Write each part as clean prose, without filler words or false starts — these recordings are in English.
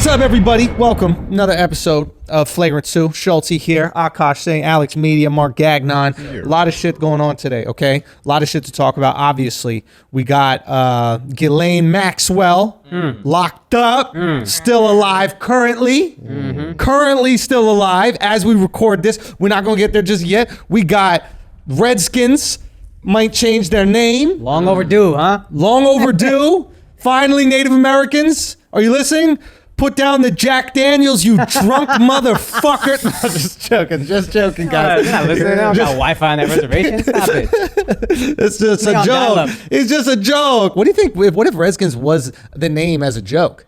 What's up, everybody? Welcome. Another episode of Flagrant 2. Schulz here. Akaash Singh, AlexxMedia, Mark Gagnon. A lot of shit going on today, okay? A lot of shit to talk about. Obviously, we got Ghislaine Maxwell locked up, still alive currently. Currently still alive as we record this. We're not going to get there just yet. We got Redskins might change their name. Long overdue, huh? Long overdue. Finally, Native Americans, are you listening? Put down the Jack Daniels, you drunk motherfucker. No, just joking, guys. You're not listening. I don't got Wi-Fi on that reservation. Stop it. It's just a joke. It's just a joke. What do you think? What if Redskins was the name as a joke?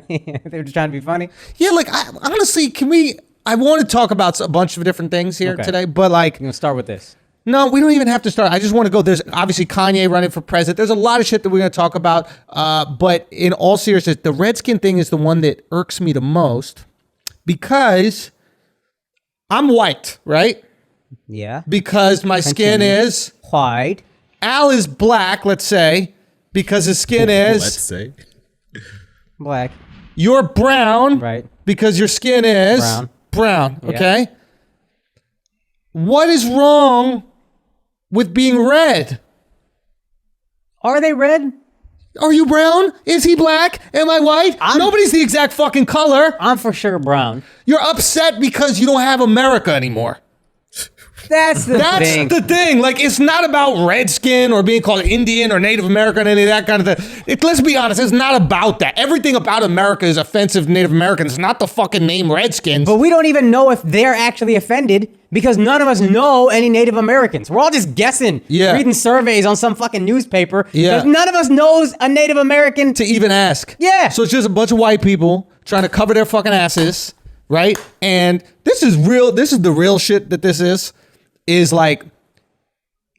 They were just trying to be funny. Yeah, like, honestly, I want to talk about a bunch of different things here today, but like... You're going to start with this. No, we don't even have to start. I just want to go. There's obviously Kanye running for president. There's a lot of shit that we're going to talk about. But in all seriousness, the Redskin thing is the one that irks me the most because I'm white, right? Yeah. Because my skin is white. Al is black, let's say, because his skin is... Let's say. Black. You're brown. Right. Because your skin is... Brown. Yeah. Okay? What is wrong with being red? Are they red? Are you brown? Is he black? Am I white? Nobody's the exact fucking color. I'm for sure brown. You're upset because you don't have America anymore. That's the thing. That's the thing. Like, it's not about redskin or being called Indian or Native American, any of that kind of thing. Let's be honest, it's not about that. Everything about America is offensive to Native Americans. It's not the fucking name Redskins. But we don't even know if they're actually offended because none of us know any Native Americans. We're all just guessing, reading surveys on some fucking newspaper. Because none of us knows a Native American. To even ask. Yeah. So it's just a bunch of white people trying to cover their fucking asses, right? And this is real. This is the real shit that this is like,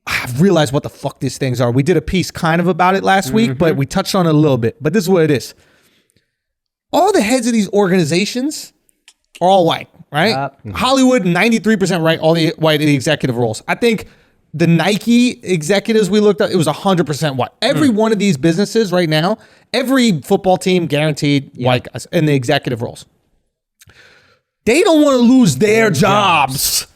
I've realized what the fuck these things are. We did a piece kind of about it last week, but we touched on it a little bit. But this is what it is. All the heads of these organizations are all white, right? Hollywood, 93% right, all the white in the executive roles. I think the Nike executives we looked at, it was 100% white. Every one of these businesses right now, every football team guaranteed white guys in the executive roles. They don't want to lose their jobs.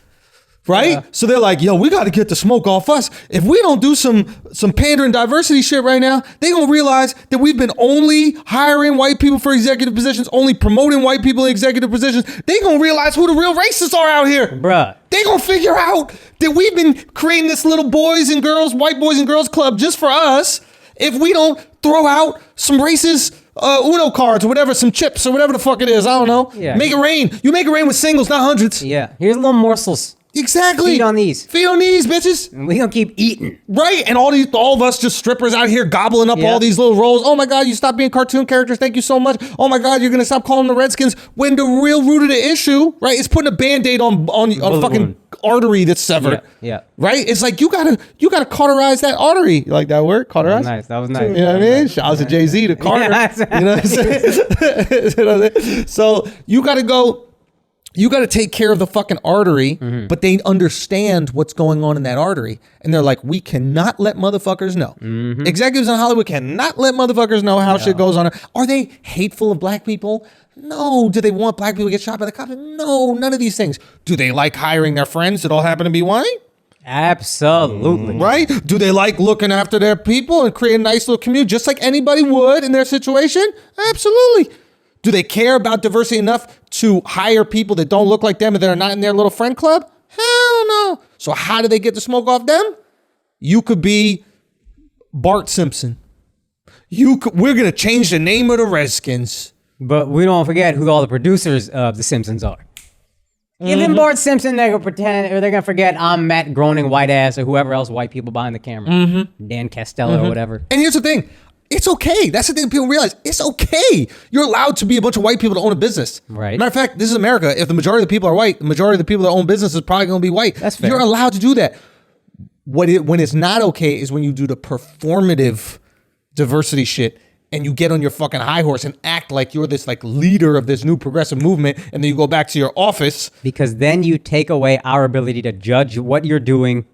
Right? Yeah. So they're like, yo, we got to get the smoke off us. If we don't do some pandering diversity shit right now, they going to realize that we've been only hiring white people for executive positions, only promoting white people in executive positions. They going to realize who the real racists are out here. Bruh. They going to figure out that we've been creating this little white boys and girls club just for us. If we don't throw out some racist Uno cards or whatever, some chips or whatever the fuck it is, I don't know. Yeah. Make it rain. You make it rain with singles, not hundreds. Yeah. Here's little morsels. Exactly. Feed on these. Feed on these, bitches. And we gonna keep eating. Right. And all of us just strippers out here gobbling up all these little rolls. Oh my God, you stopped being cartoon characters. Thank you so much. Oh my God, you're gonna stop calling the Redskins. When the real root of the issue, right, is putting a Band-Aid on a fucking artery that's severed. Yeah. Right? It's like you gotta cauterize that artery. You like that word? Cauterize? That was nice. You know what I mean? Shout out to Jay-Z to Carter. You know what I'm saying? So you gotta go. You got to take care of the fucking artery, but they understand what's going on in that artery. And they're like, we cannot let motherfuckers know. Executives in Hollywood cannot let motherfuckers know how shit goes on. Are they hateful of black people? No. Do they want black people to get shot by the cops? No, none of these things. Do they like hiring their friends that all happen to be white? Absolutely. Right? Do they like looking after their people and create a nice little community just like anybody would in their situation? Absolutely. Do they care about diversity enough to hire people that don't look like them and that are not in their little friend club? Hell no. So how do they get the smoke off them? You could be Bart Simpson. We're going to change the name of the Redskins. But we don't forget who all the producers of The Simpsons are. Even Bart Simpson, they're going to pretend, or they're going to forget I'm Matt Groening, white ass, or whoever else white people behind the camera. Dan Costello or whatever. And here's the thing. It's okay. That's the thing people realize. It's okay. You're allowed to be a bunch of white people to own a business. Right. Matter of fact, this is America. If the majority of the people are white, the majority of the people that own business is probably going to be white. That's fair. You're allowed to do that. When it's not okay is when you do the performative diversity shit and you get on your fucking high horse and act like you're this like leader of this new progressive movement, and then you go back to your office. Because then you take away our ability to judge what you're doing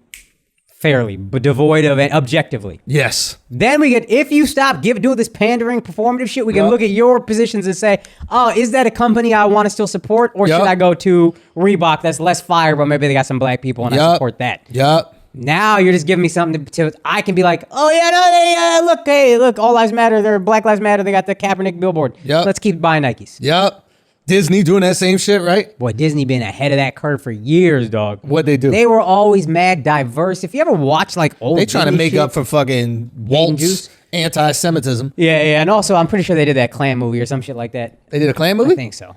fairly, but devoid of it objectively. Yes. Then we get, if you stop doing this pandering, performative shit, we can look at your positions and say, oh, is that a company I want to still support? Or should I go to Reebok that's less fire, but maybe they got some black people and I support that? Yep. Now you're just giving me something to I can be like, oh yeah, no, look, all lives matter. They're Black Lives Matter. They got the Kaepernick billboard. Yep. Let's keep buying Nikes. Yep. Disney doing that same shit, right? Boy, Disney been ahead of that curve for years, dog. What'd they do? They were always mad diverse. If you ever watch like old They trying to Disney make shit, up for fucking Walt's anti-Semitism. Yeah, and also I'm pretty sure they did that Klan movie or some shit like that. They did a Klan movie? I think so.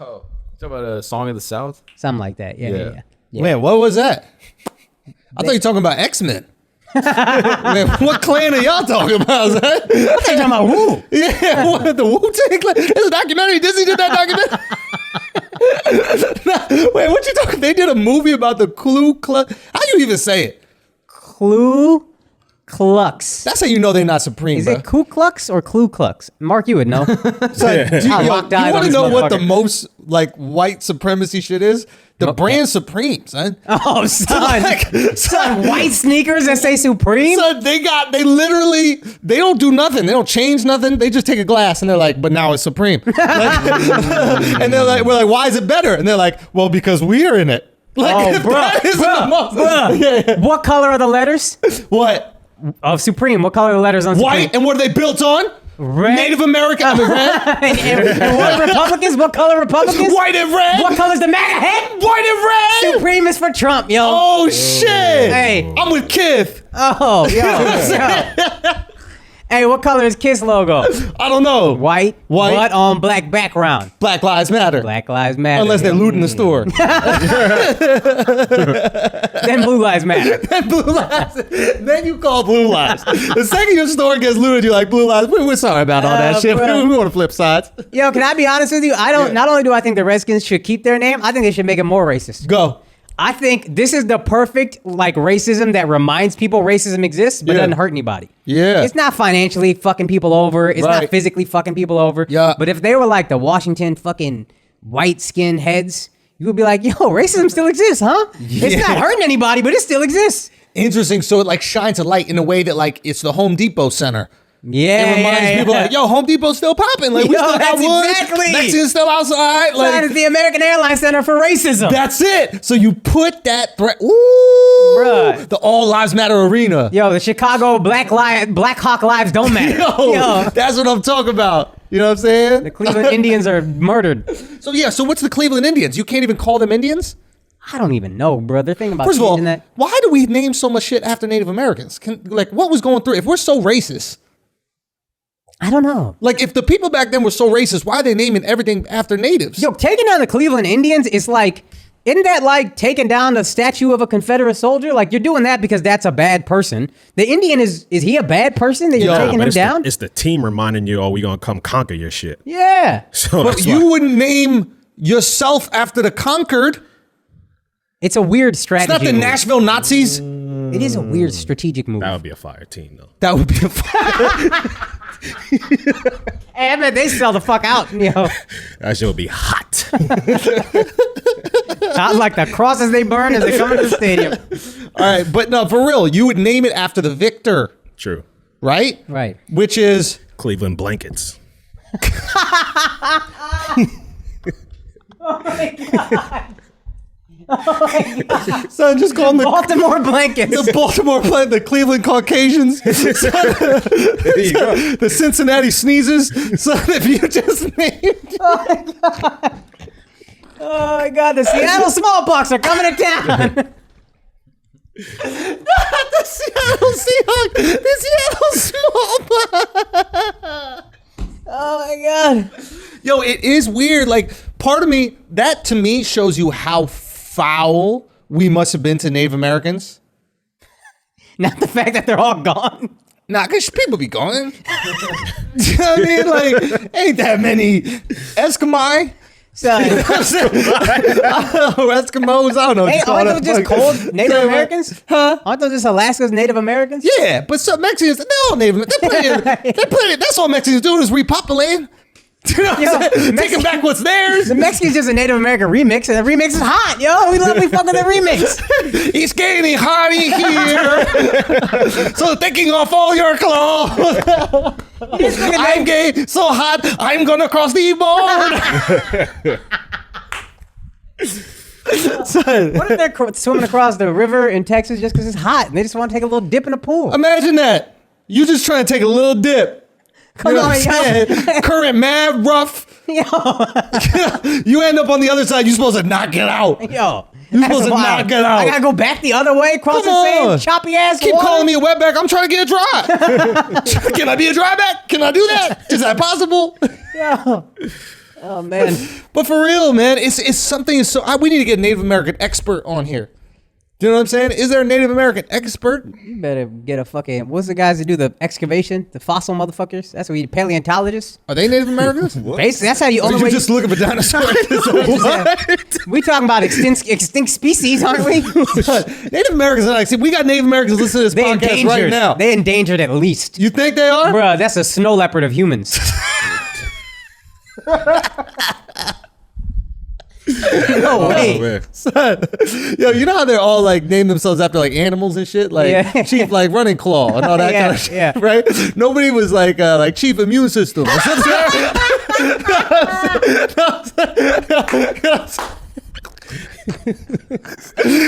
Oh, talk about a Song of the South? Something like that. Yeah. Man, what was that? I thought you were talking about X-Men. Man, what clan are y'all talking about? Son? I thought you were talking about Wu. Yeah, what, the Wu-Tang Clan? It's a documentary. Disney did that documentary. Wait, what you talking? They did a movie about the Ku Klux. How you even say it? Ku Klux. That's how you know they're not supreme. Is bro. it Ku Klux or Klu Klux? Mark, you would know. Son, you want to know what the most like white supremacy shit is? The brand Supreme, son. Oh, son. Son, White sneakers that say Supreme? Son, they don't do nothing. They don't change nothing. They just take a glass and they're like, but now it's Supreme. Like, and they're like, we're like, why is it better? And they're like, well, because we're in it. Like, bruh. What color are the letters? What? Of Supreme. What color are the letters on Supreme? White. And what are they built on? Red. Native American. Red. and what Republicans? What color Republicans? White and red. What color's the MAGA head? White and red. Supreme is for Trump, yo. Oh, shit. Hey. I'm with Kith. Oh, yo. Hey, what color is KISS logo? I don't know. White, but on black background. Black Lives Matter. Black Lives Matter. Unless they're looting the store. Then Blue Lives Matter. Then you call Blue Lives. The second your store gets looted, you're like, Blue Lives. We're sorry about all that shit. Bro. We want to flip sides. Yo, can I be honest with you? Not only do I think the Redskins should keep their name, I think they should make it more racist. Go. I think this is the perfect like racism that reminds people racism exists, but doesn't hurt anybody. Yeah. It's not financially fucking people over. It's not physically fucking people over. Yeah. But if they were like the Washington fucking white skin heads, you would be like, yo, racism still exists, huh? Yeah. It's not hurting anybody, but it still exists. Interesting. So it like shines a light in a way that like it's the Home Depot Center. Yeah, It reminds people like, yo, Home Depot's still popping. Like, we still got that's wood. exactly. Mexicans still outside. Like, it's the American Airlines Center for Racism. That's it. So you put that threat. Ooh. Bruh. The All Lives Matter arena. Yo, the Chicago Black Hawk lives don't matter. Yo, that's what I'm talking about. You know what I'm saying? The Cleveland Indians are murdered. So yeah, so what's the Cleveland Indians? You can't even call them Indians? I don't even know, bro. They're thinking about First of all, changing that. why do we name so much shit after Native Americans? Like, what was going through? If we're so racist, I don't know. like if the people back then were so racist, why are they naming everything after natives? Yo, taking down the Cleveland Indians is like, isn't that like taking down the statue of a Confederate soldier? Like you're doing that because that's a bad person. The Indian is he a bad person that you're taking him down? It's the team reminding you, oh, we gonna come conquer your shit. Yeah. So But you wouldn't name yourself after the conquered. It's a weird strategy. It's not the move. Nashville Nazis. It is a weird strategic move. that would be a fire team though. That would be a Hey, I bet they sell the fuck out, yo. That shit would be hot. Not like the crosses they burn as they come into the stadium. All right, but no, for real, you would name it after the victor, True. right? Right. Which is Cleveland blankets. son, just call them the Baltimore blankets. the Baltimore play, the Cleveland Caucasians, the Cincinnati Sneezers. So if you just named, Oh my God, the Seattle Smallpox are coming to town. the Seattle Seahawks, the Seattle Smallpox. Oh my God. Yo, it is weird. Like, part of me, that to me shows you how foul we must have been to Native Americans. Not the fact that they're all gone. Nah, because people be gone. You know what I mean? Like, ain't that many Eskimo. So, Eskimos, I don't know. hey, aren't those just cold Native Americans? Huh? Aren't those just Alaska's Native Americans? Yeah, but some Mexicans, they're all Native. They're plenty, that's all Mexicans do is repopulate. You know what I'm saying? Taking back what's theirs. The Mexican's just a Native American remix, and the remix is hot, yo. We fuck with the remix. It's getting hot in here. So taking off all your clothes. I'm gay, so hot, I'm gonna cross the board. Son. What if they're swimming across the river in Texas just because it's hot and they just want to take a little dip in the pool? Imagine that. You just trying to take a little dip. Come on, yo. Current mad rough. Yo. You end up on the other side. You're supposed to knock it out. Yo. You're supposed to knock it out. I gotta go back the other way, cross Come the same on. choppy ass Keep water? calling me a wetback. I'm trying to get a dry. Can I be a dry back? Can I do that? Is that possible? Yo. Oh, man. But for real, man, it's something so... we need to get a Native American expert on here. Do you know what I'm saying? Is there a Native American expert? You better get a fucking... What's the guys that do the excavation? The fossil motherfuckers? That's what you... Paleontologists? Are they Native Americans? Basically, that's how you... Or only did you way just look at a dinosaur? What? we talking about extinct species, aren't we? Native Americans are like... See, we got Native Americans listening to this They podcast endangered. right now. They endangered at least. You think they are? Bruh, that's a snow leopard of humans. No way. Oh, man. Son. Yo, you know how they're all like name themselves after like animals and shit, like Yeah. Chief like Running Claw and all that Yeah, kind of shit, yeah. right? Nobody was like Chief Immune System. Or something.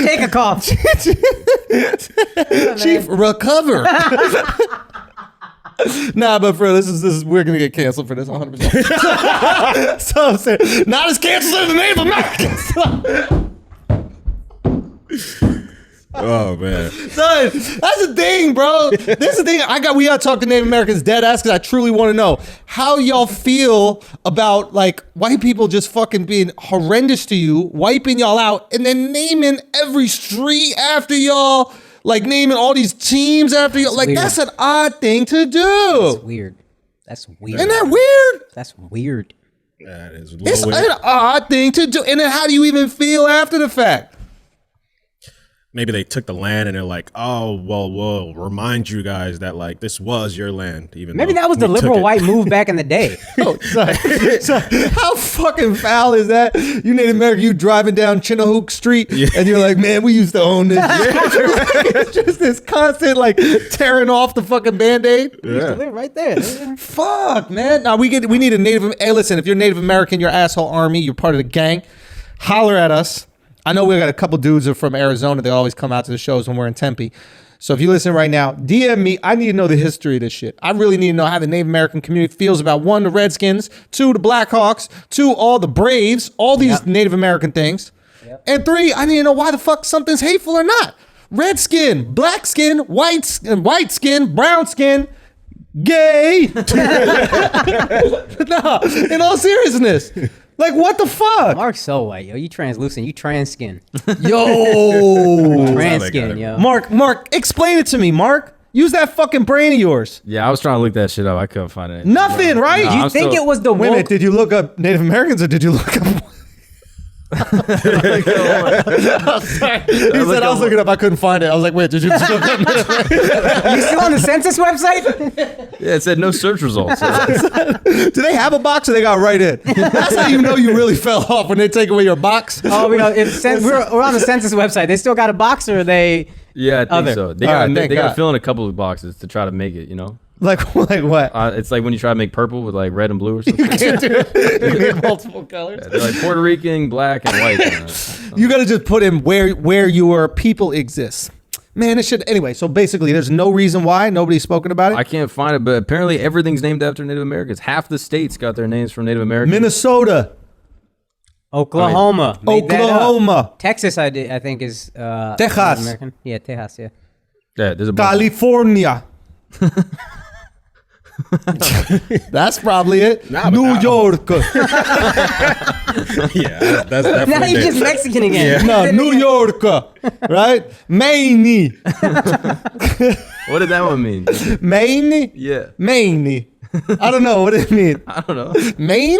Take a cough. Chief Recover. Nah, but for this is we're gonna get canceled for this 100%. So I'm saying, not as canceled as the Native Americans. Oh man. Son, that's the thing, bro. This is the thing. We gotta talk to Native Americans dead ass because I truly want to know how y'all feel about like white people just fucking being horrendous to you, wiping y'all out, and then naming every street after y'all. Like naming all these teams after you. Like, weird. that's an odd thing to do. That's weird. That's weird. Isn't that weird? That's weird. That is It's low. an odd thing to do. And then how do you even feel after the fact? Maybe they took the land and they're like, oh, well, we'll remind you guys that like this was your land. Even Maybe though that was the we took liberal it. white move back in the day. Oh, son, how fucking foul is that? You Native American, you driving down Chinook Street and you're like, man, we used to own this. It's just this constant like tearing off the fucking Band-Aid. Live right there. Fuck, man. Now we need a Native. Hey, listen, if you're Native American, you're asshole army, you're part of the gang. Holler at us. I know we got a couple dudes are from Arizona. They always come out to the shows when we're in Tempe. So if you listen right now, DM me. I need to know the history of this shit. I really need to know how the Native American community feels about 1, the Redskins, 2, the Blackhawks, 2, all the Braves, all these Native American things. And 3, I need to know why the fuck something's hateful or not. Redskin, black skin, white skin, brown skin, gay. No, in all seriousness. Like, what the fuck? Mark's so white, yo. You translucent. You trans skin. Yo. Trans they skin, got it. yo. Mark, explain it to me, Mark. Use that fucking brain of yours. Yeah, I was trying to look that shit up. I couldn't find it. Nothing, right? Nah, You I'm think still- it was the Wait a minute, woke? did you look up Native Americans or did you look up... I'm sorry. He said I was looking up, I couldn't find it. I was like, wait, did you just look up Native Americans? You still on the census website? Yeah, it said no search results. Do they have a box or they got right in? That's how you know you really fell off when they take away your box. Oh, we're on the census website. They still got a box, or are they? Yeah, I think Other. so. They All got right, thank they got God. to fill in a couple of boxes to try to make it. You know, Like what? it's like when you try to make purple with like red and blue or something. Can't do it. You need multiple colors. They're like Puerto Rican, black, and white. You got to just put in where your people exist. Man, it should. Anyway, so basically, there's no reason why nobody's spoken about it. I can't find it, but apparently everything's named after Native Americans. Half the states got their names from Native Americans. Minnesota, Oklahoma. Made that up. Oklahoma, Texas, I think is Texas. Native American. Yeah, Texas. Yeah. Yeah, there's a bunch. California. That's probably it. Nah, but New now- York. Yeah, that's definitely Now you're there. just Mexican again. No, New York. Right? Maine. What did that one mean? Maine? Yeah, Maine. I don't know what it means. I don't know. Maine?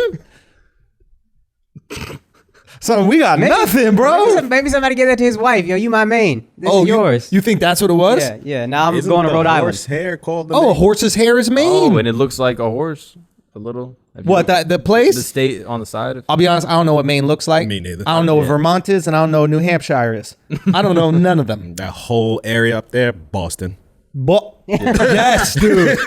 So we got nothing, bro. Maybe somebody gave that to his wife. Yo, you my main. This is yours. You think that's what it was? Yeah. Now I'm Isn't going to the Rhode Island. horse hair called the Oh, a name? horse's hair is Maine. Oh, and it looks like a horse, a little. What, the place? The state on the side? I'll be honest, I don't know what Maine looks like. Me neither. I don't know what Vermont is, and I don't know what New Hampshire is. I don't know none of them. That whole area up there, Boston. Yes, dude.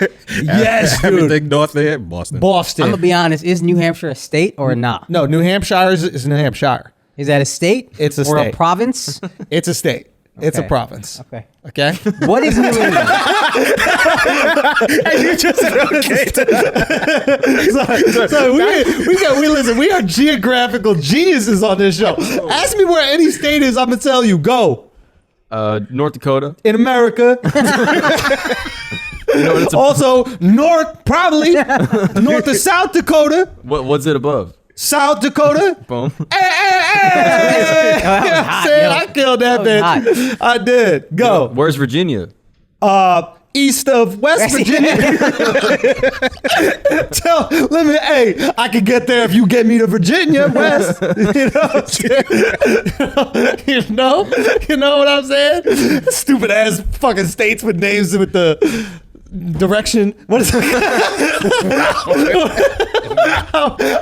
Yes, dude. Everything north there, Boston. Boston. I'm gonna be honest. Is New Hampshire a state or not? No, New Hampshire is New Hampshire. Is that a state? It's a or state. a province? It's a state. It's a Okay. province. Okay. Okay? What is New England? And you just said okay. so we are geographical geniuses on this show. Ask me where any state is, I'm gonna tell you. Go. North Dakota. In America. You know, it's Also, probably north of South Dakota. what's it above? South Dakota. Boom. Hey! That was hot, yo. I killed that That was bitch. I did. Go. Where's Virginia? East of West Virginia. Hey, I can get there if you get me to Virginia West. You know what I'm saying? Stupid ass fucking states with names with the direction. What is it?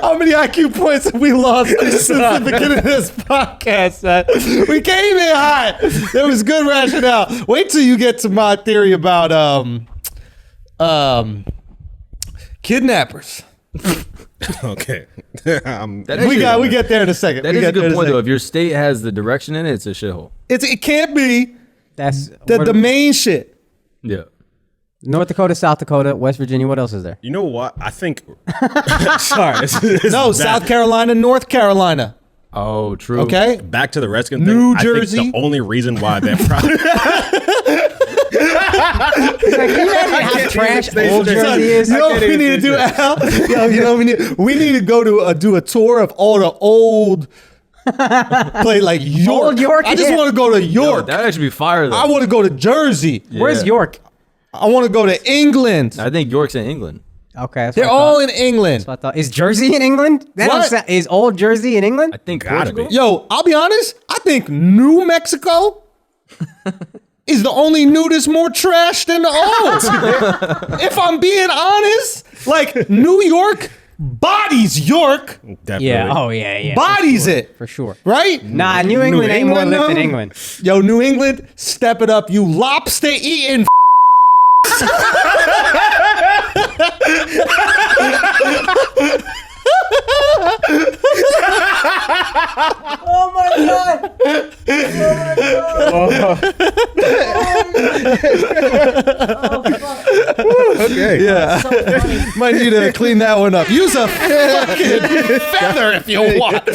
How many IQ points have we lost since the beginning of this podcast? We came in hot. There was good rationale. Wait till you get to my theory about kidnappers. Okay. We get there in a second. That is a good point, though. If your state has the direction in it, it's a shithole. It can't be That's the main shit. Yeah. North Dakota, South Dakota, West Virginia. What else is there? You know what? I think. Sorry. No, South Carolina, North Carolina. Oh, true. Okay. Back to the Redskin New thing. Jersey. I think the only reason why they're probably. Can you imagine how trash old Jersey is? You know what we need to do, Al? Yo, you know what we need? We need to go to do a tour of all the old play like York. Old York, I just yeah. want to go to Yo, York. that actually be fire, though. I want to go to Jersey. Where's York? I want to go to England. I think York's in England. Okay, that's They're what I all thought. in England. That's what I thought. Is Jersey in England? That don't What? sound- is old Jersey in England? I think Gotta Portugal. be. Yo, I'll be honest. I think New Mexico is the only new that's more trash than the old. If I'm being honest, like New York bodies York, Definitely. Yeah. Oh yeah. Yeah. bodies it, for sure. right? Nah, New England ain't more lit than no? England. Yo, New England, step it up, you lobster eating. Oh my god. Okay. Yeah, might need to clean that one up. Use a fucking feather if you want.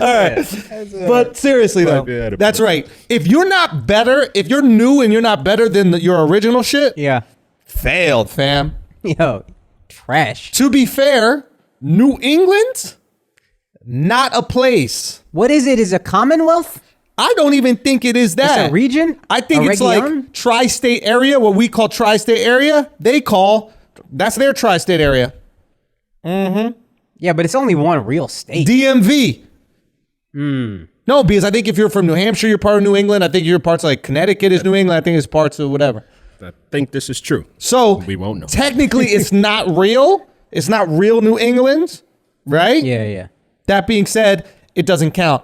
All right, but seriously though, be adequate. that's right. If you're not better, if you're new and you're not better than your original shit, Yeah. failed, fam. Yo, trash. To be fair, New England, not a place. What is it? Is a Commonwealth? I don't even think it is that. It's a region? I think A it's region? like tri-state area, what we call tri-state area. That's their tri-state area. Yeah, but it's only one real state. DMV. No, because I think if you're from New Hampshire, you're part of New England. I think you're parts of like Connecticut is New England. I think it's parts of whatever. I think this is true. So We won't know. Technically, it's not real. It's not real New England, right? Yeah, yeah. That being said, it doesn't count.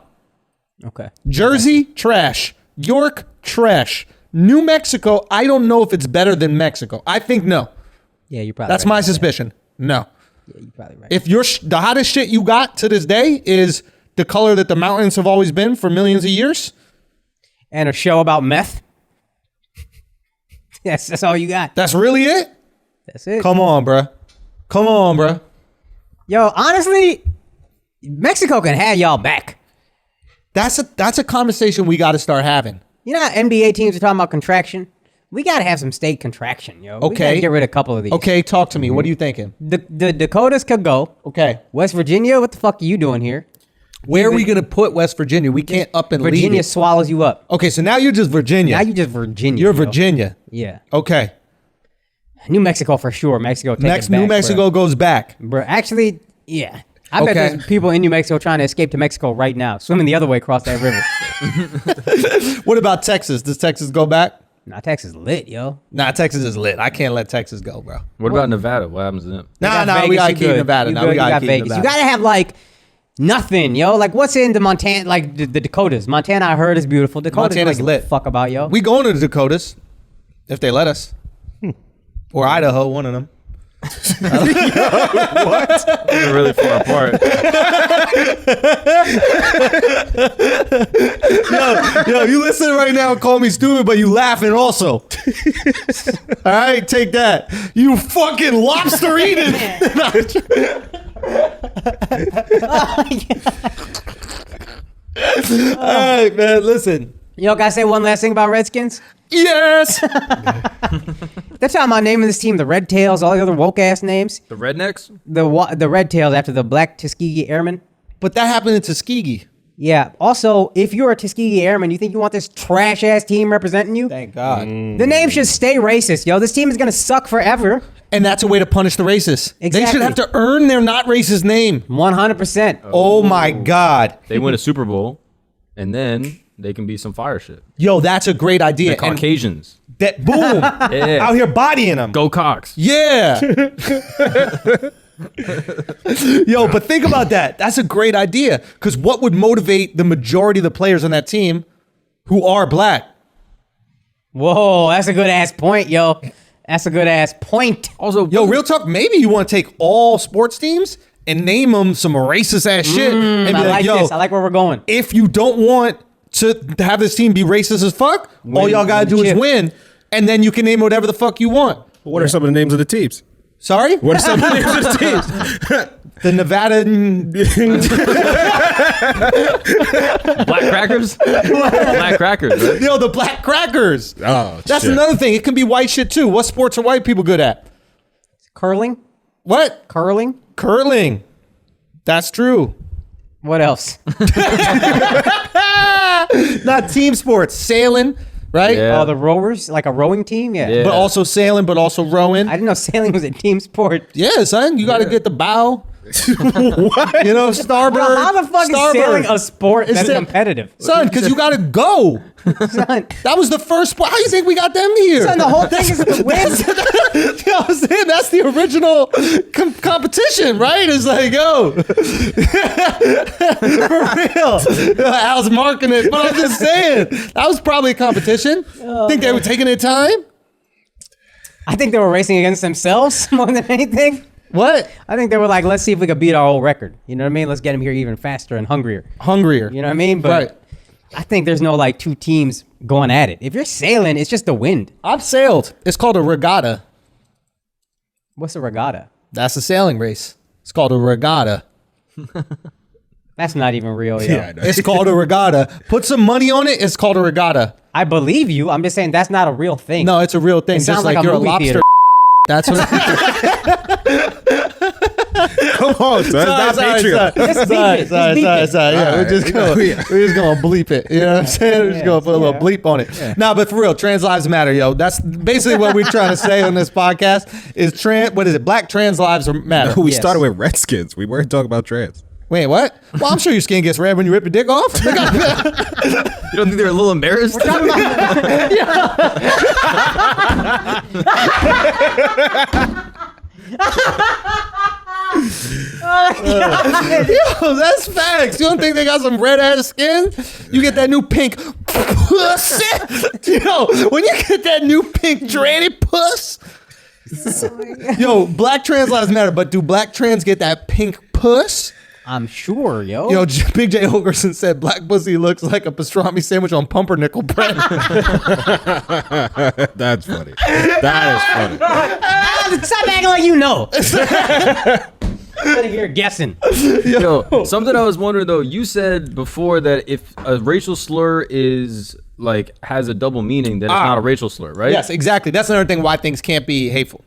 Okay. Jersey, trash. York, trash. New Mexico, I don't know if it's better than Mexico. I think no. Yeah, you're probably That's right my about that. suspicion. No. Yeah, you're probably right. If the hottest shit you got to this day is the color that the mountains have always been for millions of years, And a show about meth. Yes, that's all you got. that's really it? That's it. Come on, bruh. Come on, bruh. Yo, honestly, Mexico can have y'all back. That's a conversation we got to start having. You know how NBA teams are talking about contraction? We got to have some state contraction, yo. We Okay. got to get rid of a couple of these. Okay, talk to me. What are you thinking? The Dakotas could go. Okay. West Virginia, what the fuck are you doing here? Where are we going to put West Virginia? We can't up and leave Virginia it. swallows you up. Okay, so now you're just Virginia. Now you just Virginia. You're yo. Virginia. Yeah. Okay. New Mexico for sure. Mexico take it back, New Mexico goes back. Bro. Actually, yeah. I bet Okay. there's people in New Mexico trying to escape to Mexico right now, swimming the other way across that river. What about Texas? Does Texas go back? Nah, Texas lit, yo. Nah, Texas is lit. I can't let Texas go, bro. What about Nevada? What happens to them? Nah, Vegas, we gotta you keep good. Nevada. You Nah, good, we you gotta got keep Vegas. Nevada. You gotta have like nothing, yo. Like what's in the Montana, like the Dakotas? Montana, I heard is beautiful. Dakota's Montana's like, lit. Fuck about yo. We going to the Dakotas if they let us, or Idaho, one of them. They're really far apart. Yo, you listen right now and call me stupid, but you laughing also. All right, take that. You fucking lobster eating. All right, man. Listen. Yo, can I say one last thing about Redskins? Yes. They're talking about naming this team the Red Tails, all the other woke ass names. The Rednecks? The Red Tails after the Black Tuskegee Airmen. But that happened in Tuskegee. Yeah. Also, if you're a Tuskegee Airman, you think you want this trash ass team representing you? Thank God. The name should stay racist, yo. This team is gonna suck forever. And that's a way to punish the racists. They Exactly. should have to earn their not racist name. 100%. Oh my God. They win a Super Bowl, and then they can be some fire shit. Yo, that's a great idea. The And Caucasians. that boom. Yeah. Out here bodying them. Go Cox. Yeah. Yo, but think about that. That's a great idea. Because what would motivate the majority of the players on that team who are black? Whoa, that's a good ass point, yo. That's a good ass point. Also, Yo, real talk, maybe you want to take all sports teams and name them some racist ass shit. And be I like yo, this. I like where we're going. if you don't want to have this team be racist as fuck, all y'all gotta win the do is chip. win. And then you can name whatever the fuck you want. What are some of the names of the teams? Sorry? What are some of the names of the teams? The Nevada... Black Crackers? Black Crackers, right? Yo, the Black Crackers. Oh, That's shit. another thing. It can be white shit too. What sports are white people good at? Curling? What? Curling? Curling. That's true. What else? Not team sports. Sailing, right? Yeah. Oh, the rowers? Like a rowing team? Yeah. But also sailing, but also rowing. I didn't know sailing was a team sport. Yeah, son. You got to get the bow. What? You know, starboard. Bro, how the fuck starboard. is sailing a sport that's it- competitive? Son, because you got to go. Son, That was the first sport. How do you think we got them here? son, the whole thing is the wind. You know what I'm saying? That's the original competition, right? It's like, yo, for real. Al's marking it, but I'm just saying that was probably a competition. Think they were taking their time? I think they were racing against themselves more than anything. What? I think they were like, let's see if we could beat our old record. You know what I mean? Let's get them here even faster and hungrier. Hungrier. You know what I mean? But Right. I think there's no like two teams going at it. If you're sailing, it's just the wind. I've sailed. It's called a regatta. What's a regatta? That's a sailing race. It's called a regatta. That's not even real, yo. Yeah, I know. It's called a regatta. Put some money on it. It's called a regatta. I believe you. I'm just saying that's not a real thing. No, it's a real thing. It Just sounds like like a you're a movie lobster. theater. That's what. Come on, son. That's not Patreon. Just beep it. Just beep it. Yeah, All we're just right. gonna Yeah. we're just gonna bleep it. You know what I'm saying? We're just gonna put a little bleep on it. No, but for real, trans lives matter, yo. That's basically what we're trying to say on this podcast. Is trans? What is it? Black trans lives matter. We Yes. started with Redskins. We weren't talking about trans. Wait, what? Well, I'm sure your skin gets red when you rip your dick off. You don't think they're a little embarrassed? Yo, that's facts. You don't think they got some red ass skin? You get that new pink puss. Yo, when you get that new pink tranny puss. Yo, black trans lives matter, but do black trans get that pink puss? I'm sure, yo. Yo, Big J. Ogerson said black pussy looks like a pastrami sandwich on pumpernickel bread. That's funny. That is funny. Stop acting like you know. Out of here guessing. Yo, something I was wondering though, you said before that if a racial slur is like has a double meaning, then it's not a racial slur, right? Yes, exactly. That's another thing why things can't be hateful.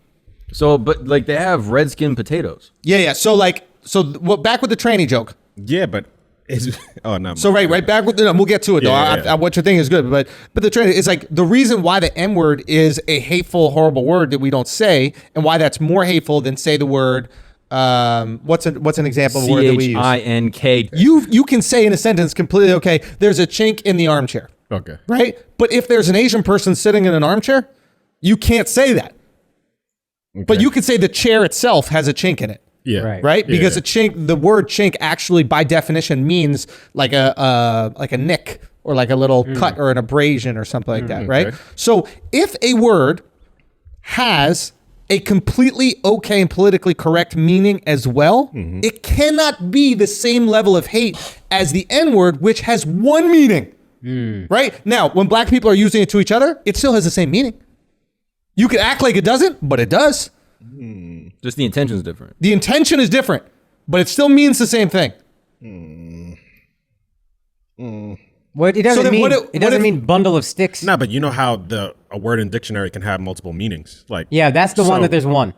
So, but like they have red skin potatoes. Yeah. Back with the tranny joke. Yeah, but it's no. So right back with we'll get to it though. Yeah. What you're thinking is good, but the tranny is like the reason why the N word is a hateful, horrible word that we don't say, and why that's more hateful than say the word. What's an example of a word that we use? CHINK. You can say in a sentence completely okay. There's a chink in the armchair. Okay. right? But if there's an Asian person sitting in an armchair, you can't say that. But Okay. you could say the chair itself has a chink in it. Yeah. Right? Yeah. Because a chink, the word chink actually by definition means like a nick or like a little cut or an abrasion or something like that, right? Okay. So if a word has a completely okay and politically correct meaning as well, it cannot be the same level of hate as the N-word, which has one meaning. Right? Now, when black people are using it to each other, it still has the same meaning. You could act like it doesn't, but it does. Just the intention is different. The intention is different, but it still means the same thing. What it doesn't then mean. what It if- doesn't mean bundle of sticks. Nah, but you know how a word in dictionary can have multiple meanings. Like Yeah, that's the one So- that there's one.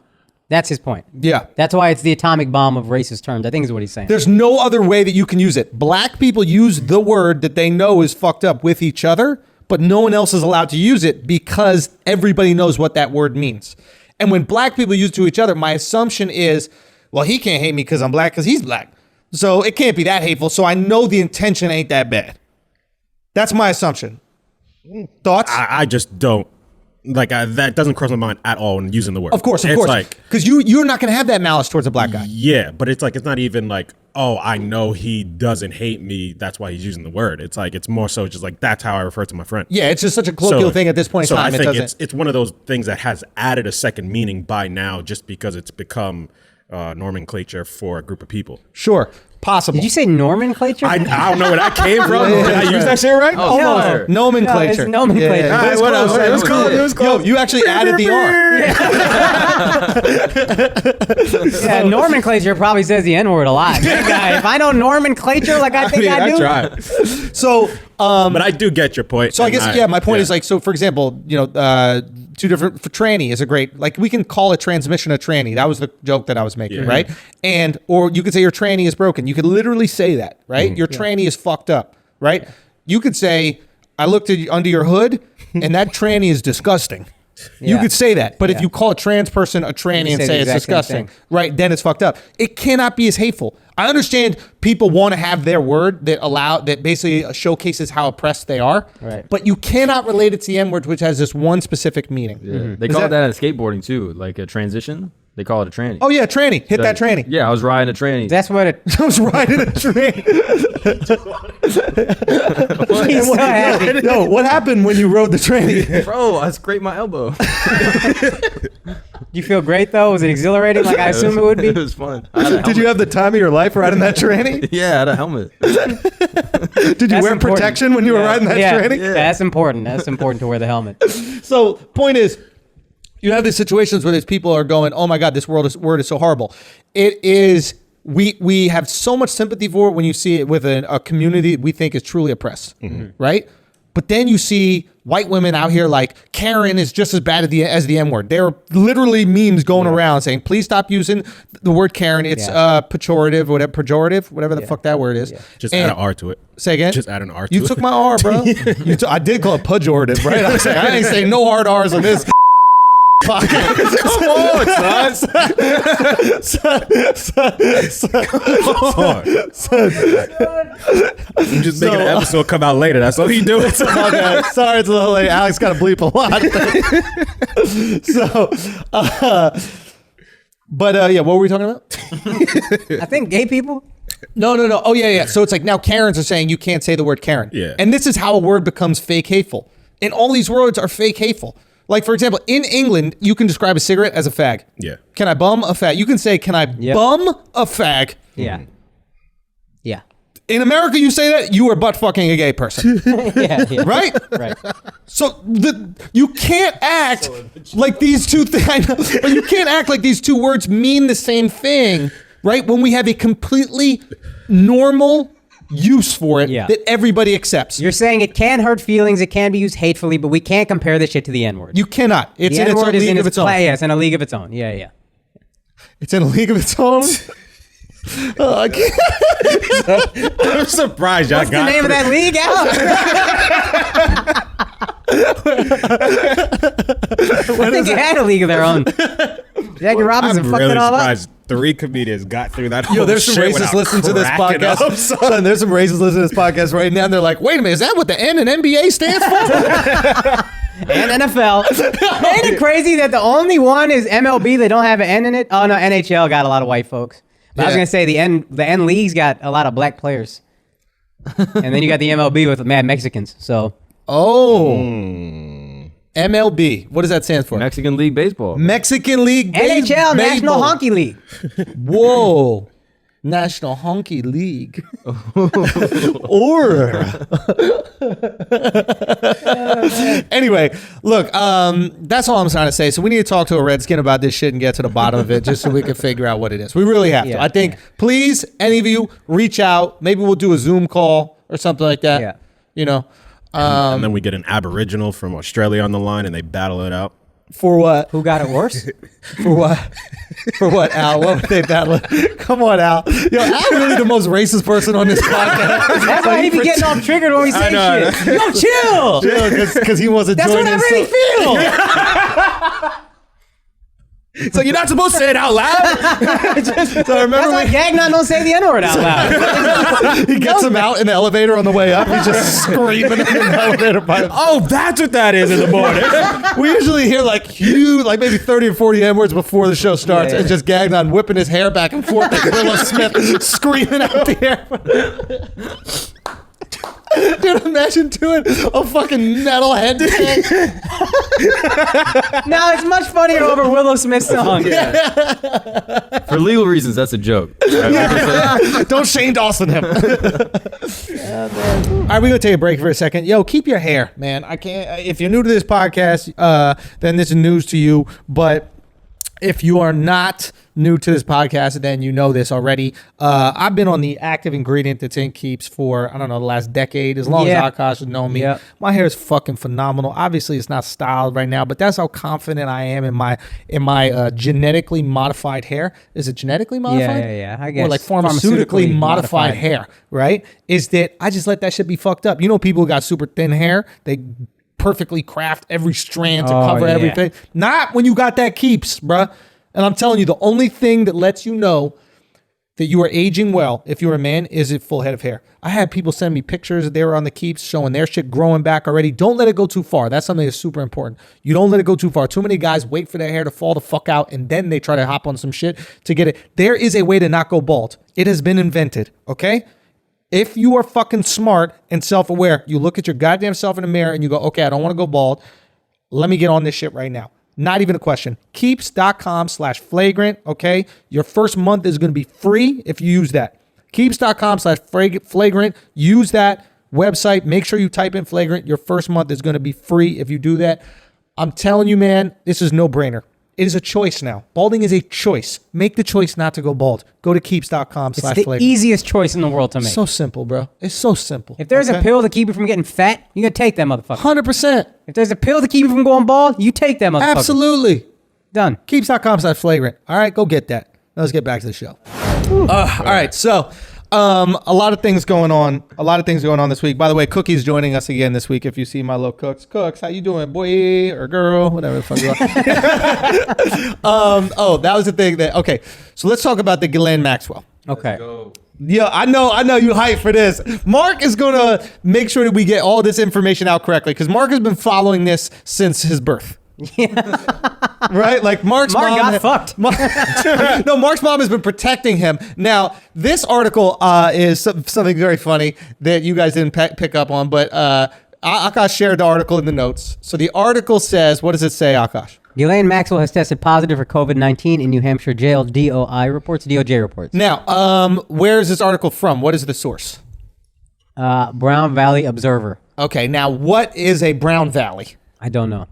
That's his point. Yeah. That's why it's the atomic bomb of racist terms. I think is what he's saying. There's no other way that you can use it. Black people use the word that they know is fucked up with each other, but no one else is allowed to use it because everybody knows what that word means. And when black people use it to each other, my assumption is, well, he can't hate me because I'm black because he's black. So it can't be that hateful. So I know the intention ain't that bad. That's my assumption. Thoughts? I just don't like that doesn't cross my mind at all when using the word. Of course, it's like because you're not gonna have that malice towards a black guy. yeah, but it's like it's not even like oh I know he doesn't hate me that's why he's using the word. It's like it's more so just like that's how I refer to my friend. Yeah, it's just such a colloquial thing at this point in so time. I It think doesn't. it's one of those things that has added a second meaning by now just because it's become nomenclature for a group of people. Sure, possible. Did you say nomenclature? I don't know where that came from. Yeah, Did I yeah, use yeah. that shit right? Oh, Almost. fire. Nomenclature. No, it's nomenclature. Yeah, All right, it's whatever. close. It was close. It was close. Yo, you actually added the R. Yeah, nomenclature probably says the N-word a lot. That guy, if I know nomenclature like I think I do. tried. So, But I do get your point. so I and guess my point is like, so for example, two different for tranny is a great, like we can call a transmission a tranny. That was the joke that I was making, Yeah. right? And or you could say your tranny is broken. You could literally say that, right? Mm-hmm. Your tranny is fucked up, right? You could say, I looked under your hood, and that tranny is disgusting. You Yeah. could say that, but if Yeah. you call a trans person a tranny You and say say the it's exact same disgusting, thing. right, then it's fucked up. It cannot be as hateful. I understand people want to have their word that basically showcases how oppressed they are, Right. but you cannot relate it to the N-word, which has this one specific meaning. Yeah. They call it that in skateboarding too, like a transition. They call it a tranny. Oh yeah, tranny. Hit that tranny. Yeah, I was riding a tranny. That's what it. I was riding a train. He's so happy. Yo, what happened when you rode the tranny? Bro, I scraped my elbow. You feel great though? Was it exhilarating? Like I assume it would be. It was fun. I had a Did you have the time of your life riding that tranny? Yeah, I had a helmet. Did you That's wear important. protection when you were riding that yeah. tranny? Yeah, that's important. That's important to wear the helmet. So, point is, you have these situations where these people are going, "Oh my God, this word is so horrible." It is. We have so much sympathy for it when you see it with a community we think is truly oppressed, right? But then you see white women out here like Karen is just as bad as the M word. There are literally memes going around saying, "Please stop using the word Karen. It's pejorative, whatever the fuck that word is." Just And- add an R to it. Say again. Just add an R to You it. took my R, bro. I did call it pejorative, right? I ain't saying no hard R's on this. Come on, son. You just making an episode come out later. That's all he doing. Okay, sorry, it's a little late. Alex got to bleep a lot. Yeah, what were we talking about? I think gay people. No. Oh, yeah. So it's like now Karens are saying you can't say the word Karen. Yeah. And this is how a word becomes fake hateful. And all these words are fake hateful. Like, for example, in England, you can describe a cigarette as a fag. Yeah. Can I bum a fag? You can say, can I bum a fag? Yeah. Yeah. In America, you say that, you are butt fucking a gay person. Yeah. Right? Right. So you can't act like these two things, but you can't act like these two words mean the same thing, right? When we have a completely normal use for it that everybody accepts. You're saying it can hurt feelings, it can be used hatefully, but we can't compare this shit to the N-word. You cannot. It's the in its own N-word is league in of its own. Yeah, it's in a league of its own. Yeah. It's in a league of its own. I can't. I'm surprised y'all What's the got name of that league, Alex? I think it had a league of their own. Jackie Robinson I'm fucked really it all up. surprised 3 comedians got through that. Yo, whole there's some shit racists without listening to this cracking podcast. up, son. Son, there's some racists listening to this podcast right now. And they're like, wait a minute, is that what the N in NBA stands for? And NFL. Ain't it crazy that the only one is MLB that don't have an N in it? Oh no, NHL got a lot of white folks. But I was Yeah. gonna say the N league's got a lot of black players. And then you got the MLB with the mad Mexicans. So MLB. What does that stand for? Mexican League Baseball. Mexican League NHL, National Baseball. Honky League. Whoa. National Honky League. Or anyway, look, that's all I'm trying to say. So we need to talk to a Redskin about this shit and get to the bottom of it just so we can figure out what it is. We really have to. Yeah, I think, please, any of you, reach out. Maybe we'll do a Zoom call or something like that. Yeah. You know, And then we get an Aboriginal from Australia on the line, and they battle it out. for what? Who got it worse? For what? For what, Al? What would they battle? Come on, Al. Yo, Al's really the most racist person on this podcast. That's why he be getting all triggered when we say know, shit. Yo, chill. Because he wasn't That's joining what I us, really so- feel. So you're not supposed to say it out loud. So I That's remember why when Gagnon don't say the N-word out loud. he gets him out in the elevator on the way up. He's just screaming in the elevator by himself. Oh, that's what that is in the morning. We usually hear like huge, like maybe 30 or 40 N-words before the show starts, Yeah. and just Gagnon whipping his hair back and forth like Willow Smith screaming out the air. Dude, imagine doing a fucking metal head thing. No, it's much funnier over Willow Smith's song. For legal reasons, that's a joke. Don't Shane Dawson him. All right, we're gonna take a break for a second. Yo, keep your hair, man. I can't. If you're new to this podcast, then this is news to you. But if you are not new to this podcast, then you know this already. I've been on the active ingredient that's in Keeps for, I don't know, the last decade, as long Yeah. as Akaash has known me. Yep. My hair is fucking phenomenal. Obviously, it's not styled right now, but that's how confident I am in my genetically modified hair. Is it genetically modified? yeah. I Or guess like pharmaceutically modified hair, right? Is that I just let that shit be fucked up. You know, people who got super thin hair, they perfectly craft every strand to Oh, cover yeah. everything. Not when you got that Keeps, bruh. And I'm telling you, the only thing that lets you know that you are aging well, if you're a man, is a full head of hair. I had people send me pictures that they were on the Keeps showing their shit growing back already. Don't let it go too far. That's something that's super important. You don't let it go too far. Too many guys wait for their hair to fall the fuck out and then they try to hop on some shit to get it. There is a way to not go bald. It has been invented, okay? If you are fucking smart and self-aware, you look at your goddamn self in the mirror and you go, okay, I don't want to go bald. Let me get on this shit right now. Not even a question. Keeps.com/flagrant. Okay. Your first month is going to be free if you use that. Keeps.com/flagrant. Use that website. Make sure you type in flagrant. Your first month is going to be free if you do that. I'm telling you, man, this is no brainer. It is a choice now. Balding is a choice. Make the choice not to go bald. Go to It's the keeps.com/flagrant. easiest choice in the world to make. So simple, bro. It's so simple. If there's a okay? pill to keep you from getting fat, you gotta take that motherfucker. 100%. If there's a pill to keep you from going bald, you take that motherfucker. Absolutely. Done. Keeps.com/flagrant. All right, go get that. Now let's get back to the show. All right, so a lot of things going on. A lot of things going on this week. By the way, Cookie's joining us again this week. If you see my little Cooks, how you doing, boy or girl, whatever the fuck you are. Oh, that was the thing that. Okay, so let's talk about the Ghislaine Maxwell. Okay. Yeah, I know you hyped for this. Mark is gonna make sure that we get all this information out correctly because Mark has been following this since his birth. Right? Like Mark's Mark mom got fucked. No, Mark's mom has been protecting him. Now, this article is something very funny that you guys didn't pick up on, but Akaash shared the article in the notes. So the article says, what does it say, Akaash? Ghislaine Maxwell has tested positive for COVID-19 in New Hampshire jail, DOJ reports. Now, where is this article from? What is the source? Brown Valley Observer. Okay, now what is a Brown Valley? I don't know.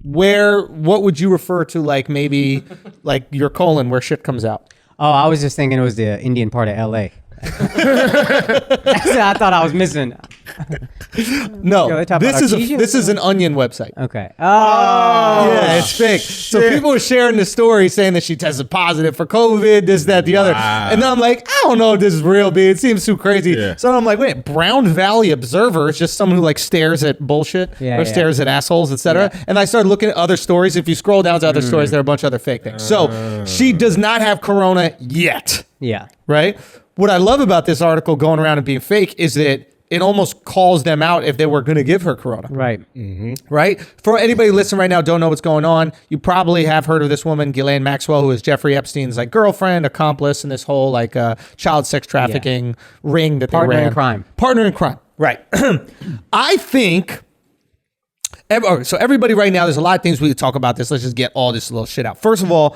What would you refer to, like maybe like your colon where shit comes out? Oh, I was just thinking it was the Indian part of LA. I thought I was missing. No, Yo, they talk about artesian? this is an Onion website. Okay. Oh. Yeah, it's fake. So people were sharing the story saying that she tested positive for COVID, this, that, the other. And then I'm like, I don't know if this is real, B. It seems too crazy. Yeah. So I'm like, wait, Brown Valley Observer is just someone who like stares at bullshit stares at assholes, etc. Yeah. And I started looking at other stories. If you scroll down to other stories, there are a bunch of other fake things. So she does not have corona yet. Yeah. Right? What I love about this article going around and being fake is that it almost calls them out if they were going to give her corona. Right. Right? For anybody listening right now, don't know what's going on. You probably have heard of this woman, Ghislaine Maxwell, who is Jeffrey Epstein's like girlfriend, accomplice in this whole like child sex trafficking ring that Partner they ran. in crime. Partner in crime. Right. I think. So everybody right now, there's a lot of things we could talk about this. Let's just get all this little shit out. First of all,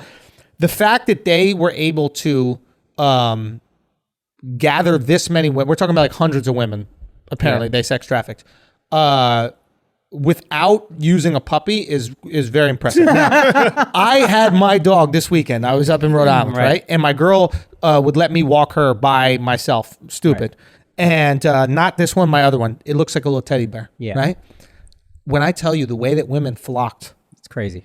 the fact that they were able to gather this many women, we're talking about like hundreds of women, apparently they sex trafficked, without using a puppy is very impressive. Now, I had my dog this weekend. I was up in Rhode Island, right? And my girl would let me walk her by myself. Stupid. And not this one, my other one. It looks like a little teddy bear, right? When I tell you the way that women flocked. It's crazy.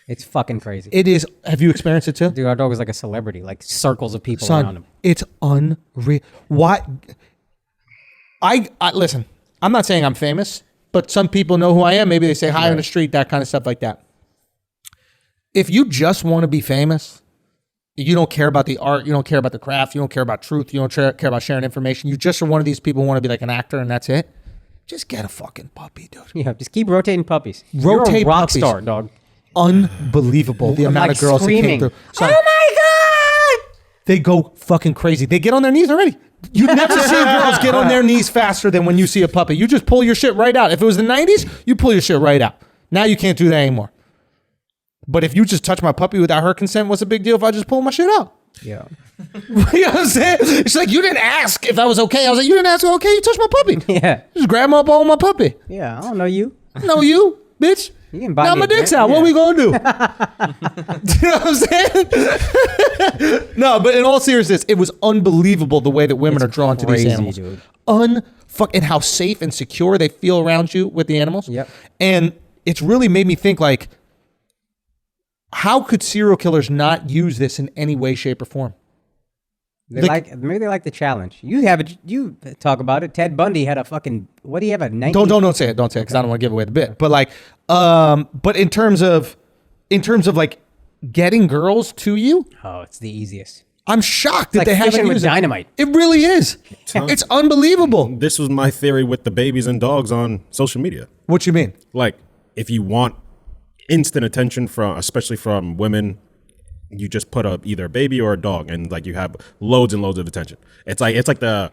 It's fucking crazy. It is. Have you experienced it too? Dude, our dog was like a celebrity, like circles of people Son, around him. it's unreal. Why? I listen, I'm not saying I'm famous, but some people know who I am. Maybe they say hi on the street, that kind of stuff like that. If you just want to be famous, you don't care about the art, you don't care about the craft, you don't care about truth, you don't care about sharing information. You just are one of these people who want to be like an actor and that's it. Just get a fucking puppy, dude. Yeah, just keep rotating puppies. Rotate You're a rock puppies. Star, dog. Unbelievable the amount like of girls screaming. that came through. Son, oh my God! They go fucking crazy. They get on their knees already. You never see girls get on their knees faster than when you see a puppy. You just pull your shit right out. If it was the 90s, you pull your shit right out. Now you can't do that anymore. But if you just touch my puppy without her consent, what's the big deal if I just pull my shit out? Yeah. You know what I'm saying? It's like, you didn't ask if I was okay. I was like, you didn't ask, okay, you touched my puppy. Yeah. Just grab my ball, my puppy. Yeah, I don't know you. I know you, bitch. You can buy Now me my a dick's drink. out. Yeah. What are we gonna do? You know what I'm saying? No, but in all seriousness, it was unbelievable the way that women are drawn to these crazy, animals. dude. And how safe and secure they feel around you with the animals. Yep. And it's really made me think like, how could serial killers not use this in any way, shape, or form? Maybe they like the challenge. You talk about it. Ted Bundy had a fucking, what do you have, a 19? Don't say it, because I don't want to give away the bit. But like, but in terms of like getting girls to you, Oh, it's the easiest. I'm shocked that like they haven't fishing with used it. dynamite. It really is. It's unbelievable. This was my theory with the babies and dogs on social media. What you mean? Like, if you want instant attention especially from women, you just put up either a baby or a dog, and like you have loads and loads of attention. It's like the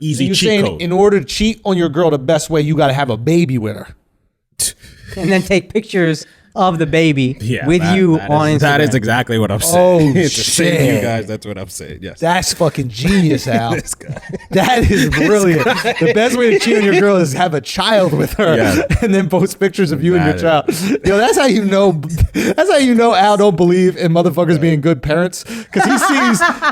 easy You're cheat saying code. in order to cheat on your girl the best way, you got to have a baby with her. And then take pictures of the baby with you on Instagram. That is exactly what I'm saying. Oh, It's the same to you shit. guys. That's what I'm saying. Yes. That's fucking genius, Al. This guy. That is brilliant. The best way to cheat on your girl is have a child with her, Yeah. and then post pictures of you and your That child. Yo, that's how you know. That's how you know Al don't believe in motherfuckers being good parents, because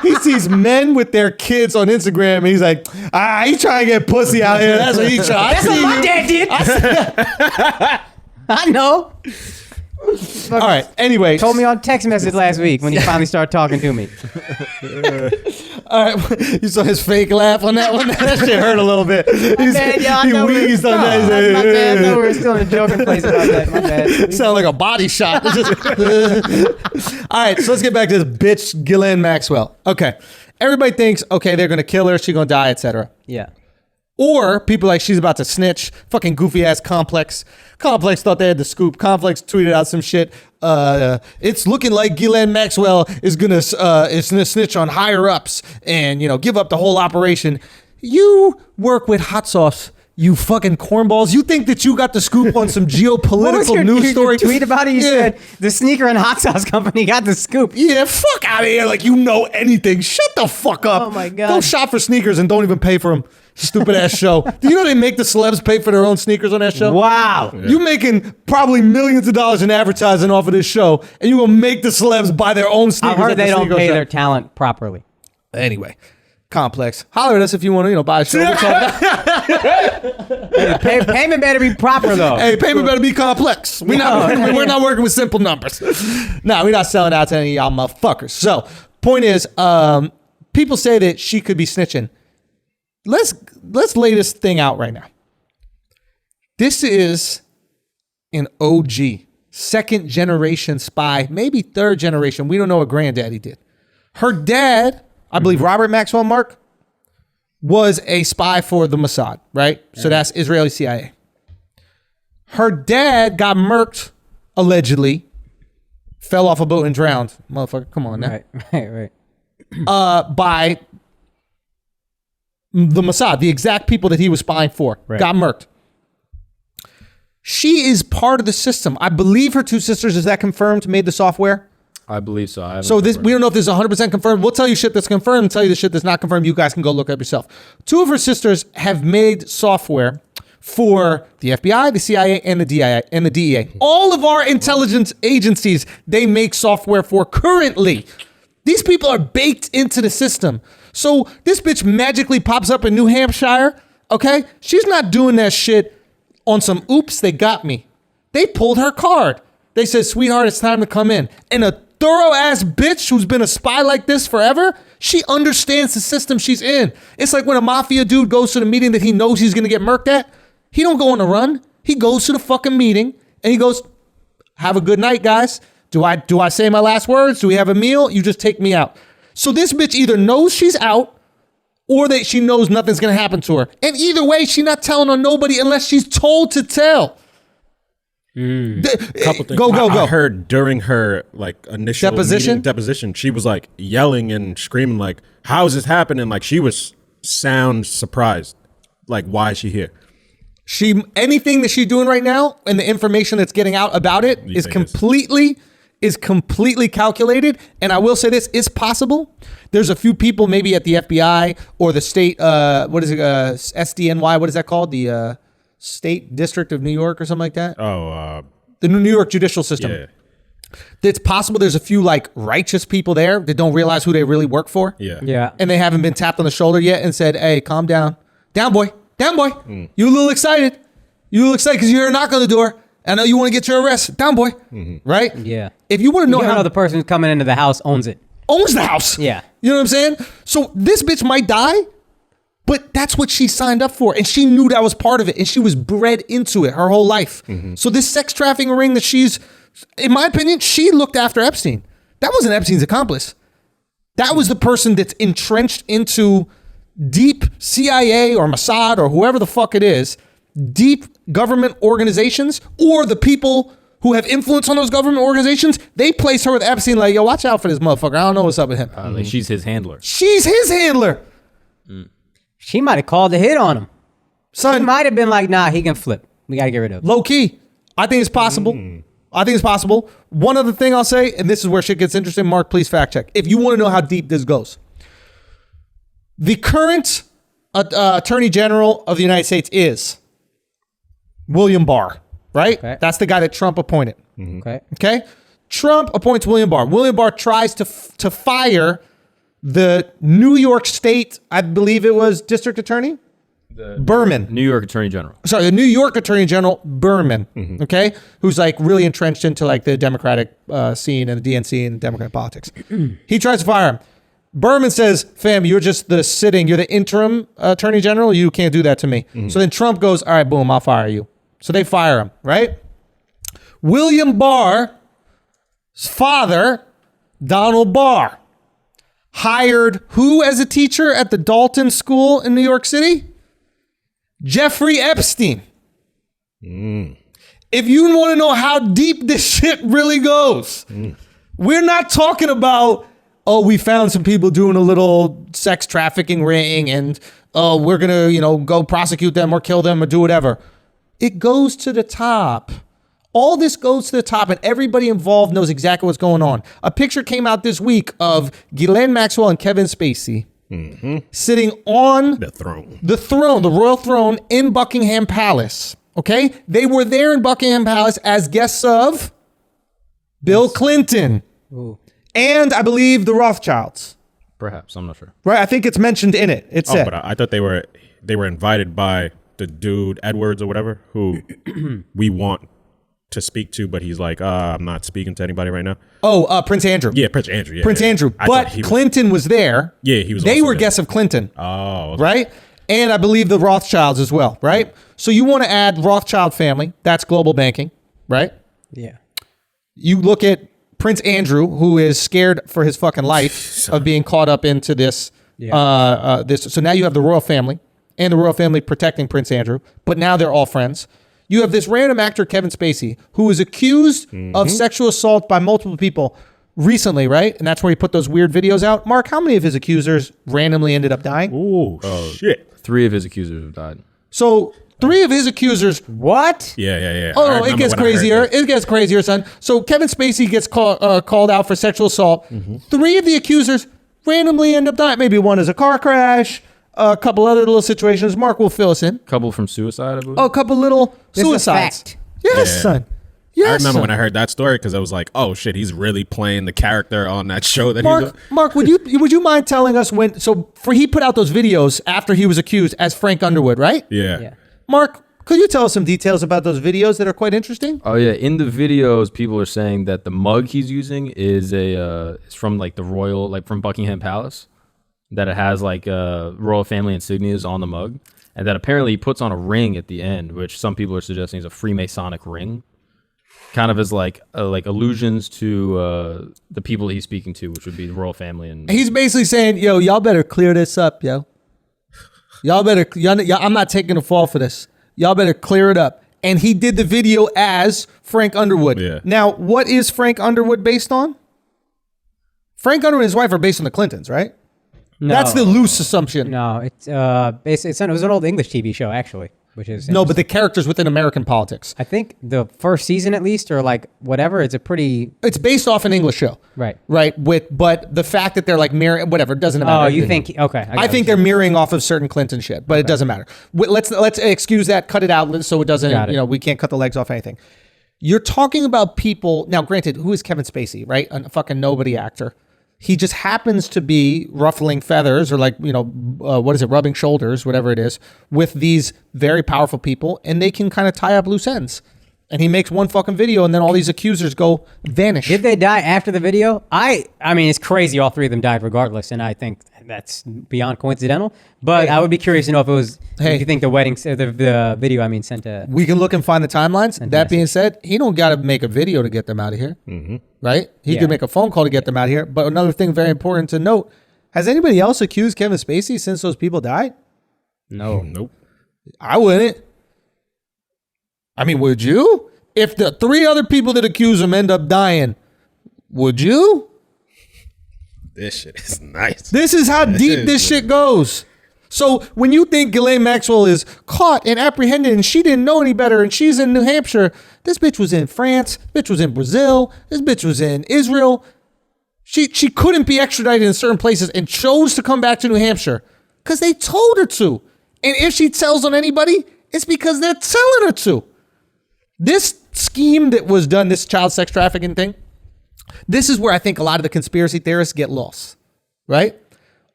he sees men with their kids on Instagram, and he's like, he trying to get pussy out here. That's what he trying. That's what my dad did. I know. All right. Anyway, Told me on text message last week when he finally started talking to me. all right. You saw his fake laugh on that one. That shit hurt a little bit. He wheezed on that. He's like, My bad. No, we're still in a joking place about that. My bad. Sound like a body shot. It's just- All right, so let's get back to this bitch, Ghislaine Maxwell. Okay, everybody thinks, okay, they're gonna kill her, she's gonna die, etc. Yeah. Or people like, she's about to snitch. Fucking goofy ass Complex. Complex thought they had the scoop. Complex tweeted out some shit. It's looking like Ghislaine Maxwell is gonna snitch on higher ups and give up the whole operation. You work with hot sauce. You fucking cornballs. You think that you got the scoop on some What was geopolitical your news story? tweet about it? You Yeah. said the sneaker and hot sauce company got the scoop. Yeah, fuck out of here. Like, you know anything. Shut the fuck up. Oh, my God. Go shop for sneakers and don't even pay for them. Stupid ass show. Do you know they make the celebs pay for their own sneakers on that show? Wow. You making probably millions of dollars in advertising off of this show, and you gonna make the celebs buy their own I sneakers. heard at the they don't sneaker pay shop. their talent properly. Anyway, complex. Holler at us if you want to, buy a show. We'll talk about- Payment better be proper though. Hey, payment better be complex. We're not working with simple numbers. No, we're not selling out to any of y'all motherfuckers. So, point is, people say that she could be snitching. Let's lay this thing out right now. This is an OG, second generation spy, maybe third generation. We don't know what granddaddy did. Her dad, I believe Robert Maxwell Mark, was a spy for the Mossad, right? So that's Israeli CIA. Her dad got murked, allegedly, fell off a boat and drowned. Motherfucker, come on now. Right. By the Mossad, the exact people that he was spying for, got murked. She is part of the system. I believe her two sisters, is that confirmed, made the software? I believe so. So we don't know if this is 100% confirmed. We'll tell you shit that's confirmed and tell you the shit that's not confirmed. You guys can go look up yourself. Two of her sisters have made software for the FBI, the CIA, and the DEA. All of our intelligence agencies, they make software for currently. These people are baked into the system. So this bitch magically pops up in New Hampshire, okay? She's not doing that shit on some oops, they got me. They pulled her card. They said, sweetheart, it's time to come in. And a thorough ass bitch who's been a spy like this forever, she understands the system she's in. It's like when a mafia dude goes to the meeting that he knows he's gonna get murked at. He don't go on a run. He goes to the fucking meeting and he goes, have a good night, guys. Do I say my last words? Do we have a meal? You just take me out. So this bitch either knows she's out or that she knows nothing's gonna happen to her. And either way, she's not telling on nobody unless she's told to tell. Couple things. Go. I heard during her initial deposition, she was yelling and screaming how is this happening? She was sound surprised. Why is she here? Anything that she's doing right now and the information that's getting out about it is completely calculated. And I will say this, it's possible. There's a few people maybe at the FBI or the state, SDNY, what is that called? The State District of New York or something like that? The New York judicial system. Yeah. It's possible there's a few righteous people there that don't realize who they really work for. Yeah. And they haven't been tapped on the shoulder yet and said, hey, calm down. Down, boy. You a little excited. Because you hear a knock on the door. I know you want to get your arrest. Down, boy. Right? Yeah. If you want to know how the person who's coming into the house owns it. Owns the house. Yeah. You know what I'm saying? So this bitch might die, but that's what she signed up for. And she knew that was part of it. And she was bred into it her whole life. So this sex trafficking ring that she's, in my opinion, she looked after Epstein. That wasn't Epstein's accomplice. That was the person that's entrenched into deep CIA or Mossad or whoever the fuck it is, deep government organizations, or the people who have influence on those government organizations. They place her with Epstein yo, watch out for this motherfucker. I don't know what's up with him. She's his handler. She's his handler. She might have called a hit on him. Son, She might have been nah, he can flip. We got to get rid of him. low key. I think it's possible. One other thing I'll say, and this is where shit gets interesting. Mark, please fact check. If you want to know how deep this goes. The current Attorney General of the United States is William Barr, right? Okay. That's the guy that Trump appointed. Okay. Trump appoints William Barr. William Barr tries to fire the New York State, I believe it was District Attorney? Berman. New York Attorney General. Sorry, the New York Attorney General Berman, okay? Who's really entrenched into the Democratic scene and the DNC and Democratic politics. He tries to fire him. Berman says, fam, you're the interim attorney general. You can't do that to me. So then Trump goes, all right, boom, I'll fire you. So they fire him, right? William Barr's father, Donald Barr, hired who as a teacher at the Dalton School in New York City? Jeffrey Epstein. If you want to know how deep this shit really goes, we're not talking about, oh, we found some people doing a little sex trafficking ring and we're going to, go prosecute them or kill them or do whatever. It goes to the top. All this goes to the top and everybody involved knows exactly what's going on. A picture came out this week of Ghislaine Maxwell and Kevin Spacey sitting on the royal throne in Buckingham Palace. Okay? They were there in Buckingham Palace as guests of Bill Clinton. And I believe the Rothschilds. Perhaps. I'm not sure. Right? I think it's mentioned in it. It said. But I thought they were invited by the dude Edwards or whatever who we want to speak to, but he's like, I'm not speaking to anybody right now. Prince Andrew. Yeah, Prince Andrew. Yeah, Prince Andrew. But Clinton was there. Yeah, he was. They also were there. guests of Clinton. Oh, okay. Right? And I believe the Rothschilds as well, right? So you want to add Rothschild family. That's global banking, right? Yeah. You look at Prince Andrew, who is scared for his fucking life of being caught up into this. So now you have the royal family and the royal family protecting Prince Andrew, but now they're all friends. You have this random actor, Kevin Spacey, who was accused of sexual assault by multiple people recently, right? And that's where he put those weird videos out. Mark, how many of his accusers randomly ended up dying? Ooh, shit. 3 of his accusers have died. So 3 of his accusers. What? Yeah. Oh, it gets crazier. It gets crazier, son. So Kevin Spacey gets called out for sexual assault. 3 of the accusers randomly end up dying. Maybe one is a car crash. A couple other little situations. Mark will fill us in. Couple from suicide, I believe. Oh, a couple little This is a suicides. fact. Yes, Yeah. son. Yes, I remember son. when I heard that story because I was like, "Oh shit, he's really playing the character on that show that Mark, would you mind telling us when? So he put out those videos after he was accused as Frank Underwood, right? Yeah. Mark, could you tell us some details about those videos that are quite interesting? Oh yeah, in the videos, people are saying that the mug he's using is it's from like the royal, like from Buckingham Palace, that it has like royal family insignias on the mug, and that apparently he puts on a ring at the end, which some people are suggesting is a Freemasonic ring, kind of as like allusions to the people he's speaking to, which would be the royal family. And He's basically saying, "Yo, y'all better clear this up, yo. I'm not taking the fall for this. Y'all better clear it up." And he did the video as Frank Underwood. Yeah. Now, what is Frank Underwood based on? Frank Underwood and his wife are based on the Clintons, right? No. That's the loose assumption. No, it's basically it was an old English TV show actually, which is No, but the characters within American politics. I think the first season at least, or like whatever, it's a pretty It's based off an English show. right. But the fact that they're like mirroring, whatever, it doesn't matter. Oh, you think okay? I think they're mirroring off of certain Clinton shit, but it doesn't matter. Let's excuse that, cut it out so it doesn't, Got it. we can't cut the legs off anything. You're talking about people, now granted, who is Kevin Spacey, right? A fucking nobody actor. He just happens to be ruffling feathers or rubbing shoulders, whatever it is, with these very powerful people, and they can kind of tie up loose ends. And he makes one fucking video, and then all these accusers vanish. Did they die after the video? I mean, it's crazy. All 3 of them died regardless, and I think that's beyond coincidental. But I would be curious to know if it was. If you think the wedding, the video, I mean, sent a. We can look and find the timelines. That being said, he don't got to make a video to get them out of here, right? He could make a phone call to get them out of here. But another thing very important to note, has anybody else accused Kevin Spacey since those people died? No. Nope. I wouldn't. I mean, would you? If the 3 other people that accuse him end up dying, would you? This shit is nice. This is how deep this shit goes. So when you think Ghislaine Maxwell is caught and apprehended and she didn't know any better and she's in New Hampshire, this bitch was in France, this bitch was in Brazil, this bitch was in Israel. She couldn't be extradited in certain places and chose to come back to New Hampshire because they told her to. And if she tells on anybody, it's because they're telling her to. This scheme that was done, this child sex trafficking thing, this is where I think a lot of the conspiracy theorists get lost, right?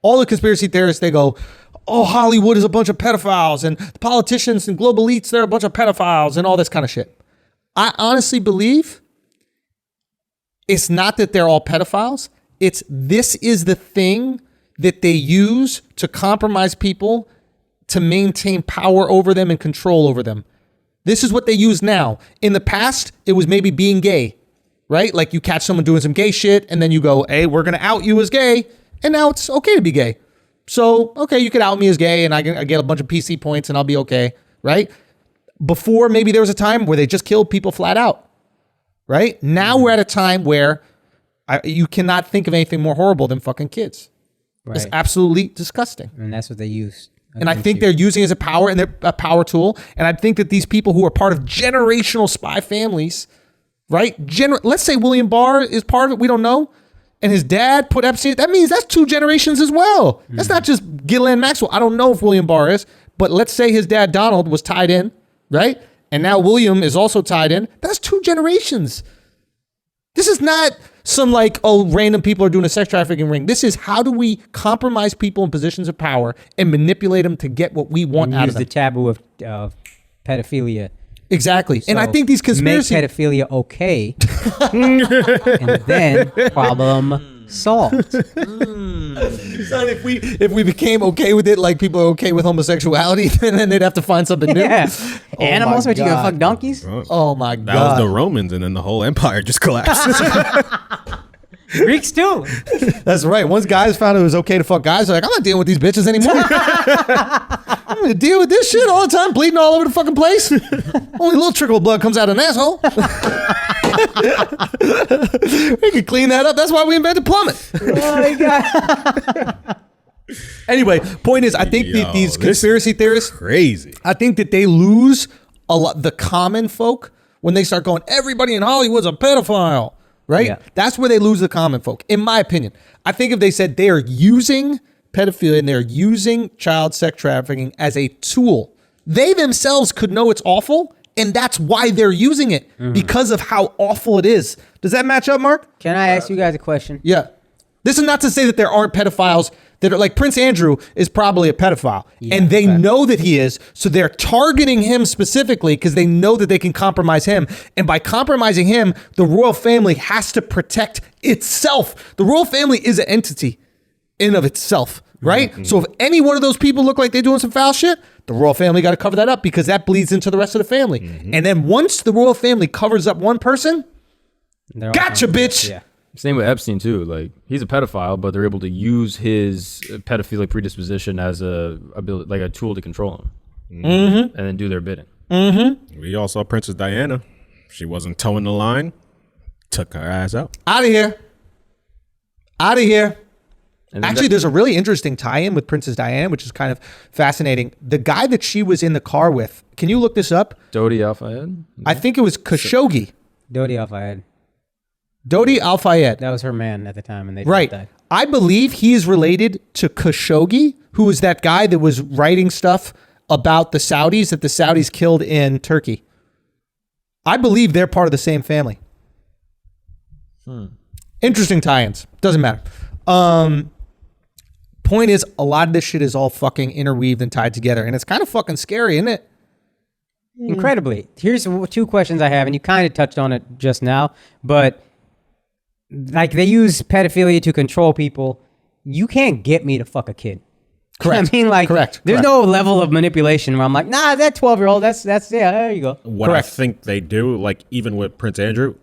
All the conspiracy theorists, they go, oh, Hollywood is a bunch of pedophiles and the politicians and global elites, they're a bunch of pedophiles and all this kind of shit. I honestly believe it's not that they're all pedophiles. This is the thing that they use to compromise people to maintain power over them and control over them. This is what they use now. In the past, it was maybe being gay, right? Like you catch someone doing some gay shit and then you go, hey, we're going to out you as gay. And now it's okay to be gay. So, okay, you could out me as gay and I get a bunch of PC points and I'll be okay, right? Before, maybe there was a time where they just killed people flat out, right? Now we're at a time where you cannot think of anything more horrible than fucking kids. Right. It's absolutely disgusting. And that's what they used. And I think they're using it as a power and they're a power tool. And I think that these people who are part of generational spy families, right? Let's say William Barr is part of it. We don't know. And his dad put Epstein. That means that's 2 generations as well. That's not just Ghislaine Maxwell. I don't know if William Barr is, but let's say his dad Donald was tied in, right? And now William is also tied in. That's 2 generations. This is not some like, oh, random people are doing a sex trafficking ring. This is how do we compromise people in positions of power and manipulate them to get what we want out Use of them. the taboo of pedophilia. Exactly. And I think these conspiracy... Make pedophilia okay. And then problem solved. Son, if we became okay with it, like people are okay with homosexuality, then they'd have to find something new. Yeah. Oh Animals, my what you gonna God. fuck donkeys? Oh my That was God. the Romans, and then the whole empire just collapsed. Greeks too. That's right. Once guys found it was okay to fuck guys, they're like, I'm not dealing with these bitches anymore. I'm going to deal with this shit all the time, bleeding all over the fucking place. Only a little trickle of blood comes out of an asshole. We can clean that up. That's why we invented plumbing. Oh my God. Anyway, point is, I think Yo, these this conspiracy theorists, Crazy. I think that they lose a lot, the common folk, when they start going, everybody in Hollywood's a pedophile, right? Yeah. That's where they lose the common folk, in my opinion. I think if they said they are using pedophilia and they're using child sex trafficking as a tool, they themselves could know it's awful, and that's why they're using it, because of how awful it is. Does that match up, Mark? Can I ask you guys a question? Yeah. This is not to say that there aren't pedophiles that are like Prince Andrew is probably a pedophile, and they know that he is, so they're targeting him specifically because they know that they can compromise him. And by compromising him, the royal family has to protect itself. The royal family is an entity in and of itself, right? Mm-hmm. So if any one of those people look like they're doing some foul shit, the royal family got to cover that up because that bleeds into the rest of the family. Mm-hmm. And then once the royal family covers up one person, They're all gotcha, fine. bitch. Yeah. Same with Epstein too. Like he's a pedophile, but they're able to use his pedophilic predisposition as a tool to control him, and then do their bidding. We all saw Princess Diana. She wasn't towing the line. Took her ass out. Out of here. Out of here. And then Actually, there's a really interesting tie-in with Princess Diana, which is kind of fascinating. The guy that she was in the car with, can you look this up? Dodi Al-Fayed. I think it was Khashoggi. Dodi Al-Fayed. Dodi Al-Fayed. That was her man at the time, and they Right. died. I believe he is related to Khashoggi, who was that guy that was writing stuff about the Saudis that the Saudis killed in Turkey. I believe they're part of the same family. Interesting tie-ins. Doesn't matter. Point is, a lot of this shit is all fucking interweaved and tied together, and it's kind of fucking scary, isn't it? Incredibly. Here's two questions I have, and you kind of touched on it just now, but like they use pedophilia to control people. You can't get me to fuck a kid. Correct. I mean, like, Correct. there's no level of manipulation where I'm like, nah, that 12-year-old, that's yeah, there you go. What Correct. I think they do, like even with Prince Andrew,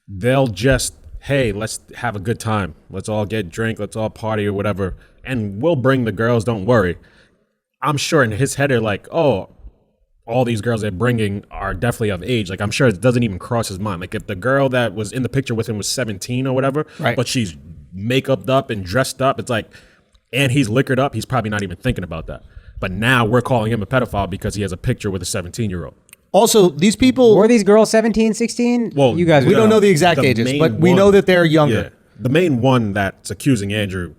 they'll just, hey, let's have a good time. Let's all get drink. Let's all party or whatever. And we'll bring the girls. Don't worry. I'm sure in his head, they're like, oh, all these girls they're bringing are definitely of age. Like, I'm sure it doesn't even cross his mind. Like, if the girl that was in the picture with him was 17 or whatever, Right. but she's makeuped up and dressed up, it's like, and he's liquored up, he's probably not even thinking about that. But now we're calling him a pedophile because he has a picture with a 17-year-old. Also, these people, Were these girls 17, 16? Well, you guys we don't know the exact the ages, main but we know one- that they're younger. Yeah. The main one that's accusing Andrew,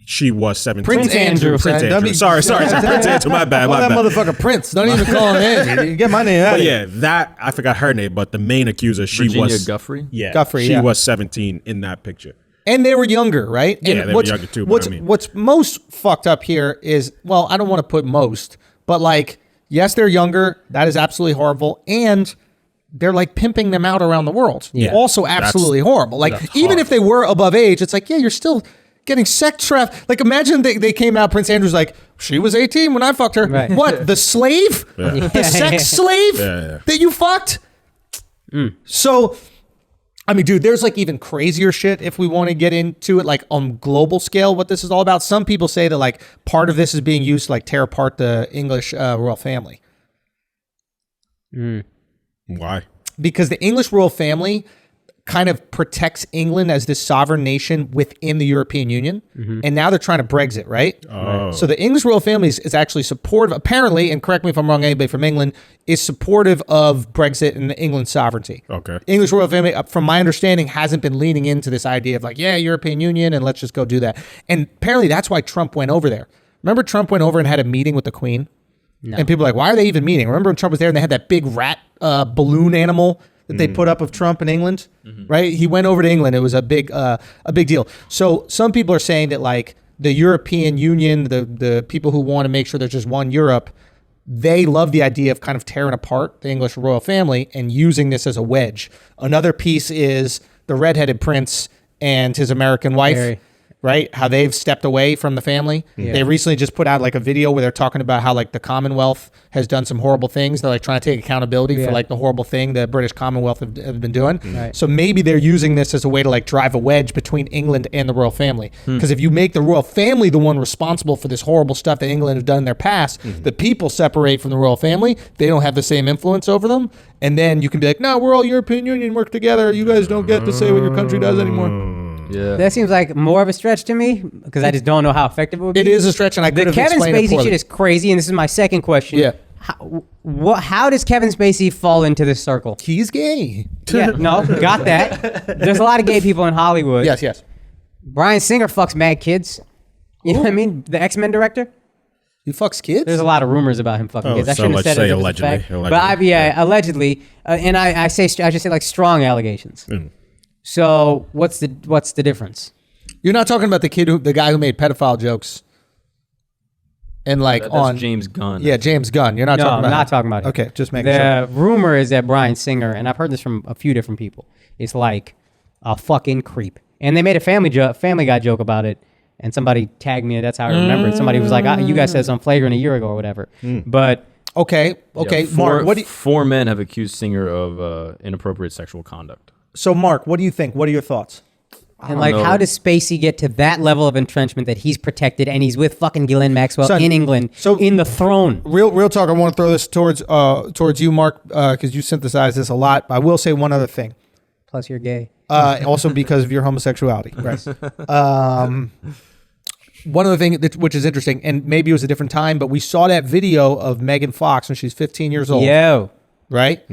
she was 17. Prince Andrew. Prince son. Andrew. Sorry. Prince Andrew. My bad. Call My that bad. motherfucker Prince. Don't even call him Andrew. You get my name out But of yeah, that, I forgot her name, but the main accuser, she Virginia was. Guffrey? Yeah. Guffrey, She yeah. was 17 in that picture. And they were younger, right? Yeah, And they were younger too, but What's, I mean- what's most fucked up here is, well, I don't want to put most, but like, yes, they're younger. That is absolutely horrible. And they're like pimping them out around the world. Yeah. Also absolutely horrible. Like, that's even if they horrible. were above age, it's like, yeah, you're still getting sex trafficked. Like, imagine they came out, Prince Andrew's like, she was 18 when I fucked her. Right. What? The slave? The sex slave Yeah. that you fucked? So, I mean, dude, there's like even crazier shit if we want to get into it, like on global scale, what this is all about. Some people say that like part of this is being used to like tear apart the English royal family. Why? Because the English royal family kind of protects England as this sovereign nation within the European Union. And now they're trying to Brexit, right? Oh. So the English royal family is actually supportive, apparently, and correct me if I'm wrong, anybody from England, is supportive of Brexit and England's sovereignty. Okay. English royal family, from my understanding, hasn't been leaning into this idea of like, yeah, European Union, and let's just go do that. And apparently that's why Trump went over there. Remember Trump went over and had a meeting with the Queen? No. And people are like, why are they even meeting? Remember when Trump was there and they had that big rat balloon animal that they put up of Trump in England, right? He went over to England. It was a big deal. So some people are saying that like the European Union, the people who want to make sure there's just one Europe, they love the idea of kind of tearing apart the English royal family and using this as a wedge. Another piece is the redheaded prince and his American wife. Right? How they've stepped away from the family. Yeah. They recently just put out like a video where they're talking about how like the Commonwealth has done some horrible things. They're like trying to take accountability for like the horrible thing the British Commonwealth have been doing. Right. So maybe they're using this as a way to like drive a wedge between England and the royal family. Because if you make the royal family the one responsible for this horrible stuff that England have done in their past, the people separate from the royal family. They don't have the same influence over them. And then you can be like, no, we're all European Union, work together. You guys don't get to say what your country does anymore. Yeah. That seems like more of a stretch to me because I just don't know how effective it would be. It is a stretch, and I could have explained it Kevin Spacey poorly. shit is crazy, and this is my second question. Yeah. How does Kevin Spacey fall into this circle? He's gay. Yeah, no, got that. There's a lot of gay people in Hollywood. Yes. Bryan Singer fucks mad kids. You know what I mean? The X-Men director. He fucks kids? There's a lot of rumors about him fucking kids. I so shouldn't have let's said say it. allegedly. But allegedly. And I just say like strong allegations. So what's the difference? You're not talking about the guy who made pedophile jokes, and like That's James Gunn. Yeah, James Gunn. You're not talking about. I'm not talking about him. Okay, just making sure. sure. The rumor is that Bryan Singer, and I've heard this from a few different people, is like a fucking creep. And they made a Family Guy joke about it, and somebody tagged me. That's how I remember it. Somebody was like, "You guys said this on Flagrant a year ago or whatever." But okay, Mark. Four men have accused Singer of inappropriate sexual conduct. So, Mark, what do you think? What are your thoughts? And like, how does Spacey get to that level of entrenchment that he's protected and he's with fucking Ghislaine Maxwell in England, in the throne? Real talk. I want to throw this towards you, Mark, because you synthesize this a lot. I will say one other thing. Plus, you're gay. Also because of your homosexuality, right? One other thing which is interesting, and maybe it was a different time, but we saw that video of Megan Fox when she's 15 years old. Right?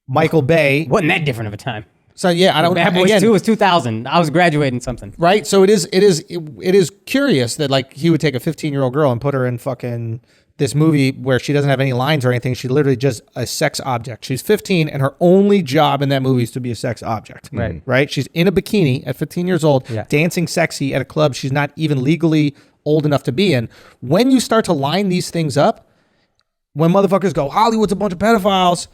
Michael Bay. Wasn't that different of a time? So yeah, I don't. Bad Boys 2 was 2000. I was graduating something. Right. So it is curious that like he would take a 15-year-old girl and put her in fucking this movie where she doesn't have any lines or anything. She's literally just a sex object. She's 15 and her only job in that movie is to be a sex object. Right. She's in a bikini at 15 years old, dancing sexy at a club she's not even legally old enough to be in. When you start to line these things up, when motherfuckers go, Hollywood's a bunch of pedophiles.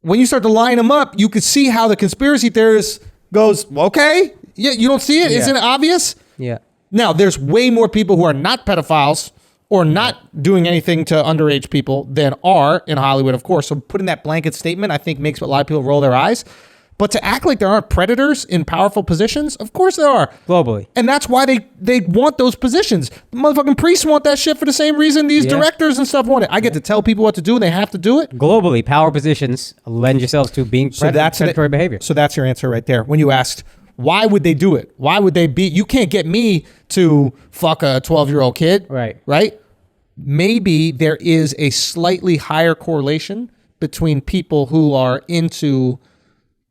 When you start to line them up, you can see how the conspiracy theorist goes, okay, yeah, you don't see it? Isn't it obvious? Yeah. Now, there's way more people who are not pedophiles or not doing anything to underage people than are in Hollywood, of course. So putting that blanket statement, I think, makes a lot of people roll their eyes. But to act like there aren't predators in powerful positions, of course there are. Globally. And that's why they want those positions. The motherfucking priests want that shit for the same reason these directors and stuff want it. I get to tell people what to do and they have to do it. Globally, power positions lend yourselves to being predatory behavior. So that's your answer right there. When you asked, why would they do it? Why would they be? You can't get me to fuck a 12-year-old kid. Right? Maybe there is a slightly higher correlation between people who are into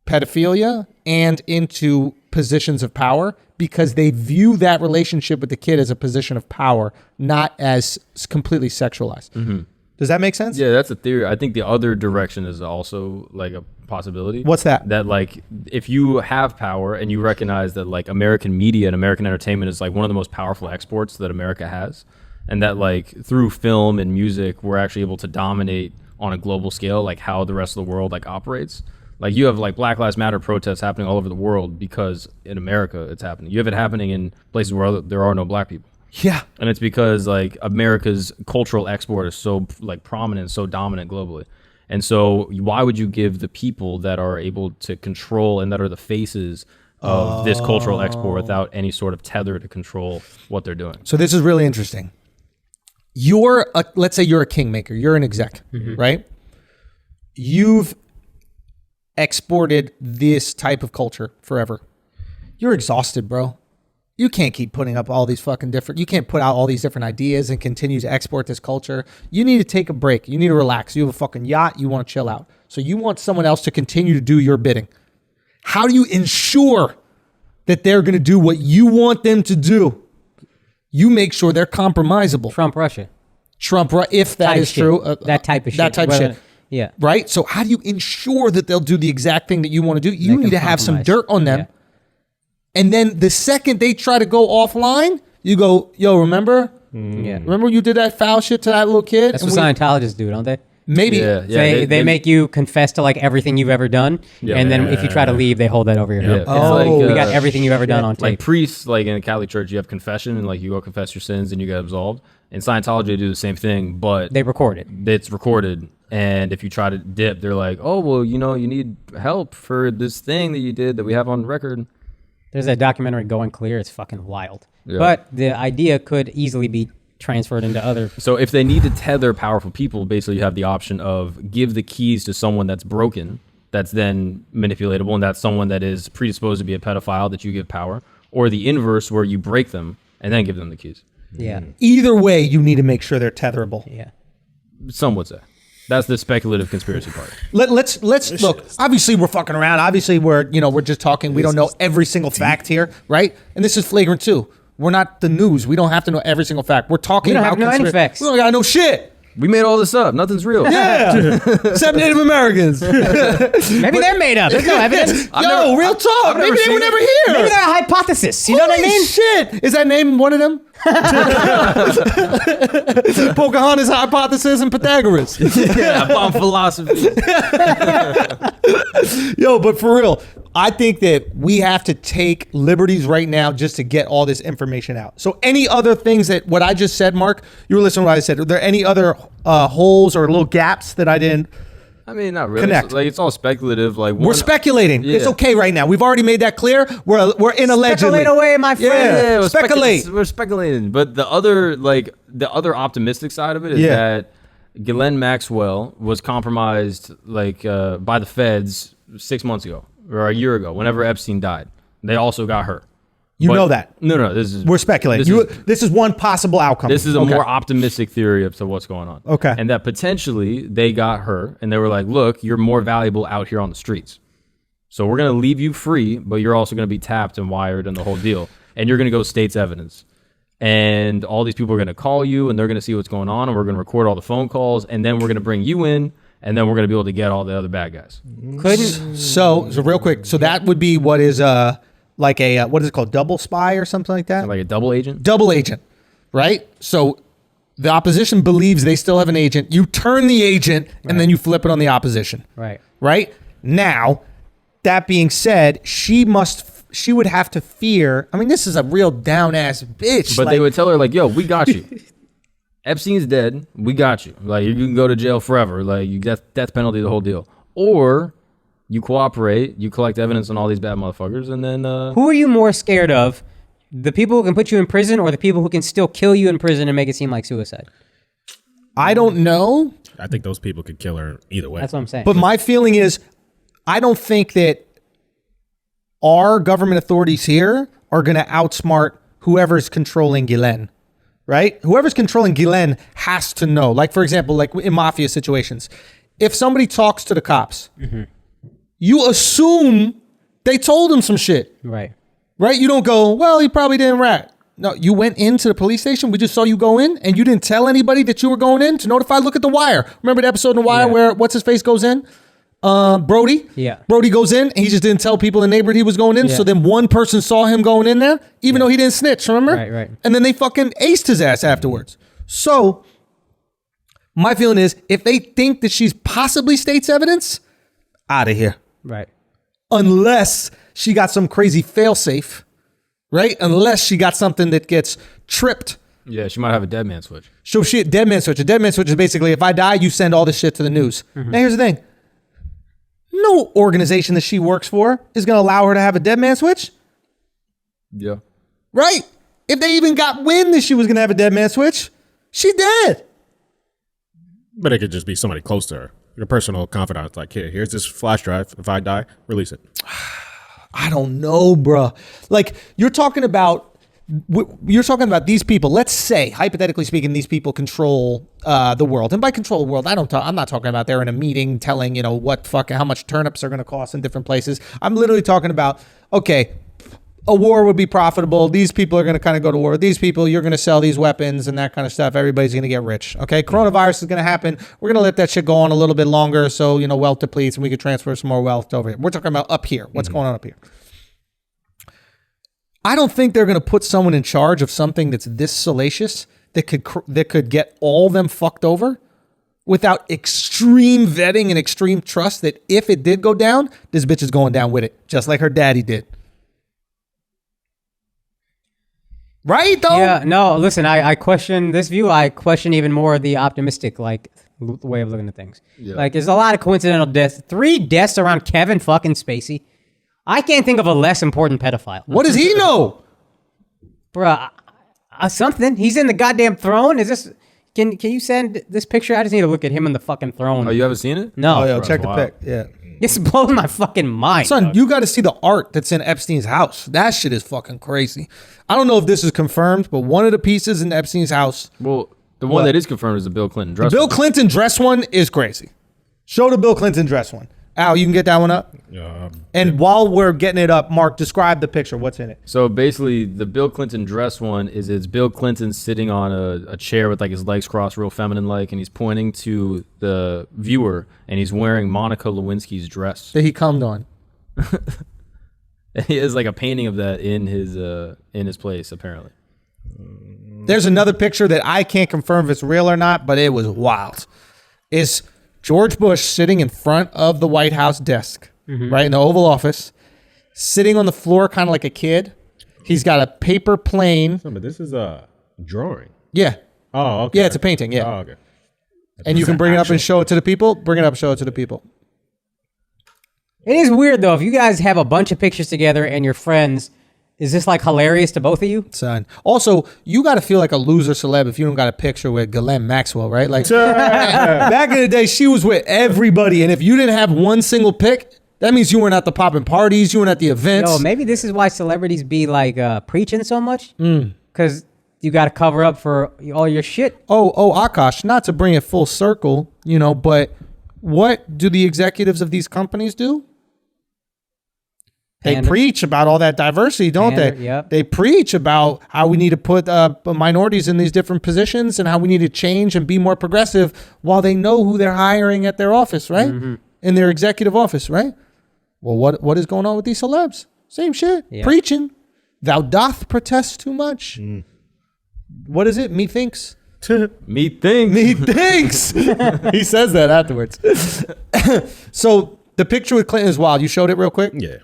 pedophilia and into positions of power because they view that relationship with the kid as a position of power, not as completely sexualized. Does that make sense? Yeah, that's a theory. I think the other direction is also like a possibility. What's that? That like if you have power and you recognize that like American media and American entertainment is like one of the most powerful exports that America has, and that like through film and music we're actually able to dominate on a global scale like how the rest of the world like operates. Like you have like Black Lives Matter protests happening all over the world because in America it's happening. You have it happening in places where there are no black people. Yeah. And it's because like America's cultural export is so like prominent, so dominant globally. And so why would you give the people that are able to control and that are the faces of this cultural export without any sort of tether to control what they're doing? So this is really interesting. Let's say you're a kingmaker. You're an exec, right? You've exported this type of culture forever. You're exhausted, bro. You can't keep putting up all these fucking you can't put out all these different ideas and continue to export this culture. You need to take a break. You need to relax. You have a fucking yacht. You want to chill out. So you want someone else to continue to do your bidding. How do you ensure that they're going to do what you want them to do? You make sure they're compromisable. Trump, Russia. If that is true. That type of shit. That type of shit. Yeah. Right? So how do you ensure that they'll do the exact thing that you want to do? You Make need to them have some compromise. dirt on them. Yeah. And then the second they try to go offline, you go, yo, remember? Yeah. Remember you did that foul shit to that little kid? That's And what Scientologists do, don't they? maybe. Yeah, They make you confess to like everything you've ever done, and then if you try to leave, they hold that over your Yeah, head. it's Oh, We got everything you've ever done on like tape. priests, like in a Catholic church, you have confession and like you go confess your sins and you get absolved. In Scientology, they do the same thing, but They record it. it's recorded. And if you try to dip, they're like, oh, well, you know, you need help for this thing that you did that we have on record. There's that documentary Going Clear. It's fucking wild. Yeah. But the idea could easily be transferred into other. So if they need to tether powerful people, basically you have the option of give the keys to someone that's broken, that's then manipulatable, and that's someone that is predisposed to be a pedophile that you give power, or the inverse where you break them and then give them the keys. Yeah. Either way, you need to make sure they're tetherable. Yeah. Some would say. That's the speculative conspiracy part. Let's look. Obviously, we're fucking around. Obviously, we're just talking. We don't know every single fact here, right? And this is flagrant too. We're not the news. We don't have to know every single fact. We're talking We don't about have to know any facts. We don't gotta know shit. We made all this up. Nothing's real. Yeah, except Native Americans. Maybe they're made up. There's no evidence. Yo, real talk. Maybe they were never here. Maybe they're a hypothesis. You know what I Holy mean? shit! Is that name one of them? Pocahontas hypothesis and Pythagoras. Yeah, bomb philosophy. Yo, but for real, I think that we have to take liberties right now just to get all this information out. So any other things that what I just said, Mark, you were listening to what I said. Are there any other holes or little gaps that I didn't? I mean, not really. Connect. It's all speculative. Like We're speculating. Yeah. It's okay right now. We've already made that clear. We're in allegedly. Speculate away, my friend. Yeah, we're speculate. We're speculating. But the other optimistic side of it is that Ghislaine Maxwell was compromised by the feds 6 months ago or a year ago, whenever Epstein died. They also got her. You know that. No. This is We're speculating. This is one possible outcome. This is a Okay. more optimistic theory of to what's going on. Okay. And that potentially they got her and they were like, look, you're more valuable out here on the streets. So we're going to leave you free, but you're also going to be tapped and wired and the whole deal. And you're going to go state's evidence. And all these people are going to call you and they're going to see what's going on. And we're going to record all the phone calls. And then we're going to bring you in. And then we're going to be able to get all the other bad guys. So real quick. So that would be what is like a what is it called? Double spy or something like that? Like a double agent. Double agent, right? So the opposition believes they still have an agent. You turn the agent and then you flip it on the opposition. Right. Right? Now, that being said, she would have to fear. I mean, this is a real down ass bitch. But they would tell her like, yo, we got you. Epstein's dead. We got you. Like, you can go to jail forever. Like, you get death penalty, the whole deal. Or you cooperate, you collect evidence on all these bad motherfuckers, and then Who are you more scared of? The people who can put you in prison or the people who can still kill you in prison and make it seem like suicide? I don't know. I think those people could kill her either way. That's what I'm saying. But my feeling is, I don't think that our government authorities here are going to outsmart whoever's controlling Ghislaine, right? Whoever's controlling Ghislaine has to know. Like, for example, like in mafia situations, if somebody talks to the cops, you assume they told him some shit, right. right? You don't go, well, he probably didn't rat. No, you went into the police station. We just saw you go in, and you didn't tell anybody that you were going in to notify. Look at The Wire. Remember the episode in The Wire where what's his face goes in? Brody. Yeah. Brody goes in, and he just didn't tell people in the neighborhood he was going in. Yeah. So then one person saw him going in there, even though he didn't snitch. Remember? Right. And then they fucking aced his ass afterwards. So my feeling is, if they think that she's possibly state's evidence, out of here. Right. Unless she got some crazy failsafe, right? Unless she got something that gets tripped. yeah, she might have a dead man switch. So she dead man switch. A dead man switch is basically, if I die, you send all this shit to the news. Now here's the thing. No organization that she works for is going to allow her to have a dead man switch, Yeah. right? If they even got wind that she was going to have a dead man switch, she dead. But it could just be somebody close to her. Your personal confidant. Like, here's this flash drive. If I die, release it. I don't know, bruh. Like, you're talking about these people. Let's say, hypothetically speaking, these people control the world. And by control the world, I'm not talking about they're in a meeting telling, how much turnips are going to cost in different places. I'm literally talking about, okay, a war would be profitable. These people are going to kind of go to war with these people. You're going to sell these weapons and that kind of stuff. Everybody's going to get rich. Okay. Coronavirus is going to happen. We're going to let that shit go on a little bit longer. So, wealth depletes and we could transfer some more wealth over here. We're talking about up here. What's going on up here? I don't think they're going to put someone in charge of something that's this salacious that could get all them fucked over without extreme vetting and extreme trust that if it did go down, this bitch is going down with it, just like her daddy did. Right, though? Yeah, no, listen, I question this view. I question even more the optimistic, way of looking at things. Yeah. There's a lot of coincidental deaths. 3 deaths around Kevin fucking Spacey. I can't think of a less important pedophile. What does he know? Bruh, something. He's in the goddamn throne. Is this... Can you send this picture? I just need to look at him in the fucking throne. Oh, you haven't seen it? No. Oh, yeah, check the pic. Yeah. This blows my fucking mind. Son, you got to see the art that's in Epstein's house. That shit is fucking crazy. I don't know if this is confirmed, but one of the pieces in Epstein's house... Well, the one that is confirmed is the Bill Clinton dress. The Bill Clinton dress one is crazy. Show the Bill Clinton dress one. Al, you can get that one up? And while we're getting it up, Mark, describe the picture. What's in it? So basically, the Bill Clinton dress one it's Bill Clinton sitting on a chair with his legs crossed, real feminine-like, and he's pointing to the viewer, and he's wearing Monica Lewinsky's dress. That he cummed on. He has a painting of that in his place, apparently. There's another picture that I can't confirm if it's real or not, but it was wild. It's George Bush sitting in front of the White House desk, right in the Oval Office, sitting on the floor kind of like a kid. He's got a paper plane. But this is a drawing. Yeah. Oh, okay. Yeah, it's a painting. Yeah. Oh, okay. And you can bring it up and show it to the people. Bring it up, show it to the people. It is weird, though. If you guys have a bunch of pictures together and you're friends, is this hilarious to both of you? Son. Also, you got to feel like a loser celeb if you don't got a picture with Ghislaine Maxwell, right? Back in the day, she was with everybody. And if you didn't have one single pic, that means you weren't at the popping parties. You weren't at the events. Yo, maybe this is why celebrities be preaching so much. Because you got to cover up for all your shit. Oh, Akaash, not to bring it full circle, but what do the executives of these companies do? They preach about all that diversity, don't they? Yep. They preach about how we need to put minorities in these different positions and how we need to change and be more progressive while they know who they're hiring at their office, right? In their executive office, right? Well, what is going on with these celebs? Same shit. Yeah. Preaching. Thou doth protest too much. What is it? Methinks. Methinks. He says that afterwards. So the picture with Clinton is wild. You showed it real quick? Yeah.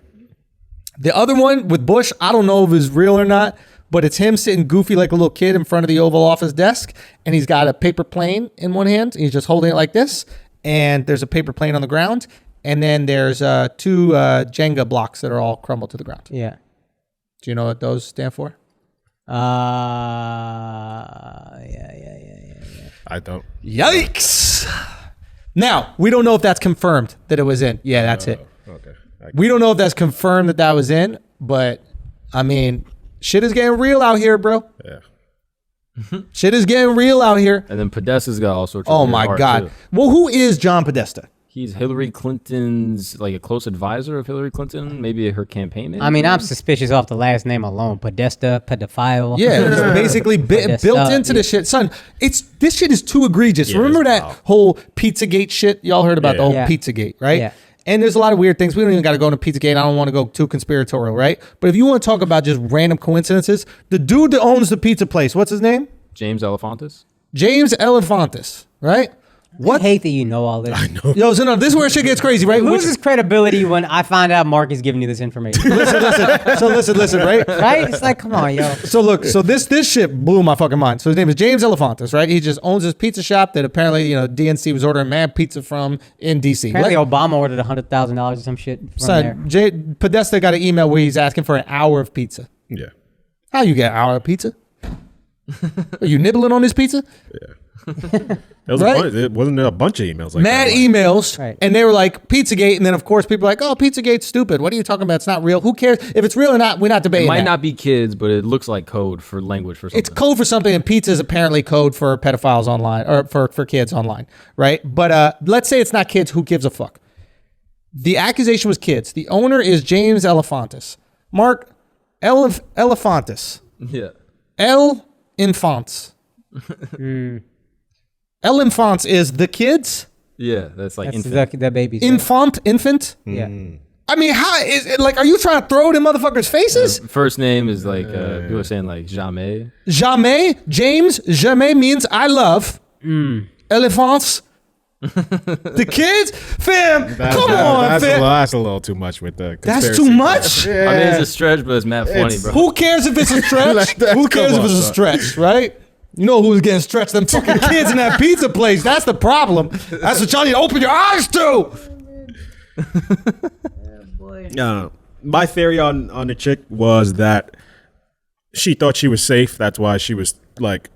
The other one with Bush, I don't know if it's real or not, but it's him sitting goofy like a little kid in front of the Oval Office desk, and he's got a paper plane in one hand, and he's just holding it like this, and there's a paper plane on the ground, and then there's 2 Jenga blocks that are all crumbled to the ground. Yeah. Do you know what those stand for? Yeah. I don't. Yikes! Now, we don't know if that's confirmed that it was in. Yeah, that's it. Okay. We don't know if that's confirmed that was in, but I mean, shit is getting real out here, bro. Yeah. Shit is getting real out here. And then Podesta's got all sorts of Oh my God. too. Well, who is John Podesta? He's Hillary Clinton's a close advisor of Hillary Clinton, maybe her campaign manager. I mean, I'm suspicious off the last name alone. Podesta, pedophile. Yeah, it's basically built into the shit. Son, this shit is too egregious. Yeah, Remember it's that wild. whole Pizzagate shit? Y'all heard about the whole Yeah. Pizzagate, right? Yeah. And there's a lot of weird things. We don't even got to go into Pizzagate. I don't want to go too conspiratorial, right? But if you want to talk about just random coincidences, the dude that owns the pizza place, what's his name? James Elefantis. James Elefantis, right? I hate that you know all this. I know. Yo, so no, this is where shit gets crazy, right? Loses credibility when I find out Mark is giving you this information. listen, right? Right? It's like, come on, yo. So look, so this shit blew my fucking mind. So his name is James Elefantis, right? He just owns this pizza shop that apparently, DNC was ordering mad pizza from in DC. Apparently Obama ordered $100,000 or some shit from there. Son, Podesta got an email where he's asking for an hour of pizza. Yeah. How you get an hour of pizza? Are you nibbling on this pizza? Yeah. Wasn't there a bunch of emails like Mad that? emails, Right. and they were like Pizzagate, and then of course people are like, oh, Pizzagate's stupid. What are you talking about? It's not real. Who cares if it's real or not? We're not debating. It might that. not be kids, but it looks like code for language for something. It's code for something, and pizza is apparently code for pedophiles online or for kids online, right? But let's say it's not kids. Who gives a fuck? The accusation was kids. The owner is James Elefantis. Mark, Elephantis. Yeah. El Infants. El Infants is the kids. Yeah, that's like That's infant. the babies. Infant. Yeah. I mean, how is it like? Are you trying to throw it in motherfuckers' faces? First name is like people are saying like Jamais. Jamais, James, jamais means I love. Elephants. The kids, fam. Come on, fam. That's a little too much with the. That's conspiracy. too much. I mean, it's a stretch, but it's mad funny, bro. Who cares if it's a stretch? Like that, Who cares come if it's on, a son. stretch, right? You know who's getting stretched? Them fucking kids in that pizza place. That's the problem. That's what y'all need to open your eyes to. My theory on the chick was that she thought she was safe. That's why she was like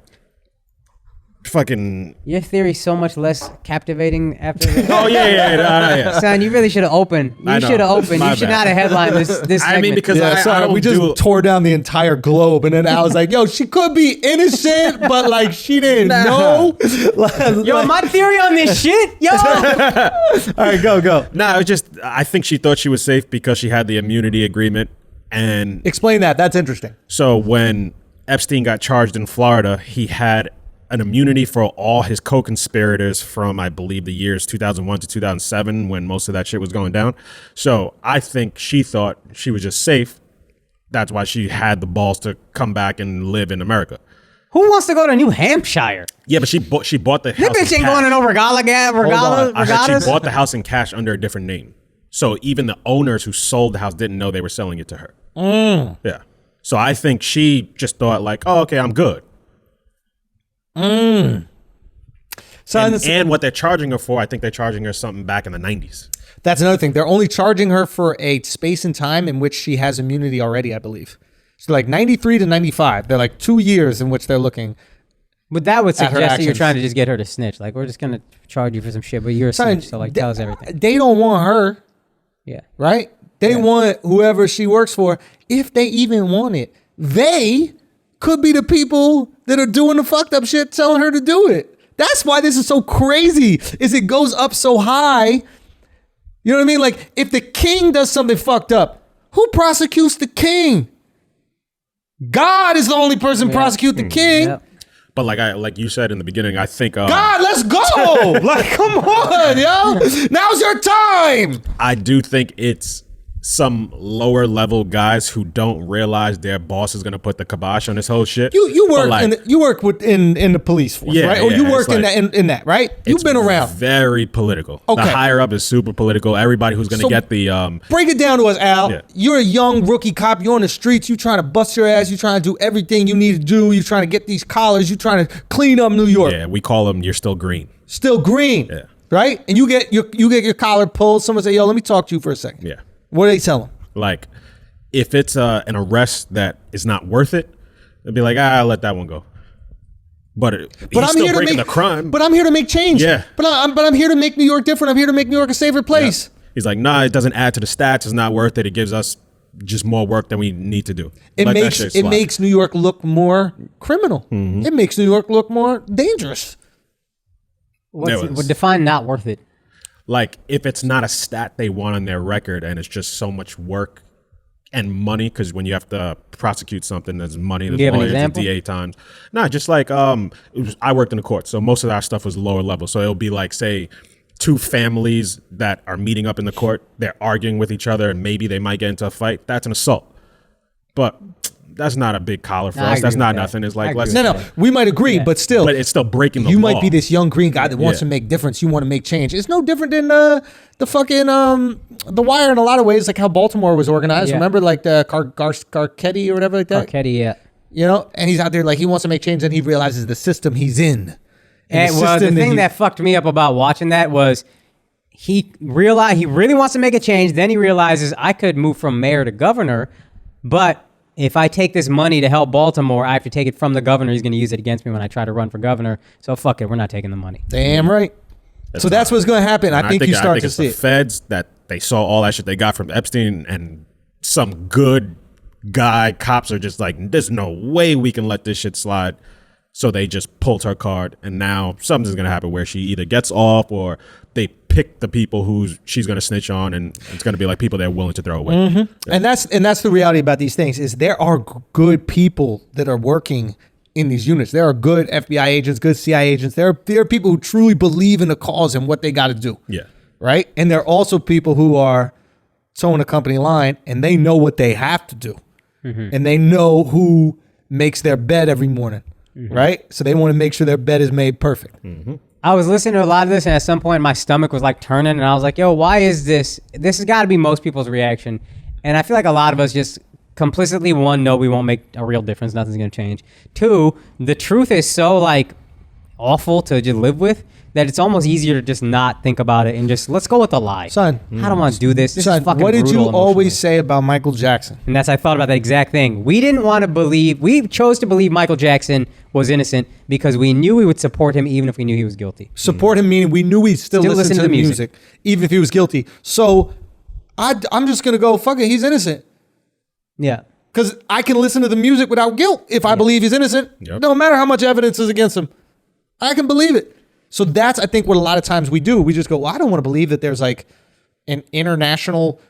fucking. Your theory's so much less captivating after this. Oh yeah. Son, you really should have opened. I You know. should have opened. My You should bad. not have headlined this I mean, segment. because Yeah, I sorry, don't we just do. tore down the entire globe, and then I was like, "Yo, she could be innocent, but like she didn't know." Yo, my theory on this shit, yo. all right, go. Nah, it was just I think she thought she was safe because she had the immunity agreement, and Explain that. That's interesting. so when Epstein got charged in Florida, he had an immunity for all his co-conspirators from, I believe, the years 2001 to 2007 when most of that shit was going down. So I think she thought she was just safe. That's why she had the balls to come back and live in America. Who wants to go to New Hampshire? Yeah, but she bought the house. That bitch in ain't cash. going to no regala. I heard Regatas. she bought the house in cash under a different name. So even the owners who sold the house didn't know they were selling it to her. Yeah. So I think she just thought like, oh, okay, I'm good. So And what they're charging her for, I think they're charging her something back in the 90s. that's another thing. They're only charging her for a space and time in which she has immunity already, I believe. So like 93 to 95. They're like 2 years in which they're looking. But that would At her suggest that you're actions. trying to just get her to snitch. Like, we're just going to charge you for some shit, but you're a Son, snitch. So, like, tell us everything. They don't want her, Yeah. right? They want whoever she works for, if they even want it. They could be the people that are doing the fucked up shit, telling her to do it. That's why this is so crazy, is it goes up so high. You know what I mean? Like, if the king does something fucked up, who prosecutes the king? God is the only person prosecute the king. Yep. But like you said in the beginning, I think God, let's go. Like, come on, yo. Now's your time. I do think it's some lower level guys who don't realize their boss is gonna put the kibosh on this whole shit. You But, work like, you work in the police force, Yeah, right? Or you yeah, work it's in like- that in that, right? You've it's been around. Very political. Okay. The higher up is super political. Everybody who's gonna So- get the Break it down to us, Al. Yeah. You're a young rookie cop. You're on the streets. You trying to bust your ass. You trying to do everything you need to do. You trying to get these collars. You trying to clean up New York. yeah, we call them you're still green. Still green, Yeah. right? And you get your collar pulled. Someone say, "Yo, let me talk to you for a second." Yeah. What do they tell them? Like, if it's an arrest that is not worth it, they'll be like, I'll let that one go. But he's still breaking the crime. But I'm here to make change. Yeah. But I'm here to make New York different. I'm here to make New York a safer place. He's like, nah, it doesn't add to the stats. It's not worth it. It gives us just more work than we need to do. It Let that makes shit it slide. makes New York look more criminal. Mm-hmm. It makes New York look more dangerous. It was- Define not worth it. Like, if it's not a stat they want on their record and it's just so much work and money, because when you have to prosecute something, there's money, there's you have an lawyers, there's example? DA times. Nah, just like I worked in the court, so most of our stuff was lower level. So it'll be like, say, two families that are meeting up in the court, they're arguing with each other, and maybe they might get into a fight. That's an assault. But that's not a big collar for I us. agree That's with not that. nothing. It's I like, agree let's with No, we might agree, but still, but it's still breaking the you law. might be this young green guy that wants Yeah. to make difference. You want to make change. It's no different than the fucking The Wire in a lot of ways, like how Baltimore was organized. Yeah. Remember, like the Garcetti or whatever like that. Arcady, yeah. You know, and he's out there like he wants to make change, and he realizes the system he's in. And well, the system thing he- that fucked me up about watching that was he realized he really wants to make a change. Then he realizes I could move from mayor to governor, but if I take this money to help Baltimore, I have to take it from the governor. He's going to use it against me when I try to run for governor. So fuck it, we're not taking the money. Damn right. So that's what's going to happen. I And think you start to it's see the it. feds that they saw all that shit they got from Epstein, and some good guy cops are just like, there's no way we can let this shit slide. So they just pulled her card, and now something's gonna happen where she either gets off or they pick the people who she's going to snitch on, and it's going to be like people they're willing to throw away. Mm-hmm. And that's the reality about these things is there are good people that are working in these units. There are good FBI agents, good CIA agents. There are people who truly believe in the cause and what they got to do. Yeah. Right? And there are also people who are towing a company line and they know what they have to do. Mm-hmm. And they know who makes their bed every morning. Mm-hmm. Right? So they want to make sure their bed is made perfect. Mm-hmm. I was listening to a lot of this, and at some point my stomach was like turning, and I was like, yo, why is this? This has got to be most people's reaction. And I feel like a lot of us just complicitly, one, no, we won't make a real difference. Nothing's going to change. Two, the truth is so like awful to just live with that it's almost easier to just not think about it and just let's go with the lie. Son, I don't want to do this. This son, is fucking what did you brutal always say about Michael Jackson? And that's, I thought about that exact thing. We didn't want to believe, we chose to believe Michael Jackson was innocent because we knew we would support him even if we knew he was guilty. Support him meaning we knew we'd still listen to the music even if he was guilty. So I'm just going to go, fuck it, he's innocent. Yeah. Because I can listen to the music without guilt if I believe he's innocent. Yep. No matter how much evidence is against him. I can believe it. So that's, I think, what a lot of times we do. We just go, well, I don't want to believe that there's like an international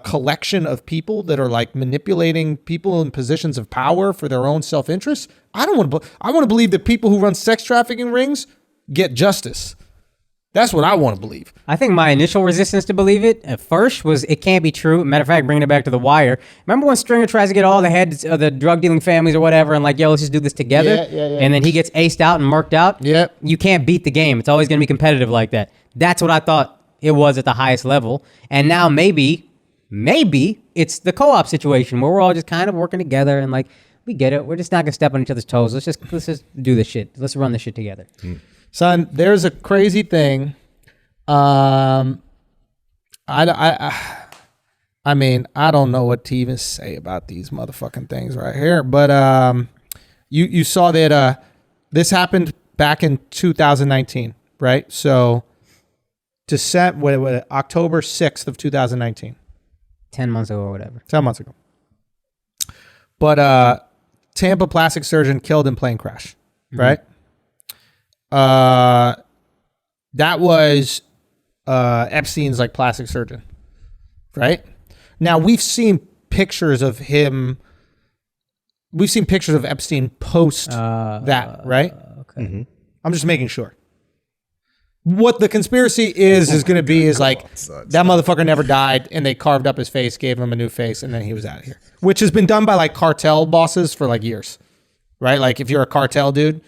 collection of people that are like manipulating people in positions of power for their own self-interest. I want to believe that people who run sex trafficking rings get justice. That's what I want to believe. I think my initial resistance to believe it at first was it can't be true. Matter of fact, bringing it back to The Wire. Remember when Stringer tries to get all the heads of the drug dealing families or whatever and like, yo, let's just do this together. Yeah. And then he gets aced out and murked out. Yeah. You can't beat the game. It's always going to be competitive like that. That's what I thought it was at the highest level. And now maybe it's the co-op situation where we're all just kind of working together and like, we get it. We're just not going to step on each other's toes. Let's just do this shit. Let's run this shit together. Son, there's a crazy thing. I mean, I don't know what to even say about these motherfucking things right here. But you saw that this happened back in 2019, right? So October 6th of 2019. 10 months ago or whatever. 10 months ago. But Tampa plastic surgeon killed in plane crash, right? That was Epstein's like plastic surgeon, right? Now we've seen pictures of him. We've seen pictures of Epstein post that, right? Okay. Mm-hmm. I'm just making sure. What the conspiracy is going to be is like that motherfucker never died and they carved up his face, gave him a new face, and then he was out of here. Which has been done by like cartel bosses for like years, right? Like if you're a cartel dude